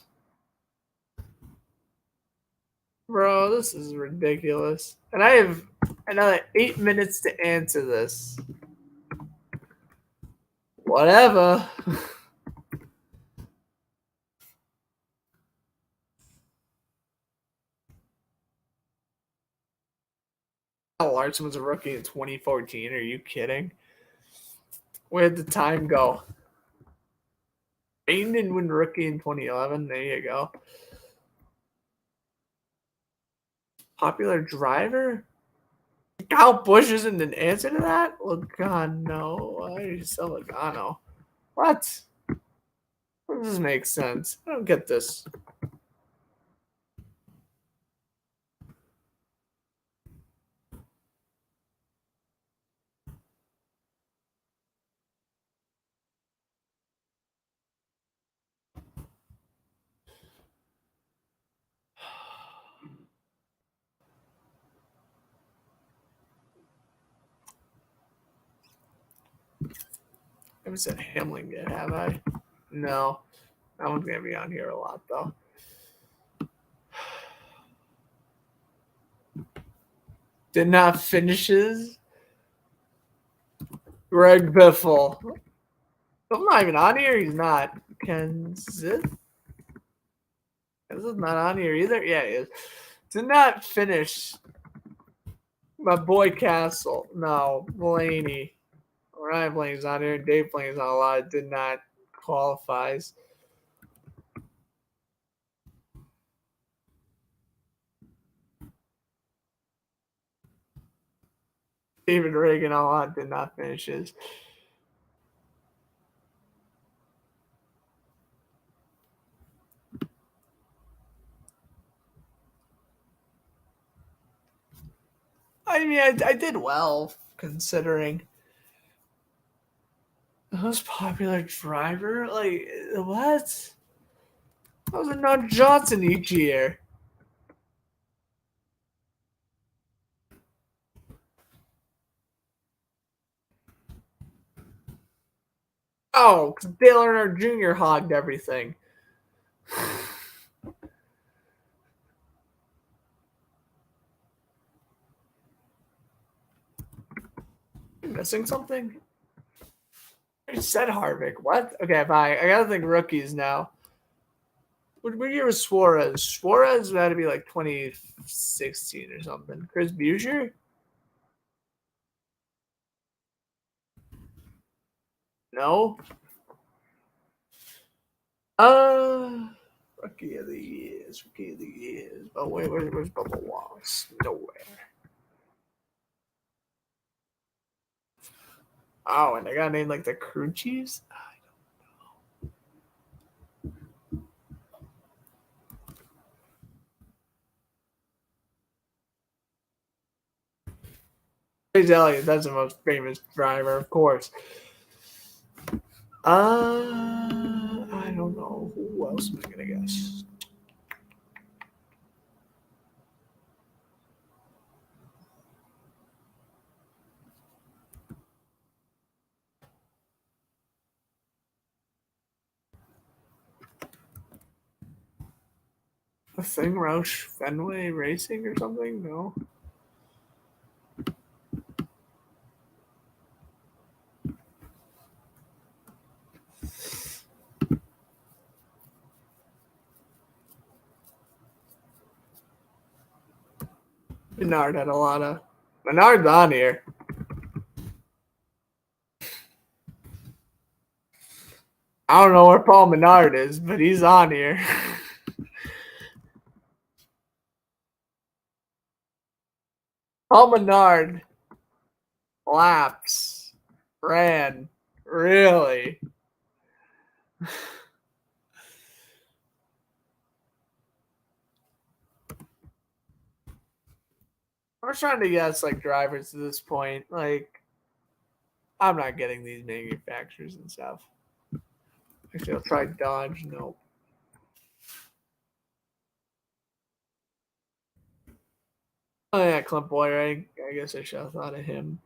Speaker 1: Bro, this is ridiculous. And I have another 8 minutes to answer this. Whatever. Larson was a rookie in 2014. Are you kidding? Where'd the time go? Bain didn't win rookie in 2011. There you go. Popular driver? Kyle Busch isn't an answer to that? Logano. Why did you sell Logano? What? What does this make sense? I don't get this. haven't said Hamlin yet, have I? No. That one's going to be on here a lot, though. Did not finishes. Greg Biffle. I'm not even on here. He's not. Kenseth? Kenseth's not on here either. Yeah, he is. Did not finish. My boy Castle. No. Blaney. Ryan Blaney's on here. Dave Blaney's on a lot. Did not qualifies. David Reagan on a lot. Did not finish his. I mean, I did well considering. The most popular driver? Like, what? I was a Nod Johnson each year. Oh, because Dale Earnhardt Jr. hogged everything. Missing something? I said Harvick. What? Okay, bye. I gotta think rookies now. What year was Suarez? Suarez had to be like 2016 or something. Chris Buescher? No. Rookie of the years. Rookie of the years. Oh wait, where's Bubba Wallace? Nowhere. Oh, and I got named like the crew chiefs? I don't know. Chase Elliott, that's the most famous driver, of course. I don't know. Who else am I gonna guess? A thing Roush Fenway Racing or something? No. Menard had a lot of. Menard's on here. I don't know where Paul Menard is, but he's on here. Paul Menard laps ran really. I was trying to guess like drivers to this point. Like, I'm not getting these manufacturers and stuff. Actually, I'll try Dodge. Nope. Oh yeah, Clint Boyer. I guess I should have thought of him.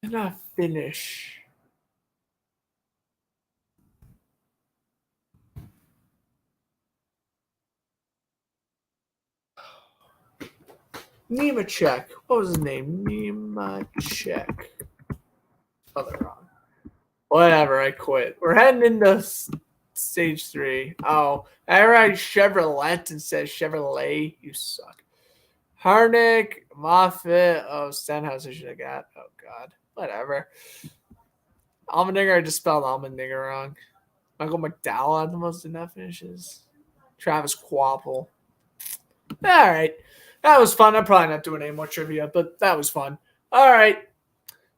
Speaker 1: Did not finish. Nemechek. What was his name? Nemechek. Oh, they're wrong. Whatever, I quit. We're heading into stage 3. Oh, I write Chevrolet instead of Chevrolet. You suck. Harnick, Moffitt. Oh, Stenhouse I should have got. Oh, God. Whatever. Allmendinger, I just spelled Allmendinger wrong. Michael McDowell had the most enough finishes. Travis Quapple. All right. That was fun. I'm probably not doing any more trivia, but that was fun. All right.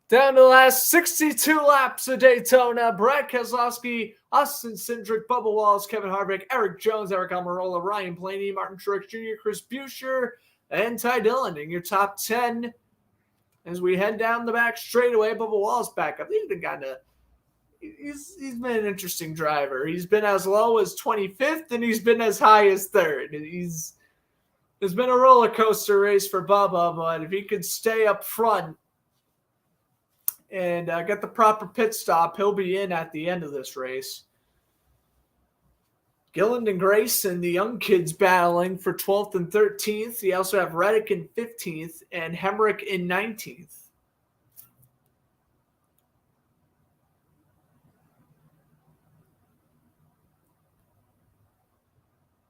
Speaker 1: Down to the last 62 laps of Daytona. Brad Keselowski, Austin Cindric, Bubba Wallace, Kevin Harvick, Eric Jones, Eric Almirola, Ryan Blaney, Martin Truex Jr., Chris Buescher, and Todd Gilland in your top 10. As we head down the back straightaway, Bubba Wallace back up. He's been he's been an interesting driver. He's been as low as 25th, and he's been as high as 3rd. It's been a roller coaster race for Bubba, but if he could stay up front and get the proper pit stop, he'll be in at the end of this race. Gilland and Gregson, the young kids, battling for 12th and 13th. You also have Reddick in 15th and Hemrick in 19th.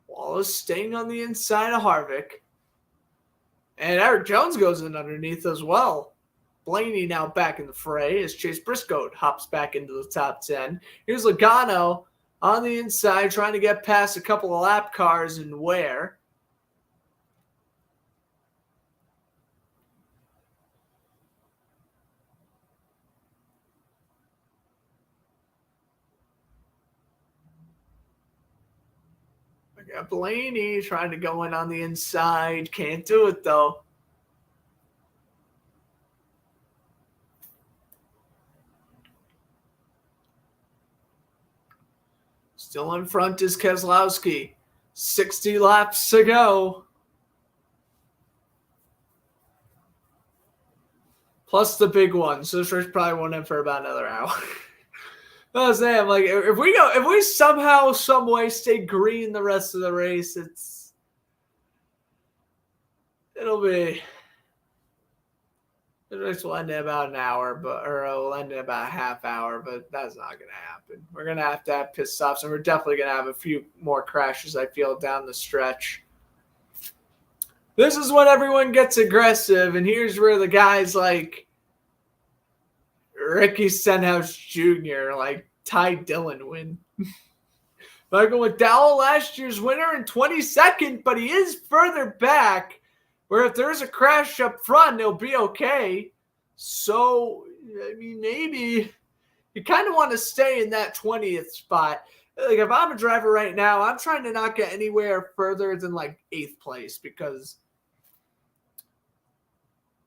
Speaker 1: Wallace staying on the inside of Harvick. And Eric Jones goes in underneath as well. Blaney now back in the fray as Chase Briscoe hops back into the top 10. Here's Logano on the inside trying to get past a couple of lap cars and Ware. I got Blaney trying to go in on the inside. Can't do it though. Still in front is Keselowski. 60 laps to go. Plus the big one. So this race probably won't end for about another hour. I was saying, like, if we somehow, some way stay green the rest of the race, the race will end in about an hour, or it'll end in about a half hour, but that's not going to happen. We're going to have pit stops, and we're definitely going to have a few more crashes, I feel, down the stretch. This is when everyone gets aggressive, and here's where the guys like Ricky Stenhouse Jr., like Todd Gilland win. Michael McDowell, last year's winner in 22nd, but he is further back, where if there's a crash up front, it'll be okay. So, I mean, maybe you kind of want to stay in that 20th spot. Like, if I'm a driver right now, I'm trying to not get anywhere further than, like, 8th place, because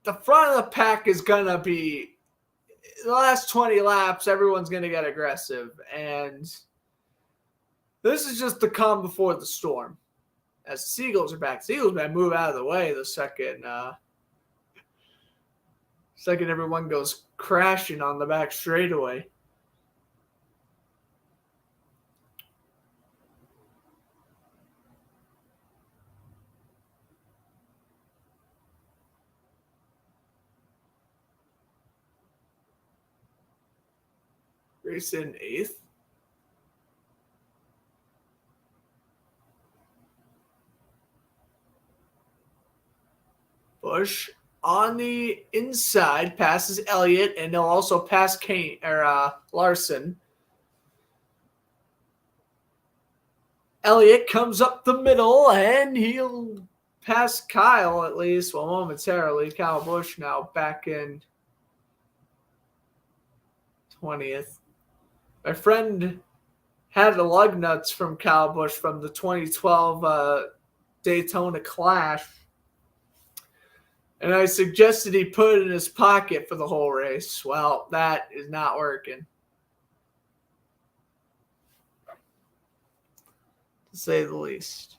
Speaker 1: the front of the pack is going to be, the last 20 laps, everyone's going to get aggressive. And this is just the calm before the storm. As the Seagulls are back. The Seagulls may move out of the way the second everyone goes crashing on the back straightaway. Grayson 8th. Busch on the inside passes Elliott, and he'll also pass Larson. Elliott comes up the middle, and he'll pass Kyle at least, well, momentarily. Kyle Busch now back in 20th. My friend had the lug nuts from Kyle Busch from the 2012 Daytona Clash. And I suggested he put it in his pocket for the whole race. Well, that is not working, to say the least.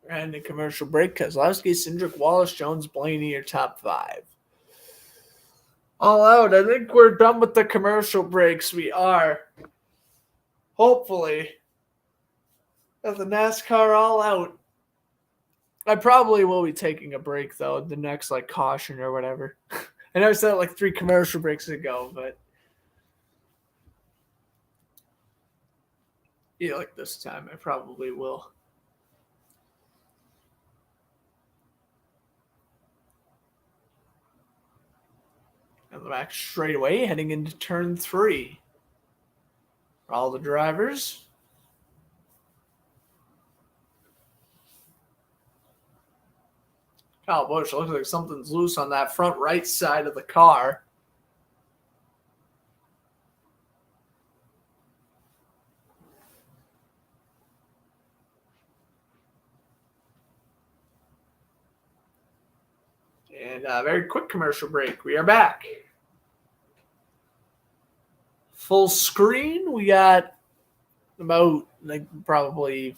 Speaker 1: And a commercial break. Keselowski, Cindric, Wallace, Jones, Blaney are top 5. All out. I think we're done with the commercial breaks. We are. Hopefully. At the NASCAR all out. I probably will be taking a break, though, the next, like, caution or whatever. I know I said it like 3 commercial breaks ago, but yeah, like this time I probably will. And the back straight away, heading into turn 3. For all the drivers. Kyle Busch, looks like something's loose on that front right side of the car. And a very quick commercial break. We are back. Full screen. We got about probably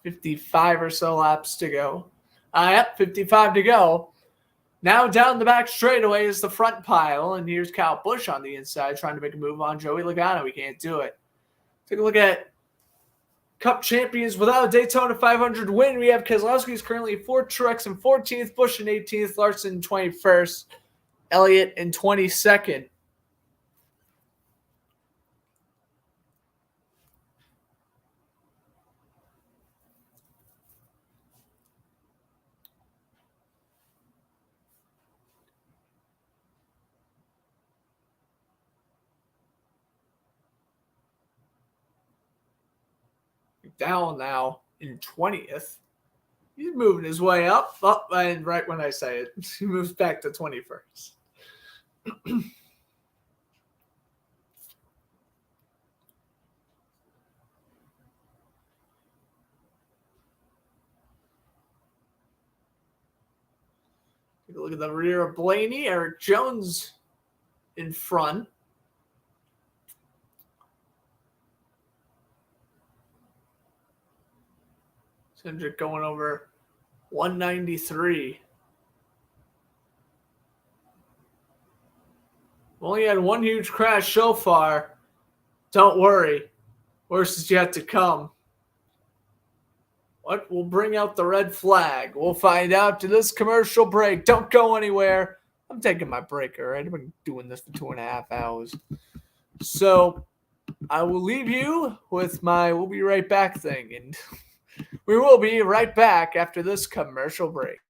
Speaker 1: 55 or so laps to go. Yep, 55 to go. Now down the back straightaway is the front pile, and here's Kyle Busch on the inside trying to make a move on Joey Logano. He can't do it. Take a look at Cup champions without a Daytona 500 win. We have Keselowski is currently 4th, Truex in 14th, Busch in 18th, Larson in 21st, Elliott in 22nd. Down now in 20th. He's moving his way up, and right when I say it, he moves back to 21st. Take a look at the rear of Blaney. Eric Jones in front. Cindric going over 193. Only had one huge crash so far. Don't worry. Worse is yet to come. What will bring out the red flag? We'll find out to this commercial break. Don't go anywhere. I'm taking my break, all right? I've been doing this for 2.5 hours. So I will leave you with my we'll be right back thing. And we will be right back after this commercial break.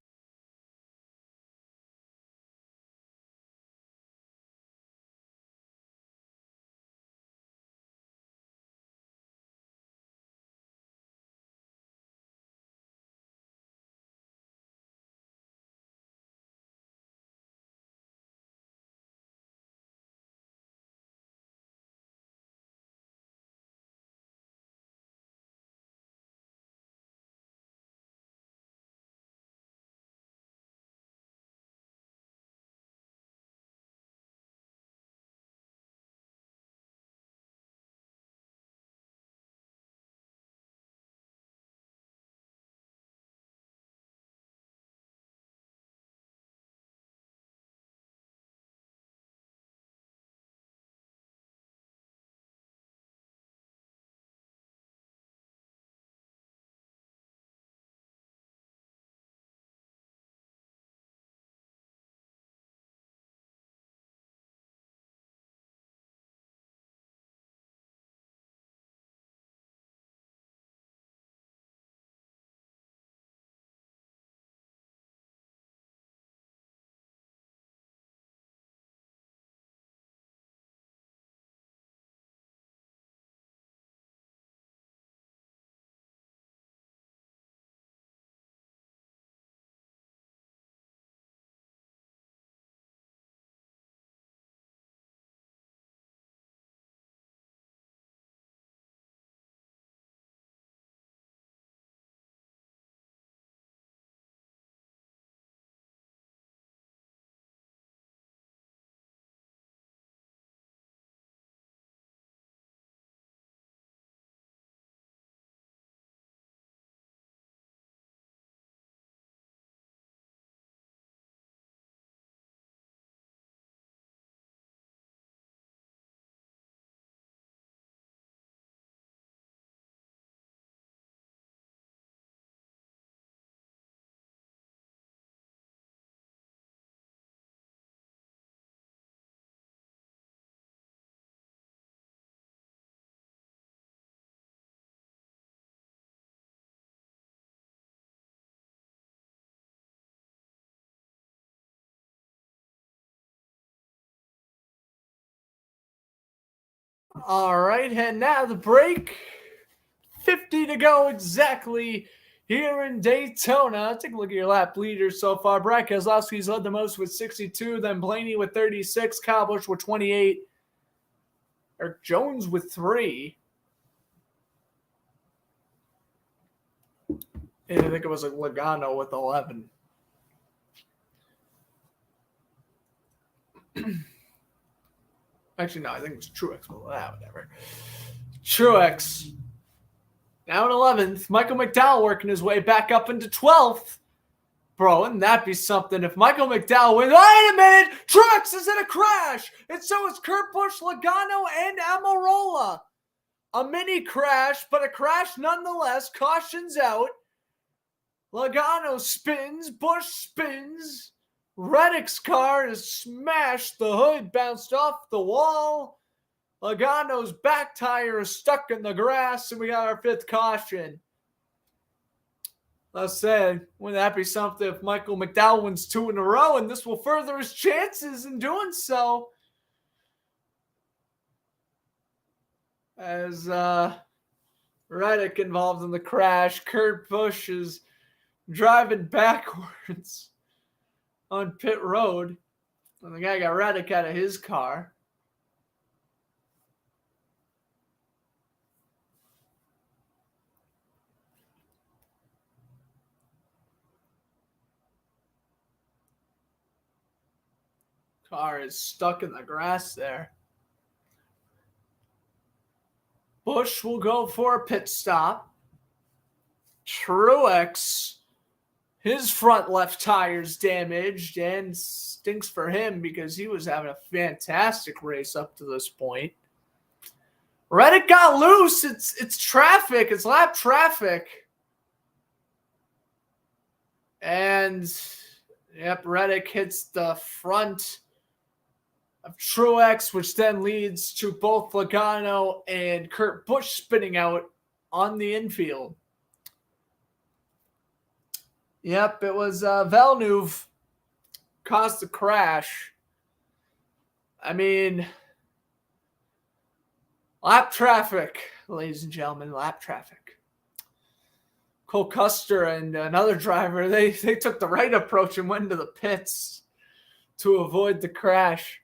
Speaker 1: All right, and now the break. 50 to go exactly here in Daytona. Take a look at your lap leaders so far. Brad Keselowski's led the most with 62, then Blaney with 36, Kyle Busch with 28, Eric Jones with 3. And I think it was Logano with 11. Actually, no, I think it's Truex. Well, whatever. Truex now in 11th. Michael McDowell working his way back up into 12th. Bro, wouldn't that be something if Michael McDowell wins? Wait a minute! Truex is in a crash! And so is Kurt Busch, Logano, and Almirola. A mini crash, but a crash nonetheless. Caution's out. Logano spins. Busch spins. Reddick's car is smashed. The hood bounced off the wall. Logano's back tire is stuck in the grass, and we got our 5th caution. Let's say, wouldn't that be something if Michael McDowell wins 2 in a row, and this will further his chances in doing so? As Reddick involved in the crash, Kurt Busch is driving backwards on pit road, and the guy got Reddick out of his car. Car is stuck in the grass there. Busch will go for a pit stop. Truex, his front left tire's damaged, and stinks for him because he was having a fantastic race up to this point. Reddick got loose. It's traffic. It's lap traffic. And, yep, Reddick hits the front of Truex, which then leads to both Logano and Kurt Busch spinning out on the infield. Yep, it was Villeneuve caused the crash. I mean, lap traffic, ladies and gentlemen, lap traffic. Cole Custer and another driver, they took the right approach and went into the pits to avoid the crash.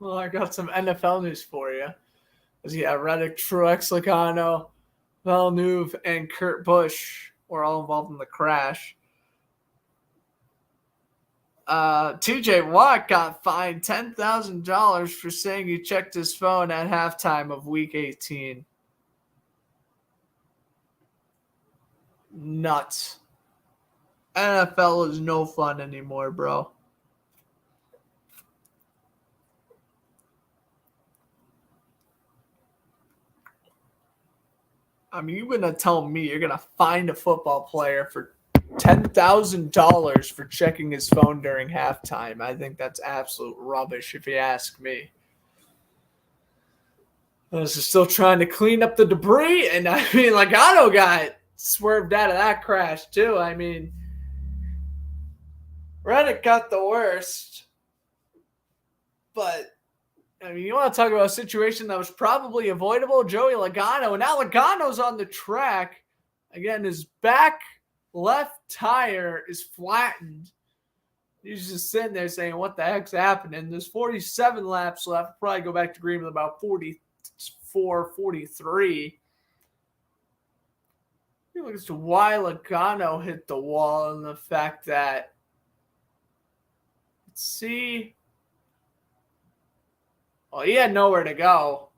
Speaker 1: Well, I got some NFL news for you. Yeah, Reddick, Truex, Logano, Villeneuve, and Kurt Busch were all involved in the crash. TJ Watt got fined $10,000 for saying he checked his phone at halftime of Week 18. Nuts. NFL is no fun anymore, bro. I mean, you're going to tell me you're going to fine a football player for $10,000 for checking his phone during halftime. I think that's absolute rubbish if you ask me. I was still trying to clean up the debris, and I mean, Logano got swerved out of that crash too. I mean, Reddick got the worst, but I mean, you want to talk about a situation that was probably avoidable? Joey Logano, and now Logano's on the track. Again, his back left tire is flattened. He's just sitting there saying, what the heck's happening? There's 47 laps left. Probably go back to green with about 44, 43. Look as to why Logano hit the wall and the fact that, let's see. Well, he had nowhere to go.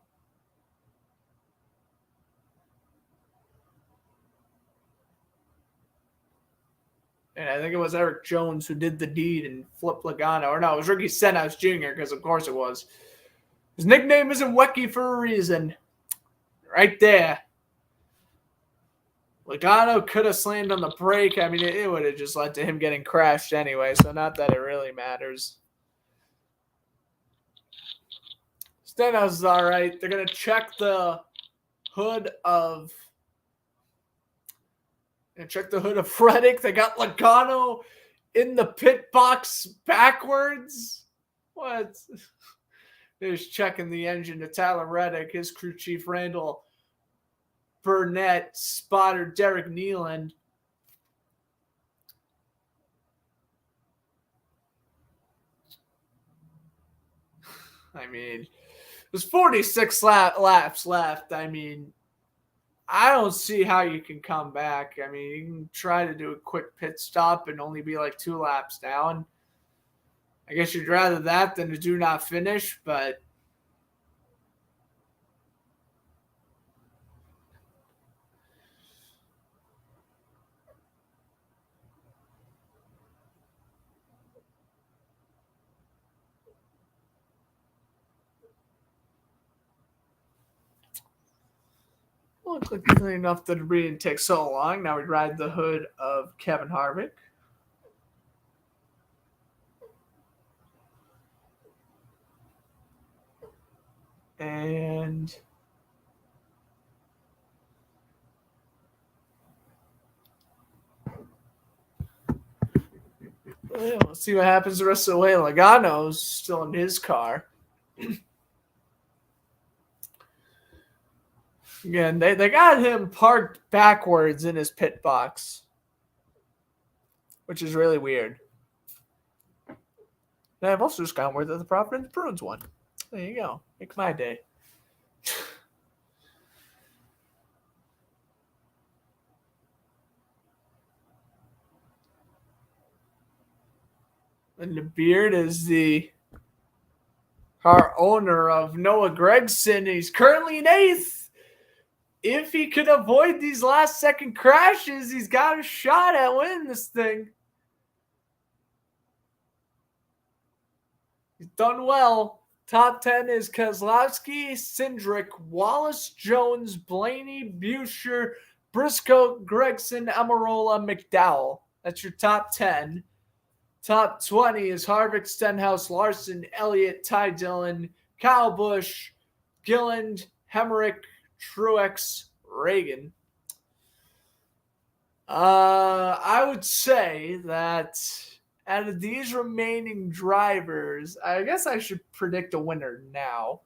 Speaker 1: And I think it was Eric Jones who did the deed and flipped Logano. Or no, it was Ricky Stenhouse Jr., because of course it was. His nickname isn't Wecky for a reason. Right there. Logano could have slammed on the brake. I mean, it would have just led to him getting crashed anyway, so not that it really matters. Stenhouse is all right. They're going to check the hood of Reddick. They got Logano in the pit box backwards. What? They're just checking the engine to Tyler Reddick, his crew chief Randall Burnett, spotter Derek Nealand. I mean, there's 46 laps left. I mean, I don't see how you can come back. I mean, you can try to do a quick pit stop and only be like 2 laps down. I guess you'd rather that than to do not finish, but looks like enough that it didn't take so long. Now we ride the hood of Kevin Harvick. And let's see what happens the rest of the way. Logano's still in his car. Again, they got him parked backwards in his pit box, which is really weird. And I've also just gotten word that the Providence Bruins won. There you go. Make my day. And the Beard is the car owner of Noah Gregson. He's currently in 8th. If he could avoid these last second crashes, he's got a shot at winning this thing. He's done well. Top 10 is Keselowski, Cindric, Wallace, Jones, Blaney, Buescher, Briscoe, Gregson, Amarola, McDowell. That's your top 10. Top 20 is Harvick, Stenhouse, Larson, Elliott, Ty Dillon, Kyle Busch, Gilland, Hemrick, Truex, Reagan. I would say that out of these remaining drivers, I guess I should predict a winner now.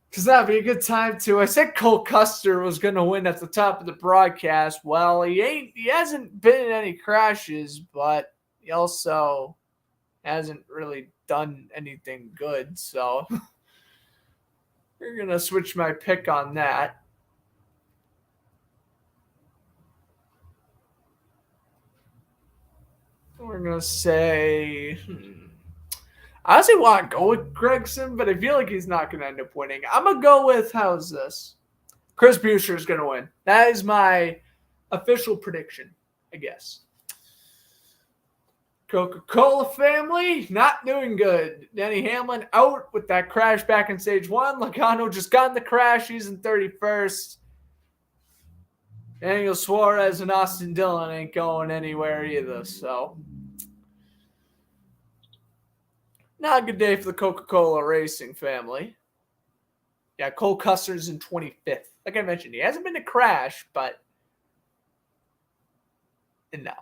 Speaker 1: Because that would be a good time to. I said Cole Custer was going to win at the top of the broadcast. Well, he hasn't been in any crashes, but he also hasn't really done anything good. So we're going to switch my pick on that. We're going to say, I honestly want to go with Gregson, but I feel like he's not going to end up winning. I'm going to go with, how's this? Chris Buescher is going to win. That is my official prediction, I guess. Coca-Cola family, not doing good. Denny Hamlin out with that crash back in stage 1. Logano just got in the crash. He's in 31st. Daniel Suarez and Austin Dillon ain't going anywhere either, so not a good day for the Coca-Cola racing family. Yeah, Cole Custer's in 25th. Like I mentioned, he hasn't been to crash, but no.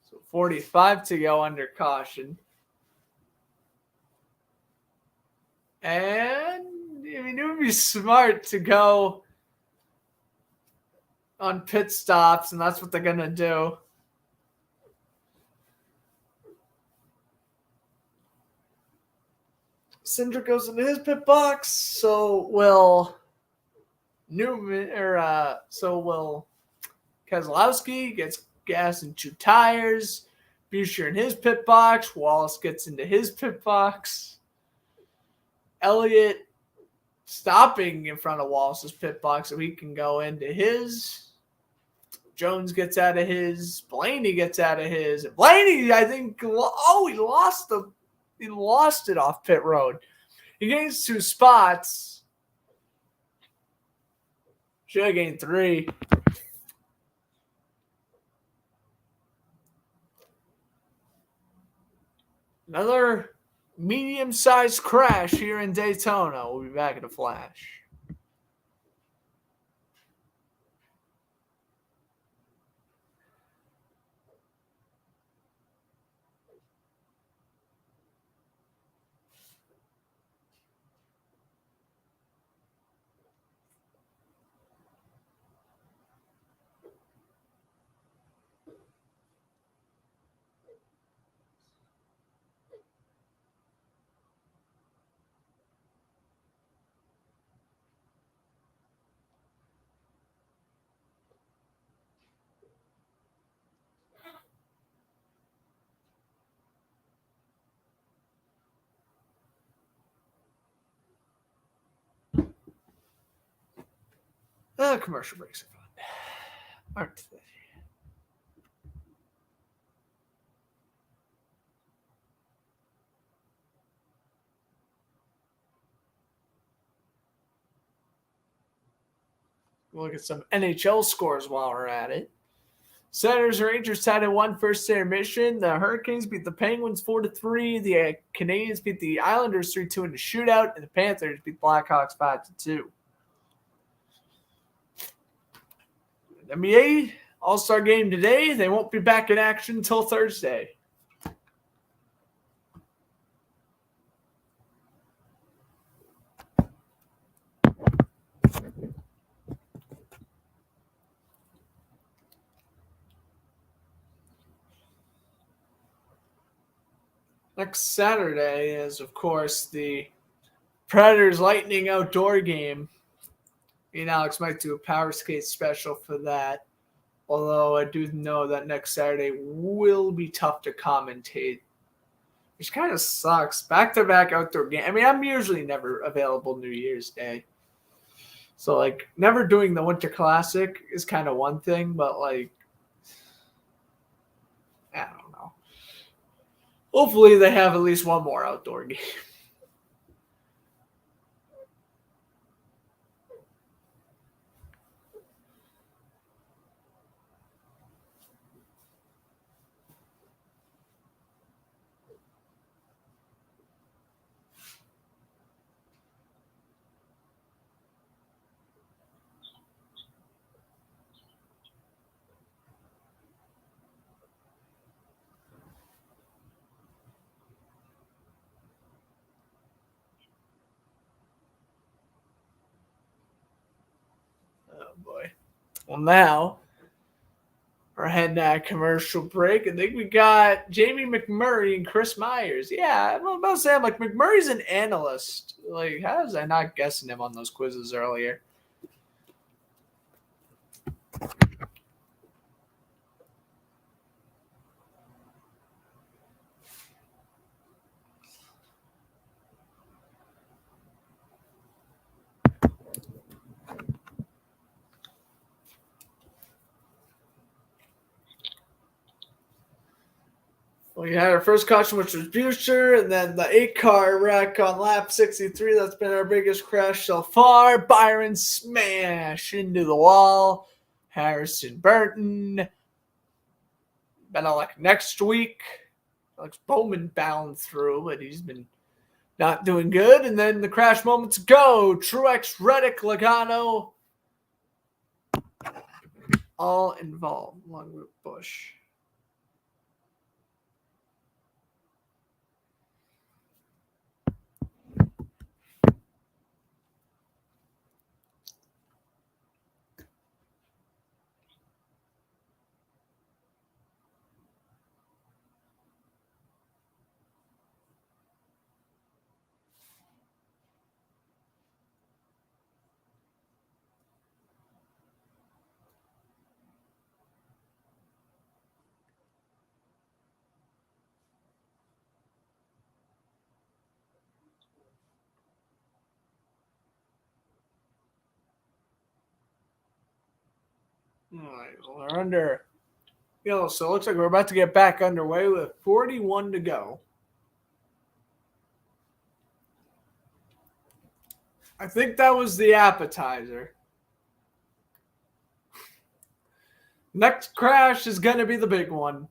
Speaker 1: So 45 to go under caution. And I mean, it would be smart to go on pit stops, and that's what they're going to do. Cindric goes into his pit box, so will Newman so will Keselowski gets gas in 2 tires. Buescher in his pit box. Wallace gets into his pit box. Elliott stopping in front of Wallace's pit box so he can go into his. Jones gets out of his. Blaney gets out of his. Blaney, I think, he lost it off pit road. He gains 2 spots. Should have gained 3. Another medium-sized crash here in Daytona. We'll be back in a flash. Commercial breaks are fun. Aren't they? We'll look at some NHL scores while we're at it. Senators and Rangers tied at 1 first intermission. The Hurricanes beat the Penguins 4-3. The Canadiens beat the Islanders 3-2 in a shootout, and the Panthers beat the Blackhawks 5-2. NBA All-Star game today. They won't be back in action until Thursday. Next Saturday is, of course, the Predators Lightning outdoor game. Me and Alex might do a power skate special for that. Although I do know that next Saturday will be tough to commentate, which kind of sucks. Back-to-back outdoor game. I mean, I'm usually never available New Year's Day. So, like, never doing the Winter Classic is kind of one thing, but, like, I don't know. Hopefully they have at least one more outdoor game. Oh, boy. Well, now we're heading to a commercial break. I think we got Jamie McMurray and Chris Myers. Yeah, I'm about to say, I'm like, McMurray's an analyst. Like, how was I not guessing him on those quizzes earlier? We had our first caution, which was Buescher, and then the 8-car wreck on lap 63. That's been our biggest crash so far. Byron smash into the wall. Harrison Burton. Better like next week. Alex Bowman bound through, but he's been not doing good. And then the crash moments go. Truex, Reddick, Logano. All involved along with Busch. All right, well, we're under. So it looks like we're about to get back underway with 41 to go. I think that was the appetizer. Next crash is going to be the big one.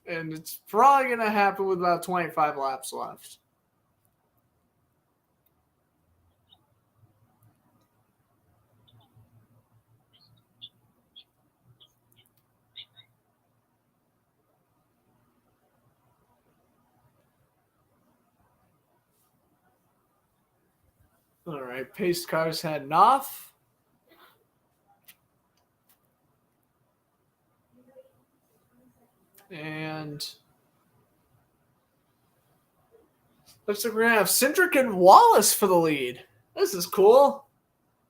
Speaker 1: And it's probably going to happen with about 25 laps left. All right, pace cars heading off. And looks like we're going to have Cindric and Wallace for the lead. This is cool.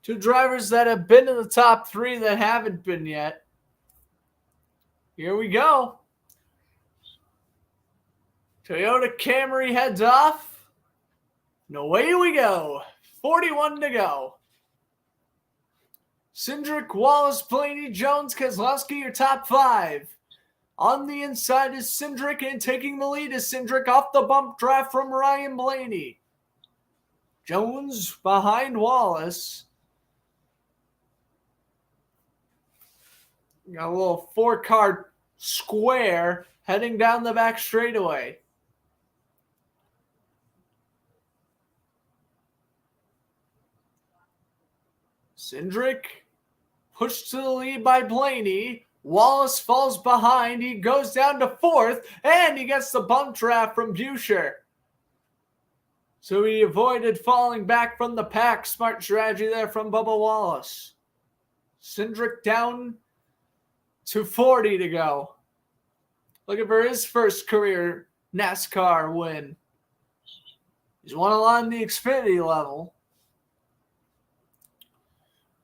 Speaker 1: Two drivers that have been in the top three that haven't been yet. Here we go. Toyota Camry heads off. And away we go. 41 to go. Cindric, Wallace, Blaney, Jones, Keselowski, your top five. On the inside is Cindric, and taking the lead is Cindric off the bump draft from Ryan Blaney. Jones behind Wallace. Got a little four-car square heading down the back straightaway. Cindric pushed to the lead by Blaney. Wallace falls behind. He goes down to fourth, and he gets the bump draft from Buescher. So he avoided falling back from the pack. Smart strategy there from Bubba Wallace. Cindric down to 40 to go. Looking for his first career NASCAR win. He's won a lot on the Xfinity level.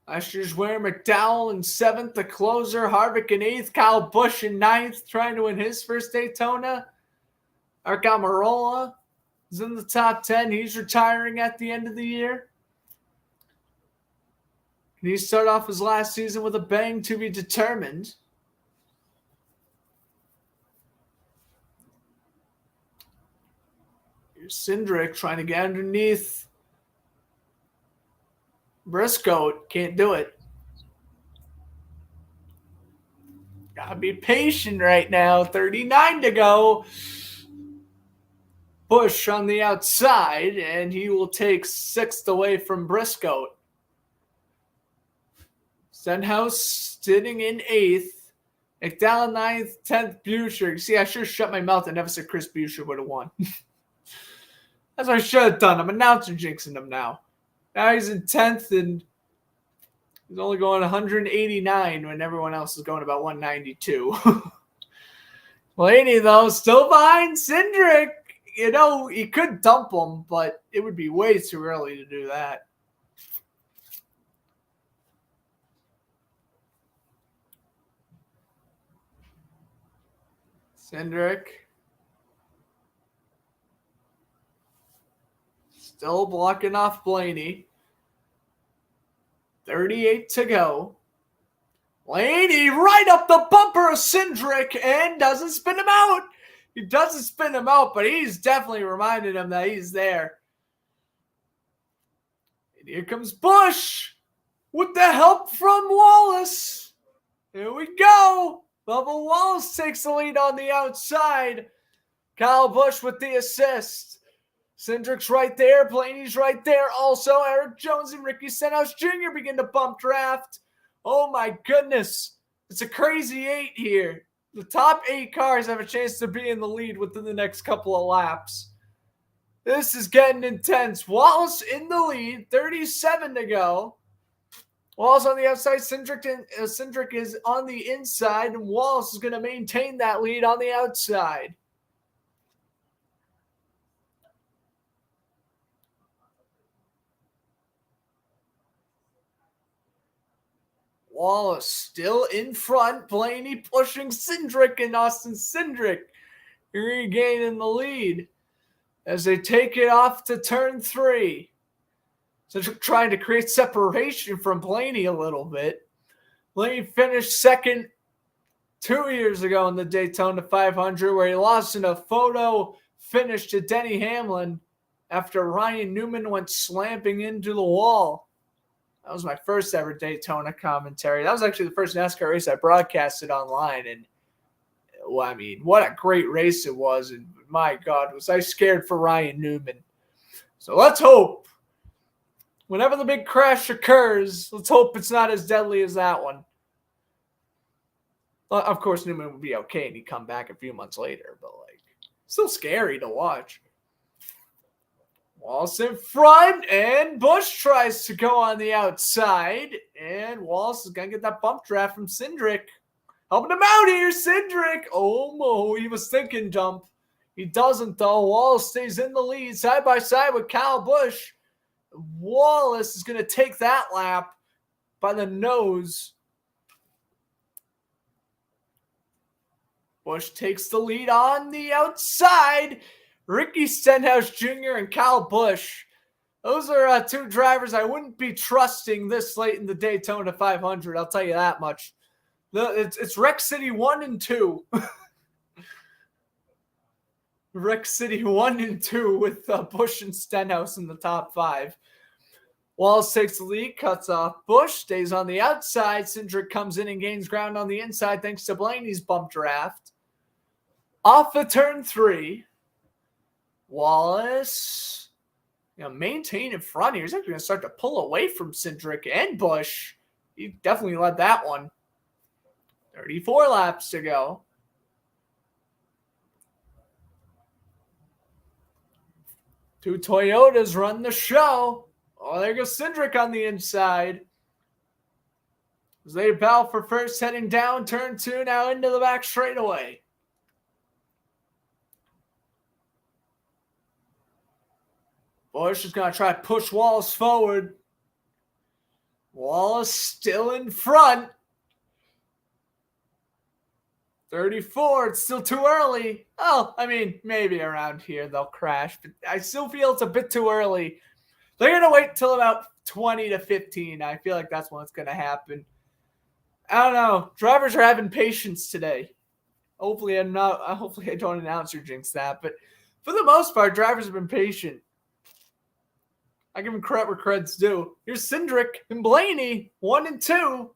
Speaker 1: Last year's winner, McDowell in seventh, the closer, Harvick in eighth, Kyle Busch in ninth, trying to win his first Daytona. Arca Marola is in the top 10. He's retiring at the end of the year. Can he start off his last season with a bang? To be determined. Here's Cindric trying to get underneath Briscoe. Can't do it. Gotta be patient right now. 39 to go. Busch on the outside, and he will take sixth away from Briscoe. Stenhouse sitting in eighth. McDowell ninth, 10th, Buescher. See, I should have shut my mouth and never said Chris Buescher would have won. That's what I should have done. I'm announcer jinxing him now. Now he's in 10th, and he's only going 189 when everyone else is going about 192. Blaney, though, still behind Cindric. You know, he could dump him, but it would be way too early to do that. Cindric still blocking off Blaney. 38 to go. Blaney right up the bumper of Cindric and doesn't spin him out. He doesn't spin him out, but he's definitely reminded him that he's there. And here comes Busch with the help from Wallace. Here we go. Bubba Wallace takes the lead on the outside. Kyle Busch with the assist. Cindric's right there. Blaney's right there. Also, Eric Jones and Ricky Stenhouse Jr. begin to bump draft. Oh my goodness. It's a crazy 8 here. The top 8 cars have a chance to be in the lead within the next couple of laps. This is getting intense. Wallace in the lead. 37 to go. Wallace on the outside. Cindric is on the inside. And Wallace is going to maintain that lead on the outside. Wallace still in front. Blaney pushing Cindric, and Austin Cindric regaining the lead. as they take it off to turn 3. So trying to create separation from Blaney a little bit. Blaney finished second 2 years ago in the Daytona 500, where he lost in a photo finish to Denny Hamlin after Ryan Newman went slamming into the wall. That was my first ever Daytona commentary. That was actually the first NASCAR race I broadcasted online, and well, I mean, what a great race it was, and my God, was I scared for Ryan Newman. So let's hope, whenever the big crash occurs, let's hope it's not as deadly as that one. Of course, Newman would be okay, and he'd come back a few months later, but like, still scary to watch. Wallace in front, and Busch tries to go on the outside, and Wallace is going to get that bump draft from Cindric. Helping him out here, Cindric. Oh, he was thinking jump. He doesn't, though. Wallace stays in the lead, side by side with Kyle Busch. Wallace is going to take that lap by the nose. Busch takes the lead on the outside. Ricky Stenhouse Jr. and Kyle Busch. Those are two drivers I wouldn't be trusting this late in the Daytona 500. I'll tell you that much. It's Wreck City 1 and 2. Wreck City 1 and 2 with Busch and Stenhouse in the top 5. Wallace takes the lead, cuts off Busch, stays on the outside. Cindric comes in and gains ground on the inside thanks to Blaney's bump draft. Off of turn 3. Wallace, maintain in front here. He's actually going to start to pull away from Cindric and Busch. He definitely led that one. 34 laps to go. Two Toyotas run the show. Oh, there goes Cindric on the inside. As they battle for first, heading down turn 2, now into the back straightaway. Busch is going to try to push Wallace forward. Wallace still in front. 34, it's still too early. Oh, I mean, maybe around here they'll crash, but I still feel it's a bit too early. They're going to wait until about 20 to 15. I feel like that's when it's going to happen. I don't know. Drivers are having patience today. Hopefully I don't announce or jinx that, but for the most part, drivers have been patient. I give them credit where credit's due. Here's Cindric and Blaney, 1 and 2.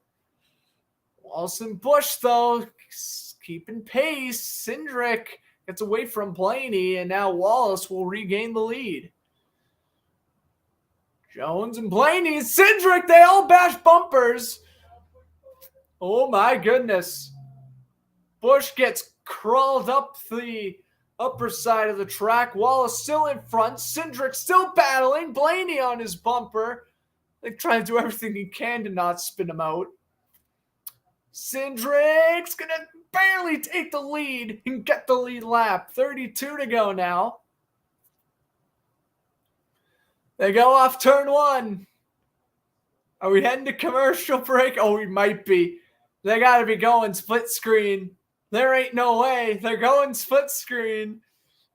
Speaker 1: Wallace and Busch, though, keeping pace. Cindric gets away from Blaney, and now Wallace will regain the lead. Jones and Blaney and Cindric, they all bash bumpers. Oh, my goodness. Busch gets crawled up the upper side of the track. Wallace still in front. Cindric still battling. Blaney on his bumper. They're trying to do everything he can to not spin him out. Cindric's going to barely take the lead and get the lead lap. 32 to go now. They go off turn 1. Are we heading to commercial break? Oh, we might be. They got to be going split screen. There ain't no way. They're going split screen.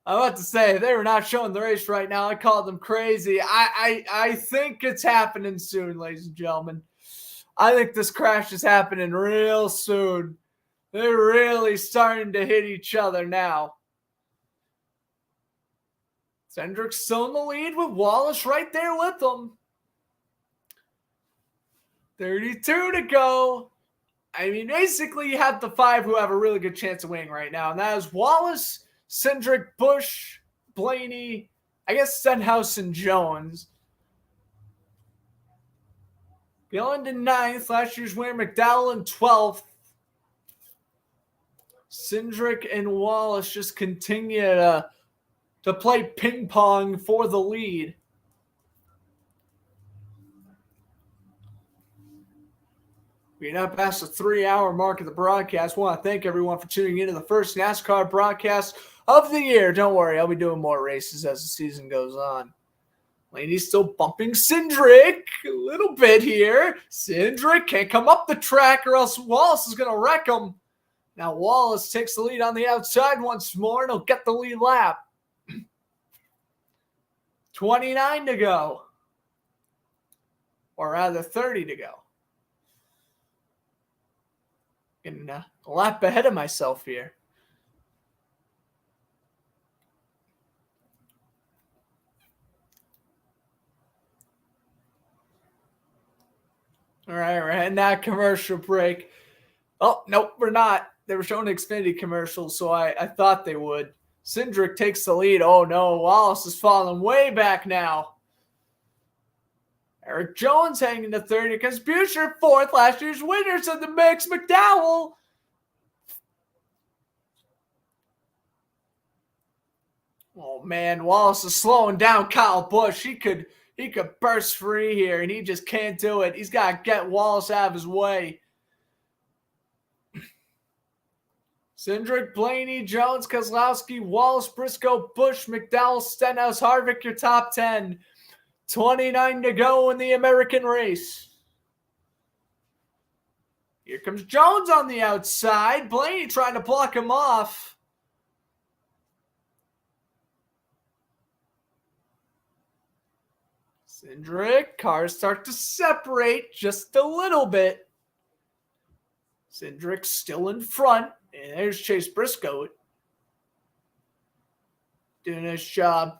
Speaker 1: I'm about to say, they were not showing the race right now. I called them crazy. I think it's happening soon, ladies and gentlemen. I think this crash is happening real soon. They're really starting to hit each other now. Cindric's still in the lead with Wallace right there with them. 32 to go. I mean, basically, you have the 5 who have a really good chance of winning right now, and that is Wallace, Cindric, Busch, Blaney, I guess Stenhouse, and Jones. Gilland in 9th, last year's winner McDowell in 12th. Cindric and Wallace just continue to play ping pong for the lead. We're not past the 3-hour mark of the broadcast. I want to thank everyone for tuning into the first NASCAR broadcast of the year. Don't worry, I'll be doing more races as the season goes on. Laney's still bumping Cindric a little bit here. Cindric can't come up the track or else Wallace is going to wreck him. Now Wallace takes the lead on the outside once more and he'll get the lead lap. 29 to go. Or rather, 30 to go. Getting a lap ahead of myself here. All right, we're heading that commercial break. Oh, nope, we're not. They were showing Xfinity commercials, so I thought they would. Cindric takes the lead. Oh, no, Wallace is falling way back now. Eric Jones hanging to third because Buescher fourth, last year's winners of the mix. McDowell. Oh, man, Wallace is slowing down Kyle Busch. He could burst free here, and he just can't do it. He's got to get Wallace out of his way. Cindric, Blaney, Jones, Keselowski, Wallace, Briscoe, Busch, McDowell, Stenhouse, Harvick, your top 10. 29 to go in the American race. Here comes Jones on the outside. Blaney trying to block him off. Cindric, cars start to separate just a little bit. Cindric still in front. And there's Chase Briscoe doing his job,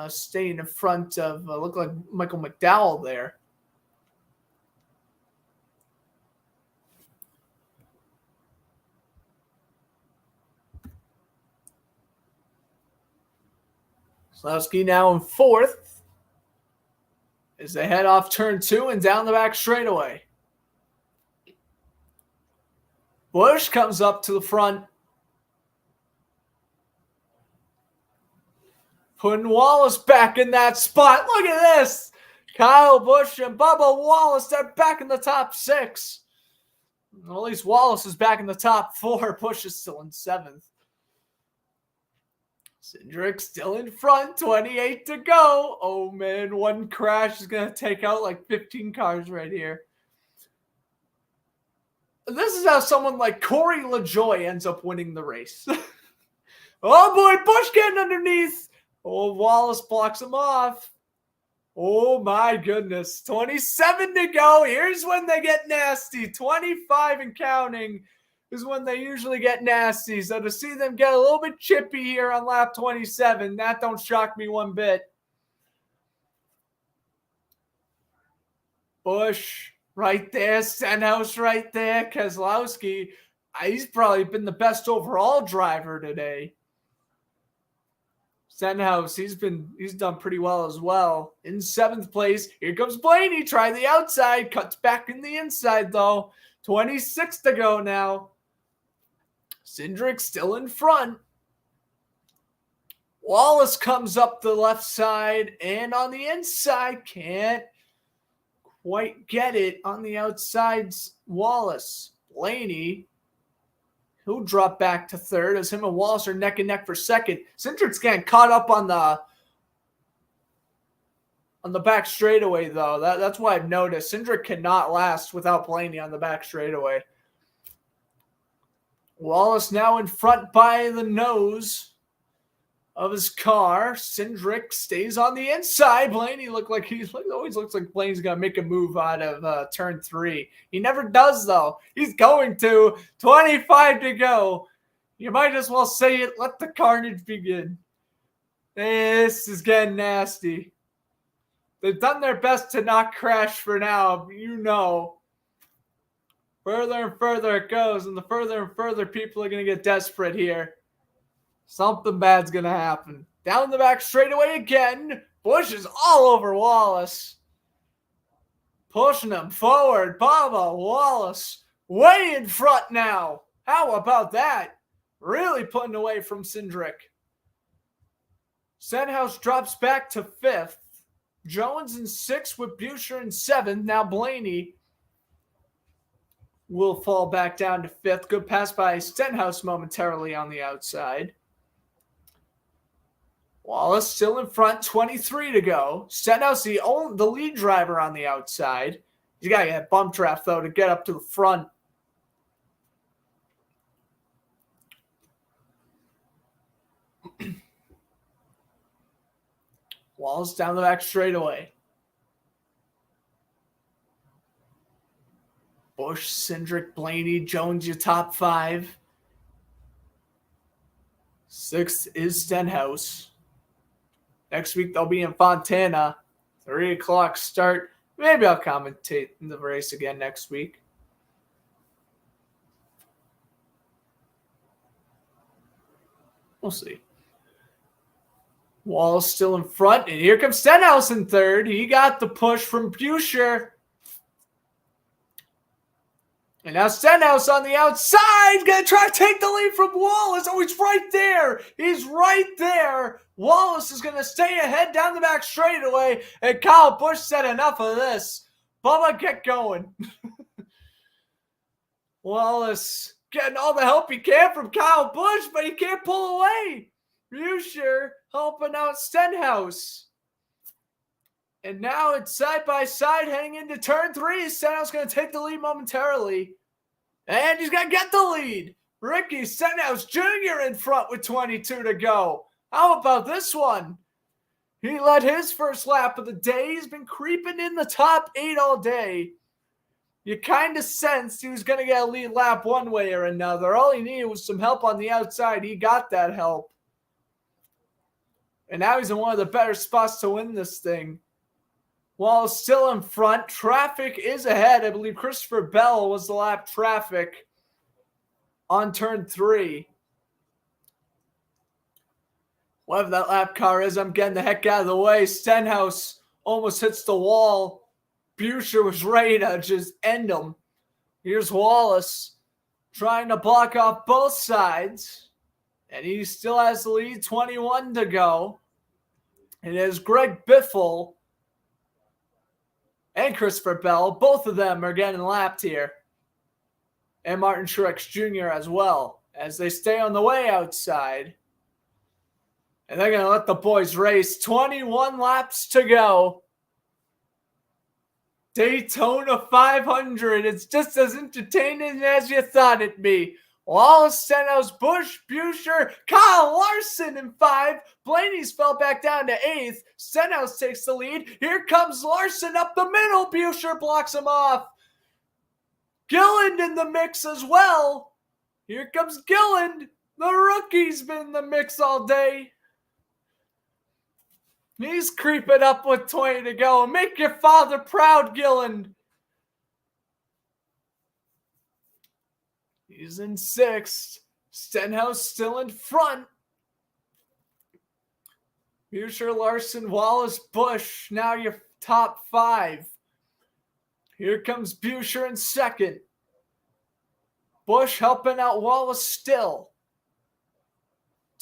Speaker 1: staying in front of, look like Michael McDowell there. Keselowski now in fourth as they head off turn 2 and down the back straightaway. Busch comes up to the front. Putting Wallace back in that spot. Look at this. Kyle Busch and Bubba Wallace, they're back in the top 6. Well, at least Wallace is back in the top 4. Busch is still in 7th. Cindric still in front, 28 to go. Oh, man, one crash is going to take out like 15 cars right here. This is how someone like Corey LaJoie ends up winning the race. Oh, boy, Busch getting underneath. Oh, Wallace blocks him off. Oh, my goodness. 27 to go. Here's when they get nasty. 25 and counting is when they usually get nasty. So to see them get a little bit chippy here on lap 27, that don't shock me one bit. Busch right there. Stenhouse right there. Keselowski. He's probably been the best overall driver today. Stenhouse, he's done pretty well as well. In 7th place, here comes Blaney. Try the outside. Cuts back in the inside, though. 26 to go now. Cindric still in front. Wallace comes up the left side and on the inside. Can't quite get it on the outside's Wallace. Blaney, he'll drop back to third as him and Wallace are neck and neck for second. Cindric's getting caught up on the back straightaway, though. That's what I've noticed. Cindric cannot last without Blaney on the back straightaway. Wallace now in front by the nose of his car. Cindric stays on the inside. Blaney always looks like Blaney's going to make a move out of turn 3. He never does, though. He's going to. 25 to go. You might as well say it. Let the carnage begin. This is getting nasty. They've done their best to not crash for now. You know. Further and further it goes, and the further and further people are going to get desperate here. Something bad's going to happen. Down the back straightaway again. Busch is all over Wallace. Pushing him forward. Bubba Wallace way in front now. How about that? Really putting away from Cindric. Stenhouse drops back to 5th. Jones in 6th with Buescher in 7th. Now Blaney will fall back down to 5th. Good pass by Stenhouse momentarily on the outside. Wallace still in front, 23 to go. Stenhouse, the lead driver on the outside. He's got to get a bump draft, though, to get up to the front. Wallace down the back straightaway. Busch, Cindric, Blaney, Jones, your top 5. 6th is Stenhouse. Next week they'll be in Fontana. 3 o'clock start. Maybe I'll commentate in the race again next week. We'll see. Wallace still in front, and here comes Stenhouse in 3rd. He got the push from Buescher. And now Stenhouse on the outside, going to try to take the lead from Wallace. Oh, he's right there. He's right there. Wallace is going to stay ahead down the back straightaway. And Kyle Busch said enough of this. Bubba, get going. Wallace getting all the help he can from Kyle Busch, but he can't pull away. Buescher helping out Stenhouse. And now it's side by side heading into turn 3. Stenhouse going to take the lead momentarily. And he's going to get the lead. Ricky Stenhouse Jr. in front with 22 to go. How about this one? He led his first lap of the day. He's been creeping in the top 8 all day. You kind of sensed he was going to get a lead lap one way or another. All he needed was some help on the outside. He got that help. And now he's in one of the better spots to win this thing. Wallace still in front. Traffic is ahead. I believe Christopher Bell was the lap traffic on turn 3. Whatever that lap car is, I'm getting the heck out of the way. Stenhouse almost hits the wall. Buescher was ready to just end him. Here's Wallace trying to block off both sides. And he still has the lead, 21 to go. And it is Greg Biffle and Christopher Bell. Both of them are getting lapped here. And Martin Truex Jr. as well, as they stay on the way outside. And they're going to let the boys race. 21 laps to go. Daytona 500. It's just as entertaining as you thought it'd be. Wallace, Stenhouse, Busch, Buescher, Kyle Larson in 5. Blaney's fell back down to 8th. Stenhouse takes the lead. Here comes Larson up the middle. Buescher blocks him off. Gilland in the mix as well. Here comes Gilland. The rookie's been in the mix all day. He's creeping up with 20 to go. Make your father proud, Gilland. He's in 6th. Stenhouse still in front. Buescher, Larson, Wallace, Busch. Now your top 5. Here comes Buescher in 2nd. Busch helping out Wallace still.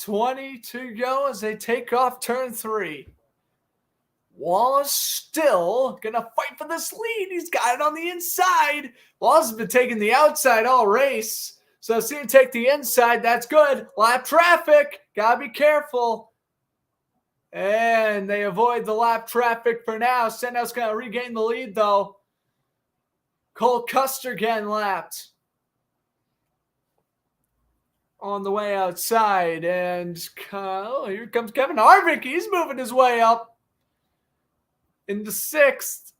Speaker 1: 20 to go as they take off turn 3. Wallace still going to fight for this lead. He's got it on the inside. Wallace has been taking the outside all race. So see him take the inside. That's good. Lap traffic. Got to be careful. And they avoid the lap traffic for now. Stenhouse going to regain the lead, though. Cole Custer getting lapped on the way outside. And here comes Kevin Harvick. He's moving his way up into 6th.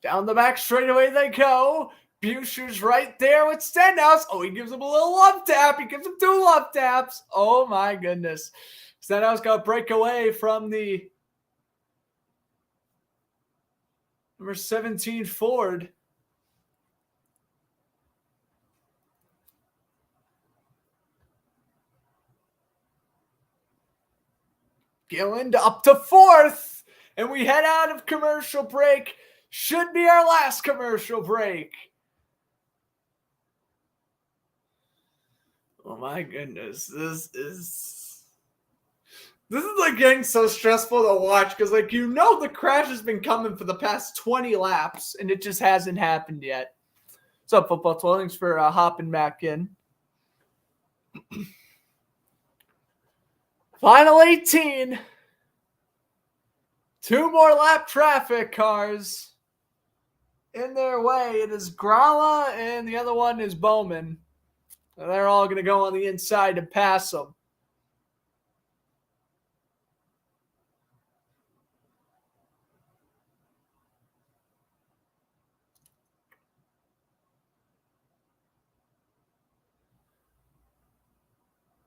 Speaker 1: Down the back straightaway they go. Buescher's right there with Stenhouse. Oh, he gives him a little love tap. He gives him 2 love taps. Oh, my goodness. Stenhouse got to break away from the number 17 Ford. Gilland up to 4th. And we head out of commercial break. Should be our last commercial break. Oh my goodness. This is like getting so stressful to watch because the crash has been coming for the past 20 laps and it just hasn't happened yet. What's up, Football 12? Thanks for hopping back in. Final 18. 2 more lap traffic cars in their way. It is Gralla and the other one is Bowman. They're all going to go on the inside to pass them.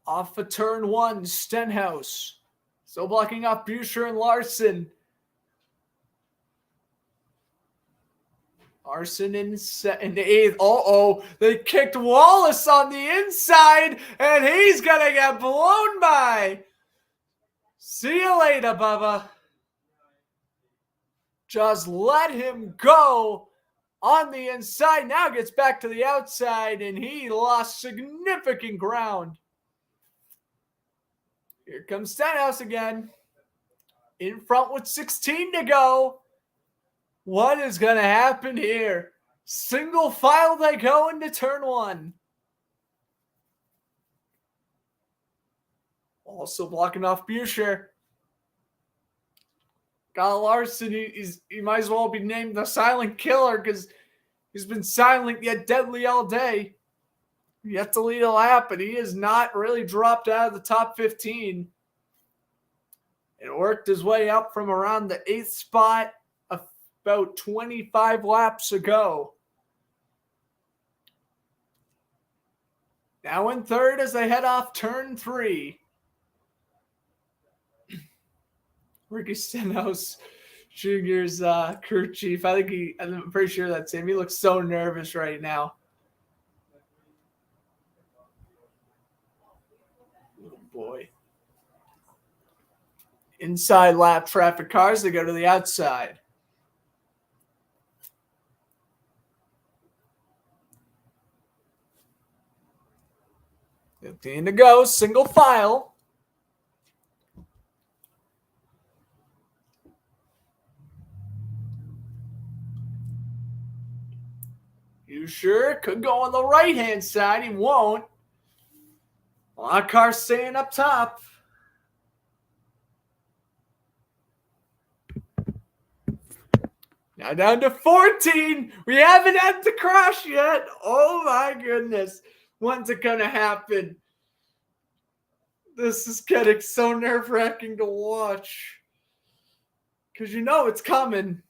Speaker 1: Off of turn one, Stenhouse. Still blocking off Buescher and Larson. Larson in the eighth. They kicked Wallace on the inside, and he's going to get blown by. See you later, Bubba. Just let him go on the inside. Now gets back to the outside, and he lost significant ground. Here comes Stenhouse again. In front with 16 to go. What is going to happen here? Single file they go into turn one. Also blocking off Buescher. Got Larson. He might as well be named the silent killer because he's been silent yet deadly all day. Yet to lead a lap, but he has not really dropped out of the top 15. And worked his way up from around the 8th spot about 25 laps ago. Now in third as they head off turn 3. Ricky Stenhouse Jr.'s crew chief. I'm pretty sure that's him. He looks so nervous right now. Oh boy. Inside lap traffic cars, they go to the outside. $15 to go, single file. Buescher could go on the right-hand side. He won't. A lot of cars staying up top. Now down to 14. We haven't had the crash yet. Oh my goodness. When's it going to happen? This is getting so nerve-wracking to watch. Because you know it's coming.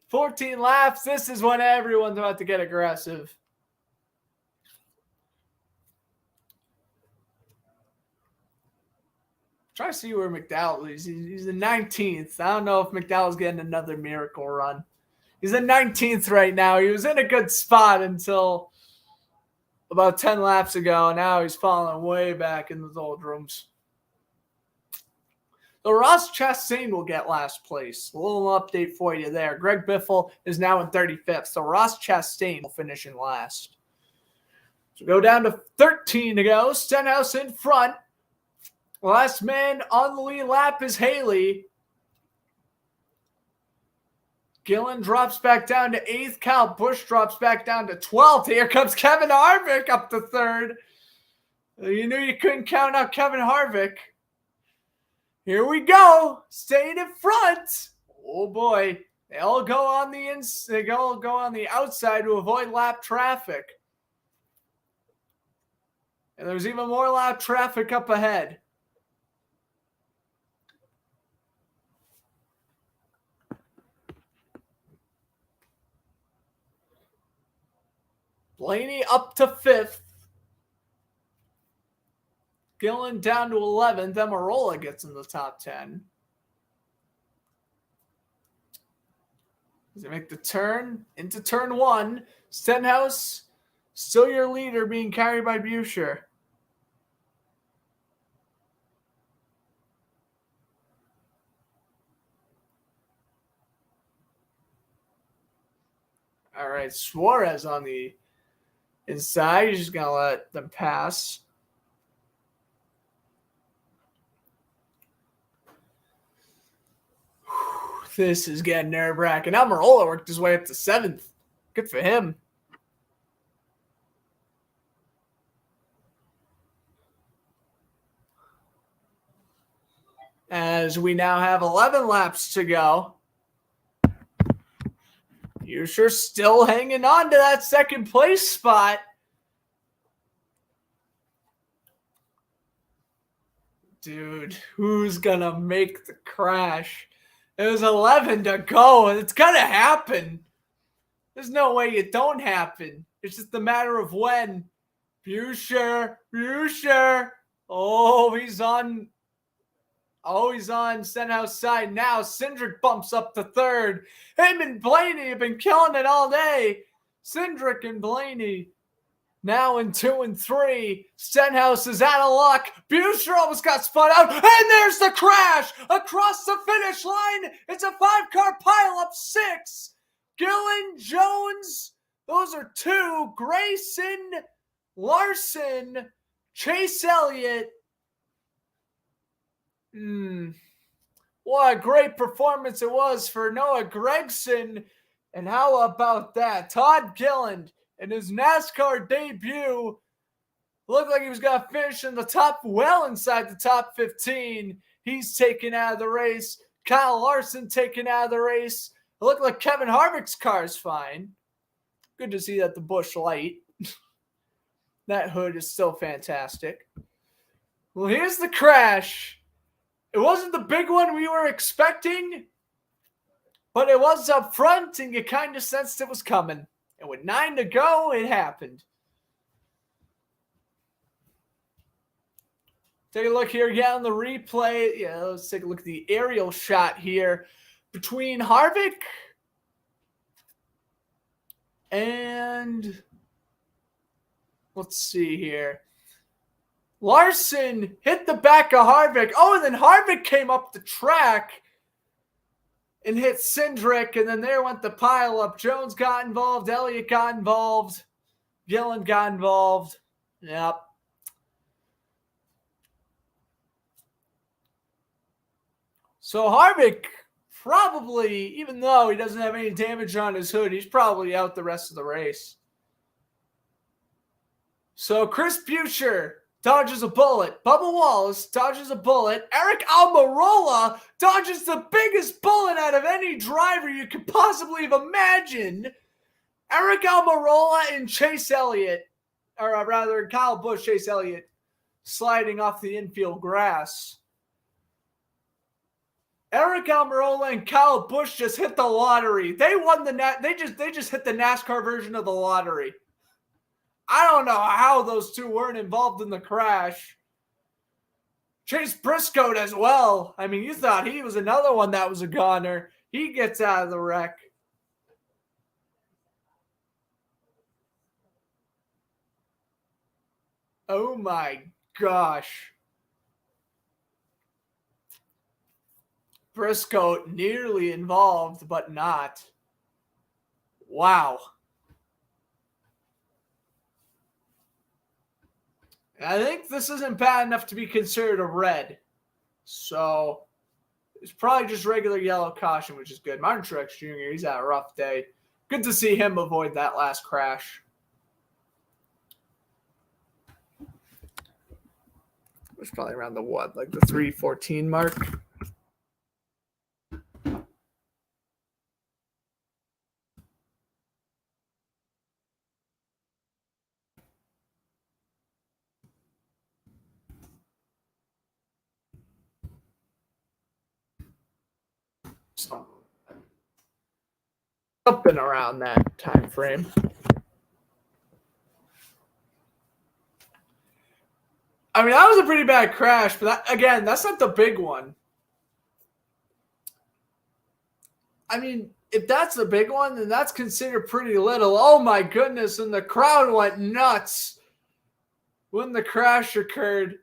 Speaker 1: 14 laps. This is when everyone's about to get aggressive. Try to see where McDowell is. He's the 19th. I don't know if McDowell's getting another miracle run. He's the 19th right now. He was in a good spot until about 10 laps ago, and now he's falling way back in the doldrums. The Ross Chastain will get last place. A little update for you there. Greg Biffle is now in 35th, so Ross Chastain will finish in last. So go down to 13 to go. Stenhouse in front. Last man on the lead lap is Haley. Gilland drops back down to 8th. Kyle Busch drops back down to 12th. Here comes Kevin Harvick up to 3rd. You knew you couldn't count out Kevin Harvick. Here we go. Staying in front. Oh boy. They all go on the outside to avoid lap traffic. And there's even more lap traffic up ahead. Blaney up to 5th. Gilland down to 11th. Emarola gets in the top 10. As they make the turn into turn 1, Stenhouse still your leader, being carried by Buescher. All right, Suarez on the inside. He's just going to let them pass. This is getting nerve-wracking. Almirola worked his way up to 7th. Good for him. As we now have 11 laps to go. Buescher still hanging on to that second place spot. Dude, who's gonna make the crash? It was 11 to go, and it's gonna happen. There's no way it don't happen. It's just a matter of when. Buescher. Oh, he's on Stenhouse side now. Cindric bumps up to third. Him and Blaney have been killing it all day. Cindric and Blaney now in 2 and 3. Stenhouse is out of luck. Buescher almost got spun out. And there's the crash across the finish line. It's a 5-car pileup. 6. Gilland, Jones. Those are 2. Grayson, Larson, Chase Elliott. What a great performance it was for Noah Gregson. And how about that? Todd Gilland in his NASCAR debut looked like he was going to finish in the top, well inside the top 15. He's taken out of the race. Kyle Larson taken out of the race. It looked like Kevin Harvick's car is fine. Good to see that the Busch Light. That hood is still fantastic. Well, here's the crash. It wasn't the big one we were expecting, but it was up front, and you kind of sensed it was coming. And with 9 to go, it happened. Take a look here again on the replay. Yeah, let's take a look at the aerial shot here between Harvick and, let's see here. Larson hit the back of Harvick. Oh, and then Harvick came up the track and hit Cindric, and then there went the pileup. Jones got involved. Elliott got involved. Gilland got involved. Yep. So Harvick probably, even though he doesn't have any damage on his hood, he's probably out the rest of the race. So Chris Buescher dodges a bullet. Bubba Wallace dodges a bullet. Eric Almirola dodges the biggest bullet out of any driver you could possibly have imagined. Eric Almirola and Chase Elliott, or rather Kyle Busch, Chase Elliott, sliding off the infield grass. Eric Almirola and Kyle Busch just hit the lottery. They won they just hit the NASCAR version of the lottery. I don't know how those two weren't involved in the crash. Chase Briscoe as well. I mean, you thought he was another one that was a goner. He gets out of the wreck. Oh my gosh. Briscoe nearly involved, but not. Wow. I think this isn't bad enough to be considered a red. So it's probably just regular yellow caution, which is good. Martin Truex Jr., he's had a rough day. Good to see him avoid that last crash. It was probably around the what? Like the 3:14 mark? Something around that time frame. I mean, that was a pretty bad crash, but again, that's not the big one. I mean, if that's the big one, then that's considered pretty little. Oh my goodness, and the crowd went nuts when the crash occurred.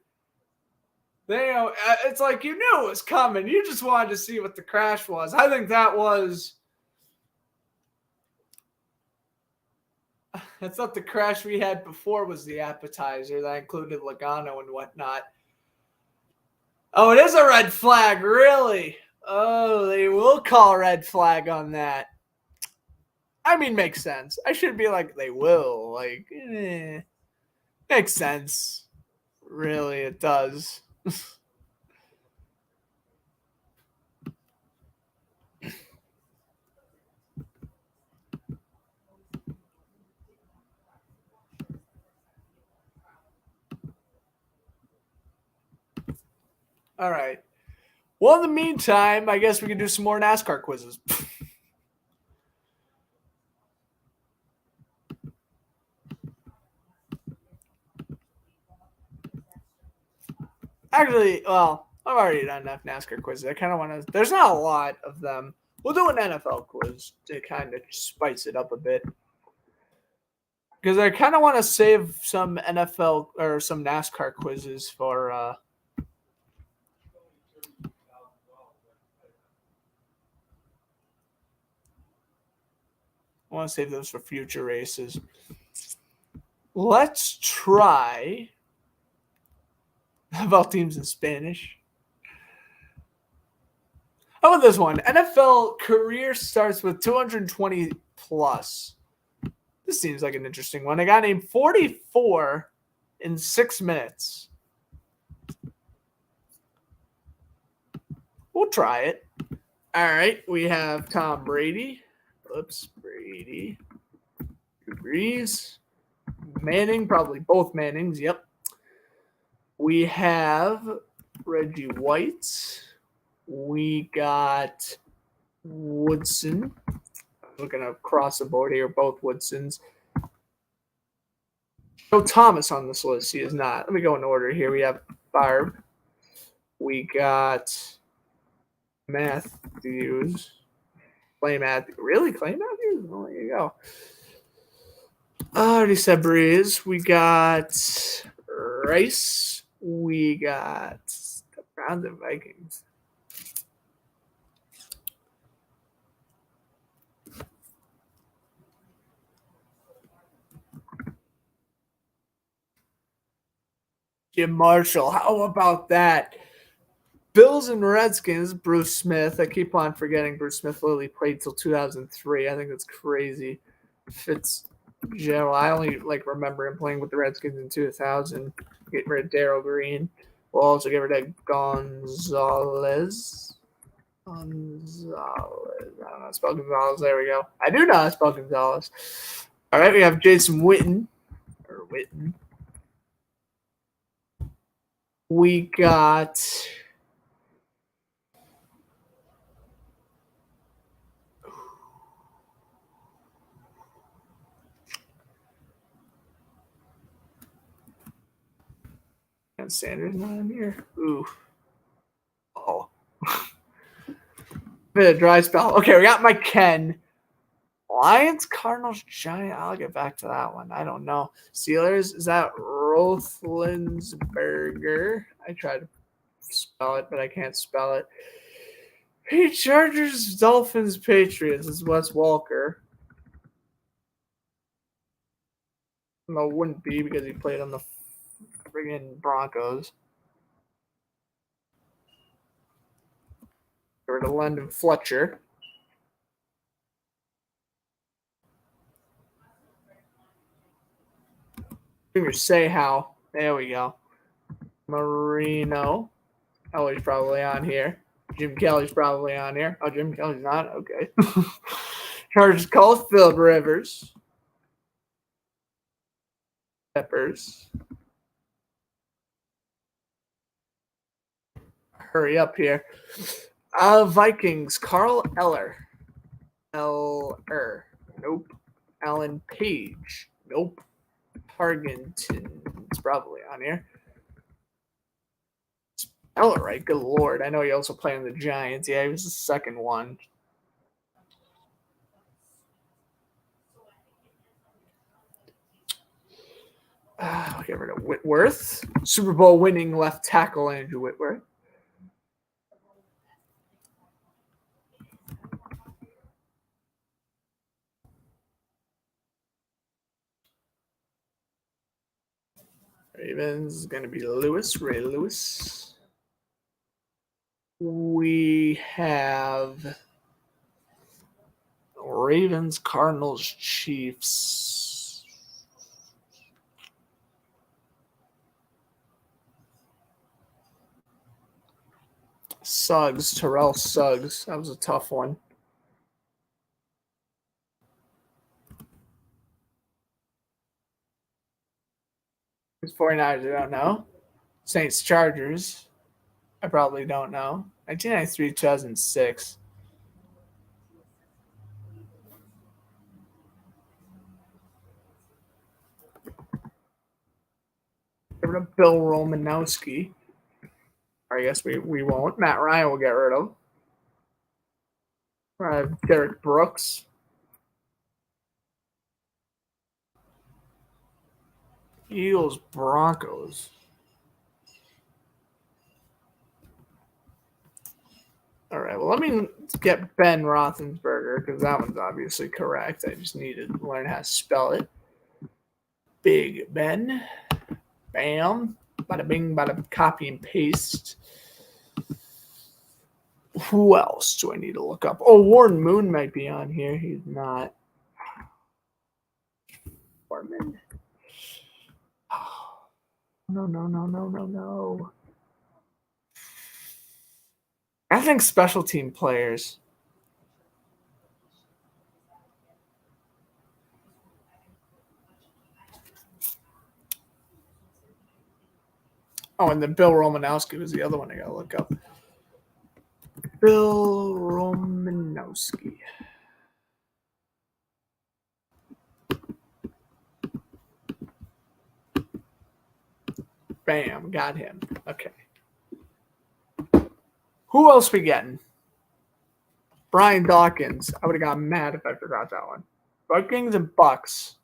Speaker 1: It's like you knew it was coming. You just wanted to see what the crash was. I think that was... I thought the crash we had before was the appetizer. That included Logano and whatnot. Oh, it is a red flag, really? Oh, they will call a red flag on that. I mean, makes sense. I should be like, they will. Like, makes sense. Really, it does. All right. Well, in the meantime, I guess we can do some more NASCAR quizzes. Actually, well, I've already done enough NASCAR quizzes. I kind of want to. There's not a lot of them. We'll do an NFL quiz to kind of spice it up a bit. Because I kind of want to save some NFL or some NASCAR quizzes for. I want to save those for future races. Let's try. How about teams in Spanish? How about this one? NFL career starts with 220 plus. This seems like an interesting one. A guy named 44 in 6 minutes. We'll try it. All right. We have Tom Brady. Brady. Brees. Manning. Probably both Mannings. Yep. We have Reggie White. We got Woodson. Looking across the board here, both Woodsons. No Thomas on this list. He is not. Let me go in order here. We have Barb. We got Matthews. Clay Matthews. Really? Clay Matthews? Oh, there you go. I already said Breeze. We got Rice. We got the Browns and Vikings. Jim Marshall. How about that? Bills and Redskins, Bruce Smith. I keep on forgetting Bruce Smith literally played till 2003. I think that's crazy. Fitzgerald. I only remember him playing with the Redskins in 2000. Getting rid of Darryl Green. We'll also get rid of Gonzalez. I don't know how to spell Gonzalez. There we go. I do know how to spell Gonzalez. All right, we have Jason Witten. We got Sanders not in here. Ooh. Oh. Bit of dry spell. Okay, we got my Ken. Lions, Cardinals, Giants. I'll get back to that one. I don't know. Steelers, is that Roethlisberger? I tried to spell it, but I can't spell it. Hey, Chargers, Dolphins, Patriots. This is Wes Walker. No, it wouldn't be because he played on the friggin' Broncos. Or to London Fletcher. Say how. There we go. Marino. Kelly's probably on here. Jim Kelly's probably on here. Oh, Jim Kelly's not? Okay. Chargers call Phillip Rivers. Peppers. Hurry up here. Vikings, Carl Eller. Nope. Alan Page. Nope. Hargenton's probably on here. Eller, right? Good Lord. I know he also played on the Giants. Yeah, he was the second one. I'll get rid of Whitworth. Super Bowl winning left tackle Andrew Whitworth. Ravens is going to be Ray Lewis. We have Ravens, Cardinals, Chiefs. Terrell Suggs. That was a tough one. It's 49ers, I don't know. Saints, Chargers. I probably don't know. 1993, 2006. Get rid of Bill Romanowski. I guess we won't. Matt Ryan will get rid of. Derek Brooks. Eagles, Broncos. All right, well, let me get Ben Roethlisberger because that one's obviously correct. I just need to learn how to spell it. Big Ben. Bam. Bada bing, bada copy and paste. Who else do I need to look up? Oh, Warren Moon might be on here. He's not. Foreman. No. I think special team players. Oh, and then Bill Romanowski was the other one I gotta look up. Bill Romanowski. Bam, got him. Okay. Who else we getting? Brian Dawkins. I would have gotten mad if I forgot that one. Vikings and Bucks.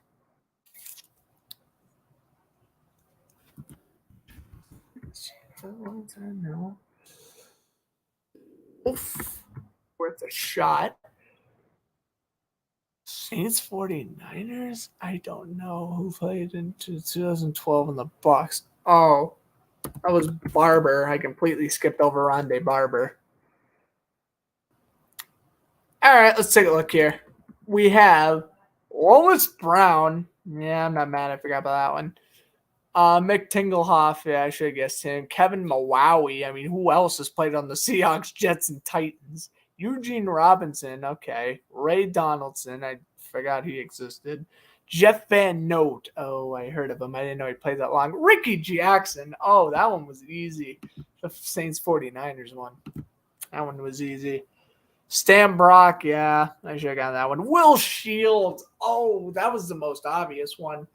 Speaker 1: No. Oof. Worth a shot. Saints 49ers? I don't know who played in 2012 in the Bucks. Oh, that was Barber. I completely skipped over Rondé Barber. All right, let's take a look here. We have Lois Brown. Yeah, I'm not mad. I forgot about that one. Mick Tingelhoff. Yeah, I should have guessed him. Kevin Mawawi. I mean, who else has played on the Seahawks, Jets, and Titans? Eugene Robinson. Okay. Ray Donaldson. I forgot he existed. Jeff Van Note. Oh, I heard of him. I didn't know he played that long. Ricky Jackson. Oh, that one was easy. The Saints 49ers one. That one was easy. Stan Brock. Yeah, I should have gotten that one. Will Shields. Oh, that was the most obvious one.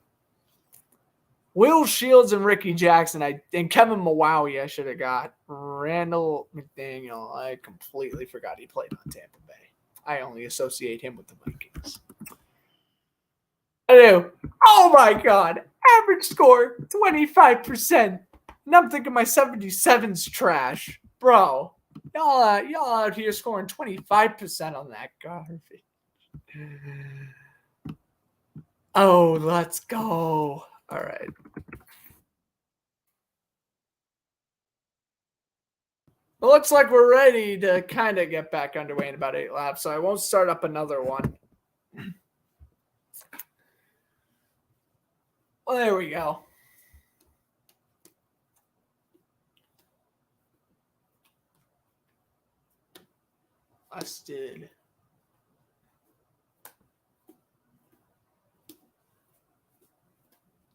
Speaker 1: Will Shields and Ricky Jackson. And Kevin Mawawi I should have got. Randall McDaniel. I completely forgot he played on Tampa Bay. I only associate him with the Vikings. I do. Oh my God. Average score 25%. And I'm thinking my 77's trash. Bro, y'all out here scoring 25% on that garbage. Oh, let's go. All right. It looks like we're ready to kind of get back underway in about 8 laps, so I won't start up another one. Well, there we go. Busted.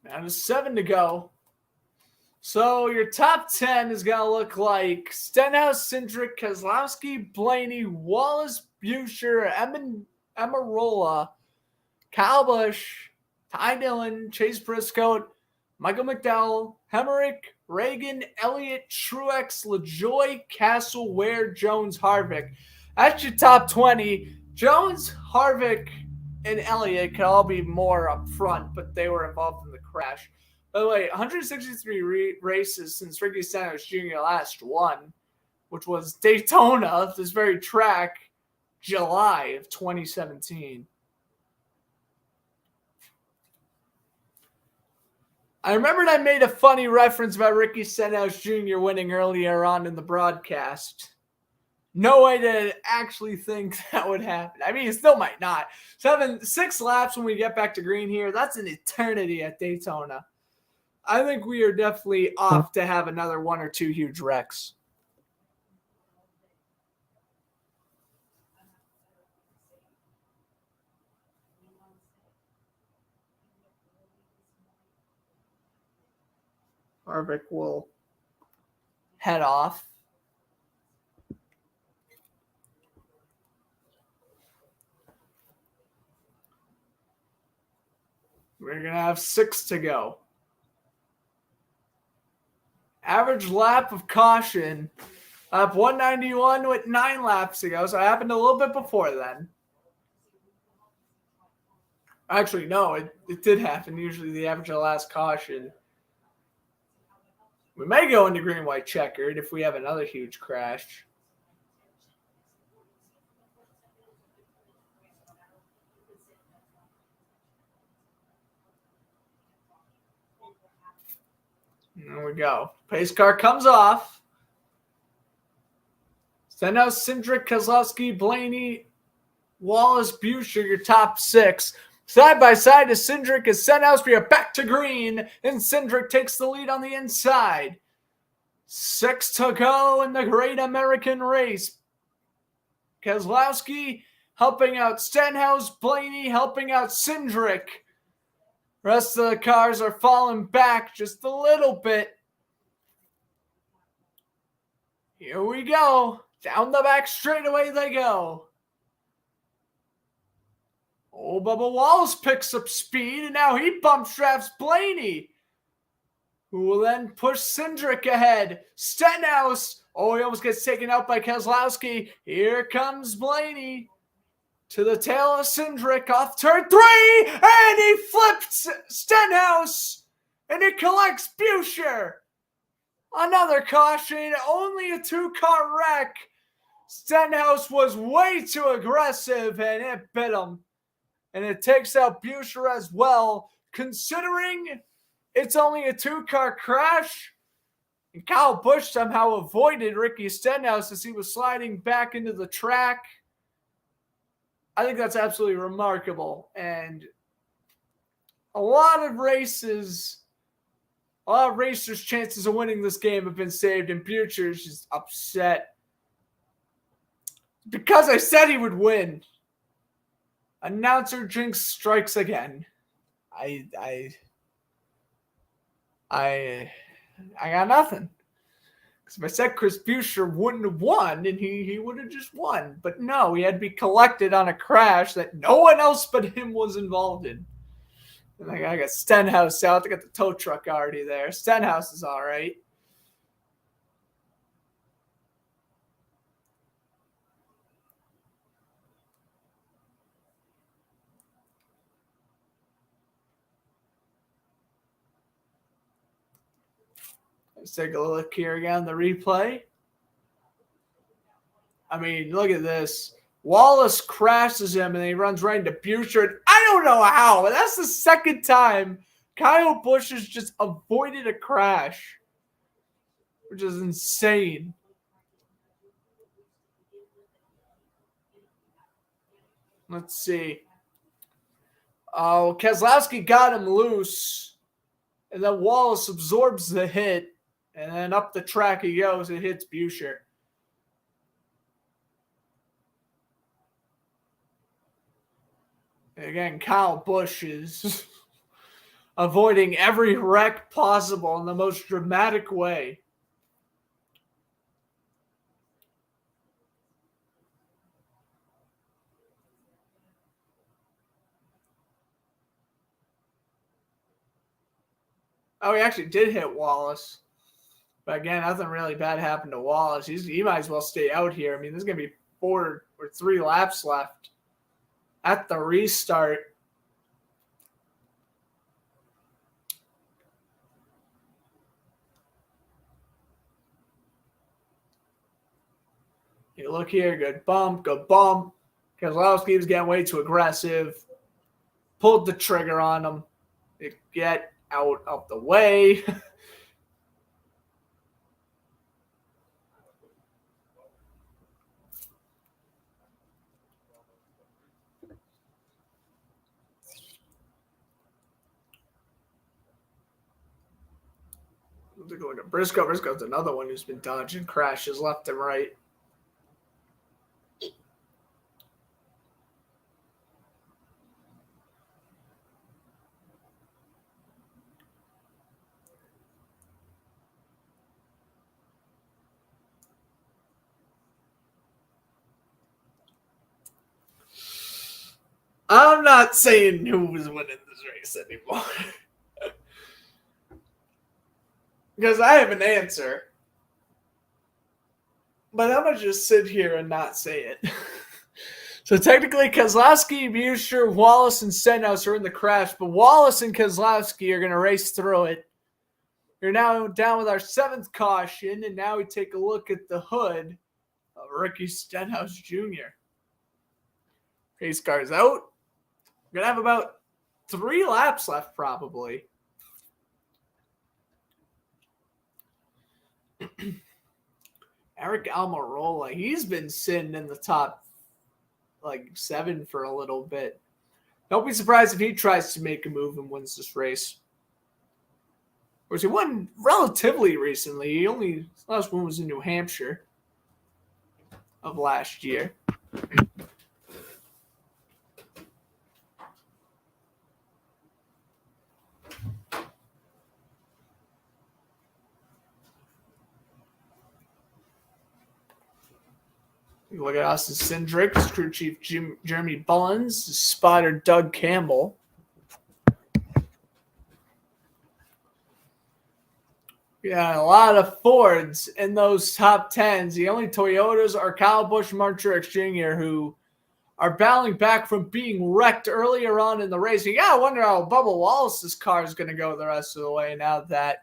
Speaker 1: Now there's 7 to go. So your top 10 is going to look like Stenhouse, Cindric, Keselowski, Blaney, Wallace, Buescher, Emarola, Kyle Busch, Ty Dillon, Chase Briscoe, Michael McDowell, Hemrick, Reagan, Elliott, Truex, LaJoy, Castle, Ware, Jones, Harvick. That's your top 20. Jones, Harvick, and Elliott could all be more up front, but they were involved in the crash. By the way, 163 races since Ricky Stenhouse Jr. last won, which was Daytona, this very track, July of 2017. I remembered I made a funny reference about Ricky Stenhouse Jr. winning earlier on in the broadcast. No way to actually think that would happen. I mean, it still might not. 6 laps when we get back to green here. That's an eternity at Daytona. I think we are definitely off to have another 1 or 2 huge wrecks. Harvick will head off. We're going to have 6 to go. Average lap of caution. Lap 191 with 9 laps to go. So it happened a little bit before then. Actually, no, it did happen. Usually the average of last caution. We may go into green, white, checkered if we have another huge crash. There we go. Pace car comes off. Stenhouse, Cindric, Keselowski, Blaney, Wallace, Buescher, your top 6. Side by side is Cindric and Stenhouse. We are back to green, and Cindric takes the lead on the inside. 6 to go in the Great American Race. Keselowski helping out Stenhouse, Blaney helping out Cindric. Rest of the cars are falling back just a little bit. Here we go. Down the back straightaway they go. Oh, Bubba Wallace picks up speed, and now he bump straps Blaney, who will then push Cindric ahead. Stenhouse. Oh, he almost gets taken out by Keselowski. Here comes Blaney to the tail of Cindric off turn 3, and he flips Stenhouse, and it collects Buescher. Another caution, only a 2-car wreck. Stenhouse was way too aggressive, and it bit him. And it takes out Buescher as well, considering it's only a 2-car crash. And Kyle Busch somehow avoided Ricky Stenhouse as he was sliding back into the track. I think that's absolutely remarkable. And a lot of racers' chances of winning this game have been saved, and Buescher's just upset. Because I said he would win. Announcer jinx strikes again. I got nothing. Because if I said Chris Buescher wouldn't have won, and he would have just won. But no, he had to be collected on a crash that no one else but him was involved in. And I got Stenhouse out. I got the tow truck already there. Stenhouse is all right. Let's take a look here again, the replay. I mean, look at this. Wallace crashes him, and he runs right into Buescher. I don't know how, but that's the second time Kyle Busch has just avoided a crash, which is insane. Let's see. Oh, Keselowski got him loose, and then Wallace absorbs the hit. And then up the track he goes. It hits Buescher. Again, Kyle Busch is avoiding every wreck possible in the most dramatic way. Oh, he actually did hit Wallace. But again, nothing really bad happened to Wallace. He might as well stay out here. I mean, there's going to be 4 or 3 laps left at the restart. You look here, good bump. Keselowski was getting way too aggressive. Pulled the trigger on him. Get out of the way. Take a look at Briscoe. Briscoe's another one who's been dodging crashes left and right. I'm not saying who was winning this race anymore. Because I have an answer. But I'm going to just sit here and not say it. So technically, Keselowski, Buescher, Wallace, and Stenhouse are in the crash, but Wallace and Keselowski are going to race through it. We're now down with our 7th caution, and now we take a look at the hood of rookie Stenhouse Jr. Pace car's out. We're going to have about 3 laps left, probably. Eric Almirola, he's been sitting in the top 7 for a little bit. Don't be surprised if he tries to make a move and wins this race. Of course, he won relatively recently. His last one was in New Hampshire of last year. Look at Austin Cindric, crew chief Jeremy Bullins, spotter Doug Campbell. Yeah, a lot of Fords in those top 10s. The only Toyotas are Kyle Busch and Mark Truex Jr., who are battling back from being wrecked earlier on in the race. You gotta wonder how Bubba Wallace's car is going to go the rest of the way now that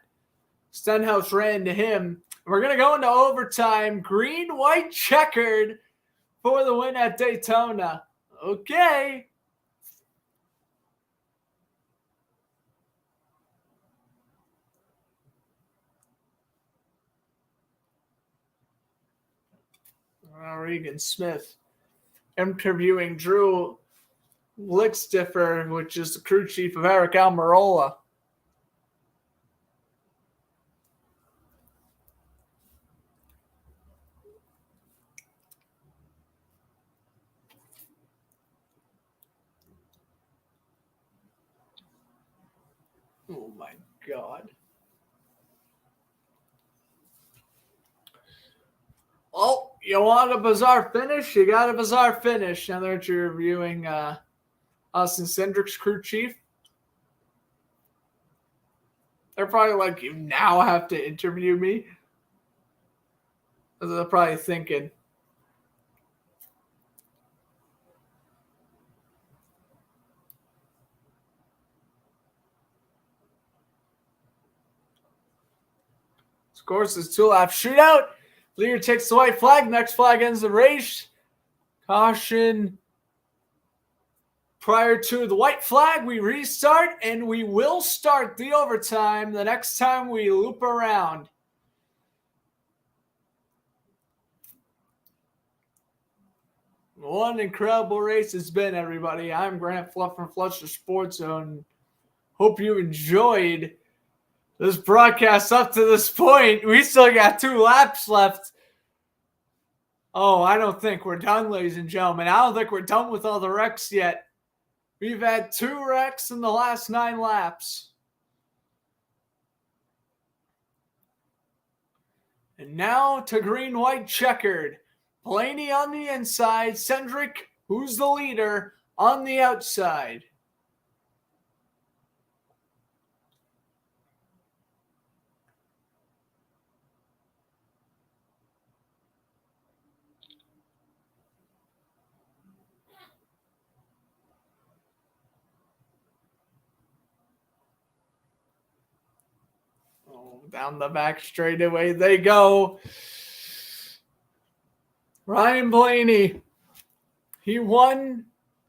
Speaker 1: Stenhouse ran into him. We're going to go into overtime. Green, white, checkered for the win at Daytona. Okay. Regan Smith interviewing Drew Lickstiffer, which is the crew chief of Eric Almirola. Oh my God. Oh, you want a bizarre finish? You got a bizarre finish. Now that you're reviewing Austin Cindric's crew chief. They're probably like, you now have to interview me? That's what they're probably thinking. Of course, it's 2-lap shootout. Leader takes the white flag. Next flag ends the race. Caution. Prior to the white flag, we restart, and we will start the overtime the next time we loop around. What an incredible race it's been, everybody. I'm Grant Fluff from Fletcher Sports Zone. Hope you enjoyed this broadcast up to this point. We still got 2 laps left. Oh, I don't think we're done, ladies and gentlemen. I don't think we're done with all the wrecks yet. We've had 2 wrecks in the last 9 laps. And now to green, white, checkered. Blaney on the inside. Cindric, who's the leader, on the outside. Down the back straightaway they go. Ryan Blaney. He won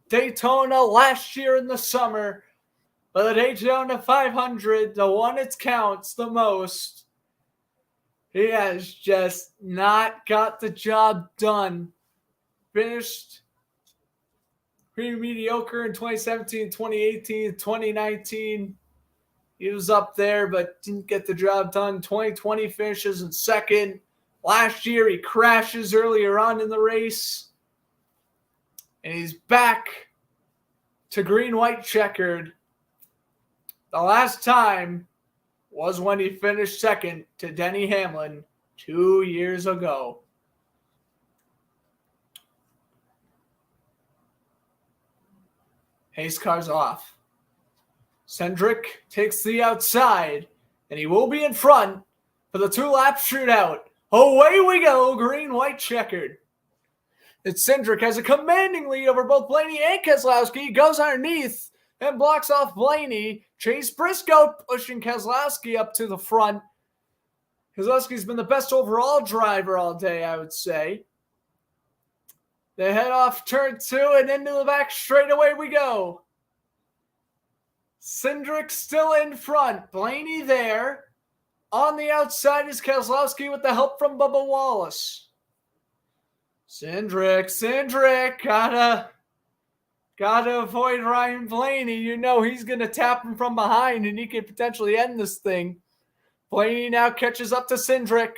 Speaker 1: Daytona last year in the summer. But the Daytona 500, the one it counts the most, he has just not got the job done. Finished pretty mediocre in 2017, 2018, 2019. He was up there, but didn't get the job done. 2020 finishes in second. Last year, he crashes earlier on in the race. And he's back to green, white, checkered. The last time was when he finished second to Denny Hamlin 2 years ago. Pace car's off. Cindric takes the outside, and he will be in front for the 2-lap shootout. Away we go, green-white checkered. It's Cindric has a commanding lead over both Blaney and Keselowski. He goes underneath and blocks off Blaney. Chase Briscoe pushing Keselowski up to the front. Keselowski's been the best overall driver all day, I would say. They head off turn 2 and into the back straightaway we go. Cindric still in front. Blaney there. On the outside is Keselowski with the help from Bubba Wallace. Cindric, gotta avoid Ryan Blaney. You know he's gonna tap him from behind and he could potentially end this thing. Blaney now catches up to Cindric.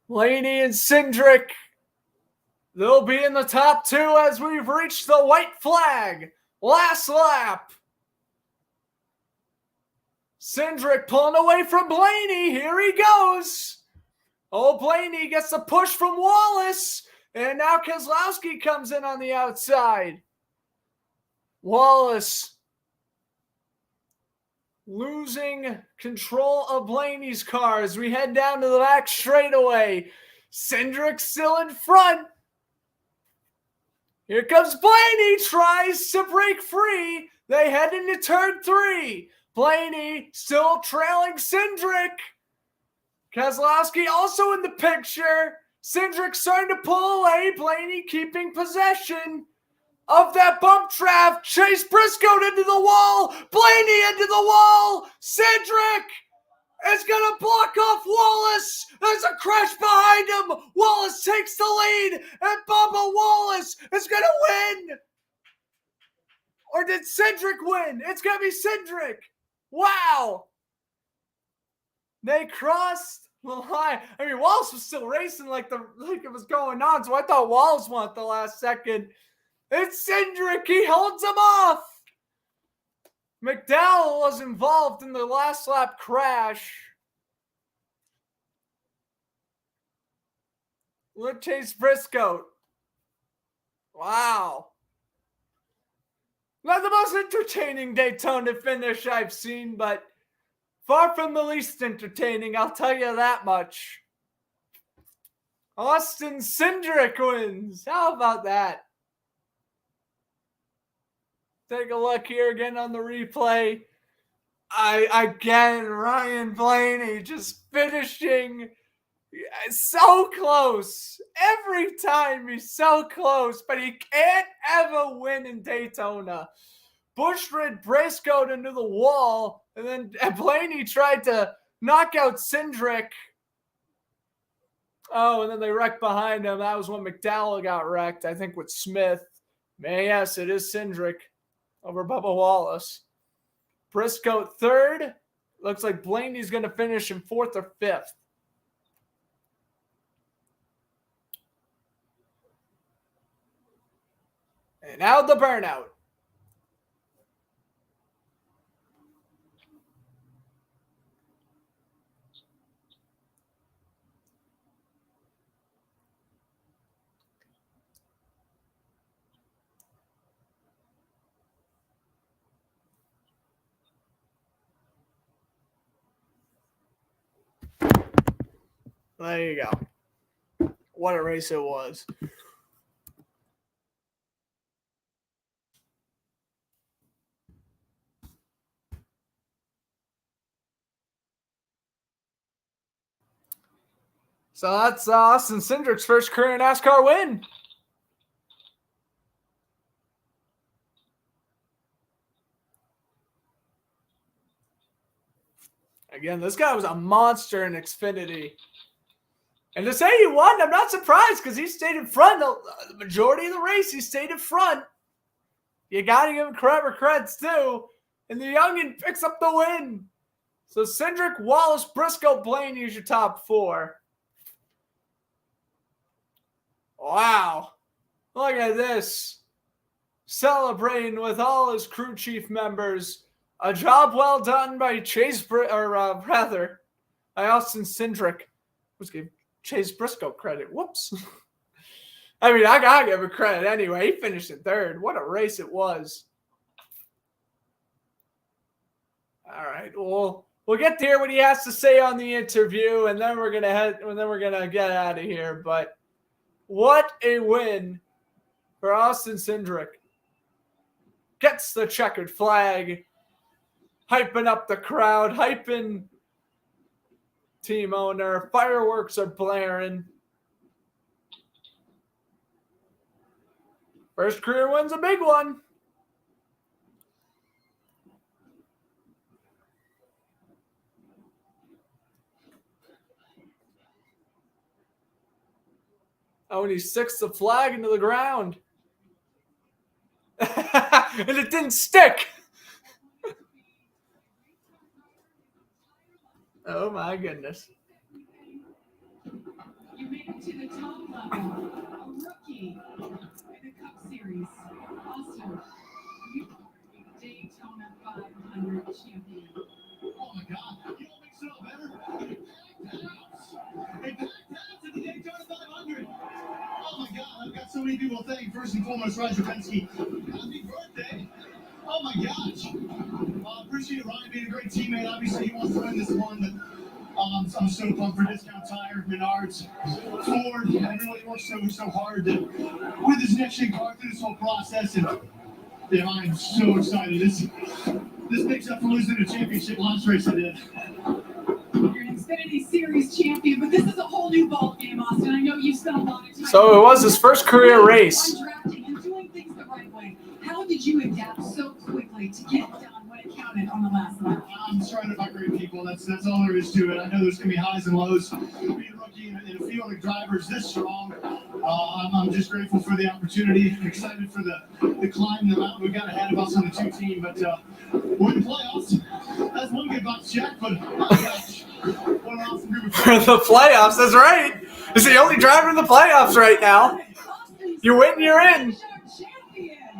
Speaker 1: Blaney and Cindric, they'll be in the top 2 as we've reached the white flag. Last lap. Cindric pulling away from Blaney. Here he goes. Oh, Blaney gets the push from Wallace. And now Keselowski comes in on the outside. Wallace losing control of Blaney's car as we head down to the back straightaway. Cindric still in front. Here comes Blaney. Tries to break free. They head into turn 3. Blaney still trailing Cindric. Keselowski also in the picture. Cindric starting to pull away. Blaney keeping possession of that bump draft. Chase Briscoe into the wall. Blaney into the wall. Cindric is going to block off Wallace. There's a crash behind him. Wallace takes the lead. And Bubba Wallace is going to win. Or did Cindric win? It's going to be Cindric. Wow. They crossed the line. I mean, Wallace was still racing like it was going on, so I thought Wallace won at the last second. It's Cindric. He holds him off. McDowell was involved in the last lap crash. Look, Chase Briscoe. Wow. Not the most entertaining Daytona finish I've seen, but far from the least entertaining, I'll tell you that much. Austin Cindric wins. How about that? Take a look here again on the replay. Ryan Blaney just finishing so close. Every time he's so close, but he can't ever win in Daytona. Bushred Briscoe into the wall, and then Blaney tried to knock out Cindric. Oh, and then they wrecked behind him. That was when McDowell got wrecked, I think, with Smith. Yes, it is Cindric over Bubba Wallace. Briscoe third. Looks like Blaney's going to finish in 4th or 5th. And now the burnout. There you go. What a race it was. So that's Austin Cindric's first career NASCAR win. Again, this guy was a monster in Xfinity. And to say he won, I'm not surprised because he stayed in front. The majority of the race, he stayed in front. You got to give him credit where credit's due. And the youngin picks up the win. So Cindric, Wallace, Briscoe, Blaney is your top 4. Wow. Look at this. Celebrating with all his crew chief members. A job well done by by Austin Cindric. Let's give Chase Briscoe credit. Whoops. I mean, I got to give him credit anyway. He finished in third. What a race it was. All right. Well, we'll get to hear what he has to say on the interview, and then we're gonna get out of here. But what a win for Austin Cindric. Gets the checkered flag, hyping up the crowd, hyping team owner. Fireworks are blaring. First career win's a big one. Oh, and he sticks the flag into the ground. And it didn't stick. Oh, my goodness.
Speaker 2: You made it to the top level, a rookie in the Cup Series. Austin, you are a Daytona 500 champion.
Speaker 3: Oh my God, you don't make so better? A packed house at the Daytona 500. Oh my God, I've got so many people to thank. First and foremost, Roger Penske. Happy birthday. Oh my gosh. Appreciate Ryan being a great teammate. Obviously, he wants to win this one, but I'm so pumped for Discount Tire, Menards, Ford. Everybody works so hard with this next-gen car through this whole process. And yeah, I'm so excited. This makes up for losing the championship last race I did.
Speaker 2: You're an Xfinity Series champion, but this is a whole new ball game, Austin. I know you spent a lot of time.
Speaker 1: So it was his first career race.
Speaker 2: On drafting and doing things the right way. How did you adapt so quickly to get it done when it counted on the last lap?
Speaker 3: I'm surrounded by great people. That's all there is to it. I know there's going to be highs and lows. Being a rookie and a few other drivers this strong, I'm just grateful for the opportunity. Excited for the climb, the mountain we got ahead of us on the 2 team. But we're in the playoffs. That's one good box check. But oh my gosh, what an awesome group of
Speaker 1: For the playoffs, that's right. He's the only driver in the playoffs right now. You win, you're in.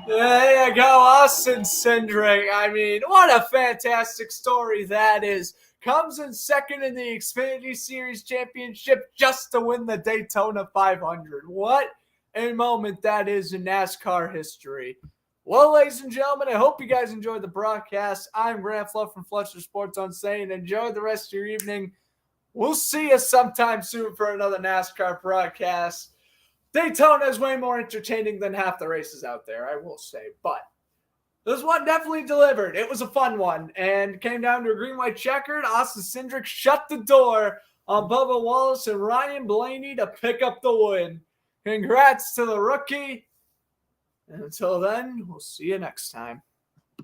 Speaker 1: There you go, Austin Cindric. I mean, what a fantastic story that is. Comes in second in the Xfinity Series Championship just to win the Daytona 500. What a moment that is in NASCAR history. Well, ladies and gentlemen, I hope you guys enjoyed the broadcast. I'm Grant Fluff from Fletcher Sports on saying enjoy the rest of your evening. We'll see you sometime soon for another NASCAR broadcast. Daytona is way more entertaining than half the races out there, I will say. But this one definitely delivered. It was a fun one and came down to a green-white checkered. Austin Cindric shut the door on Bubba Wallace and Ryan Blaney to pick up the win. Congrats to the rookie. And until then, we'll see you next time.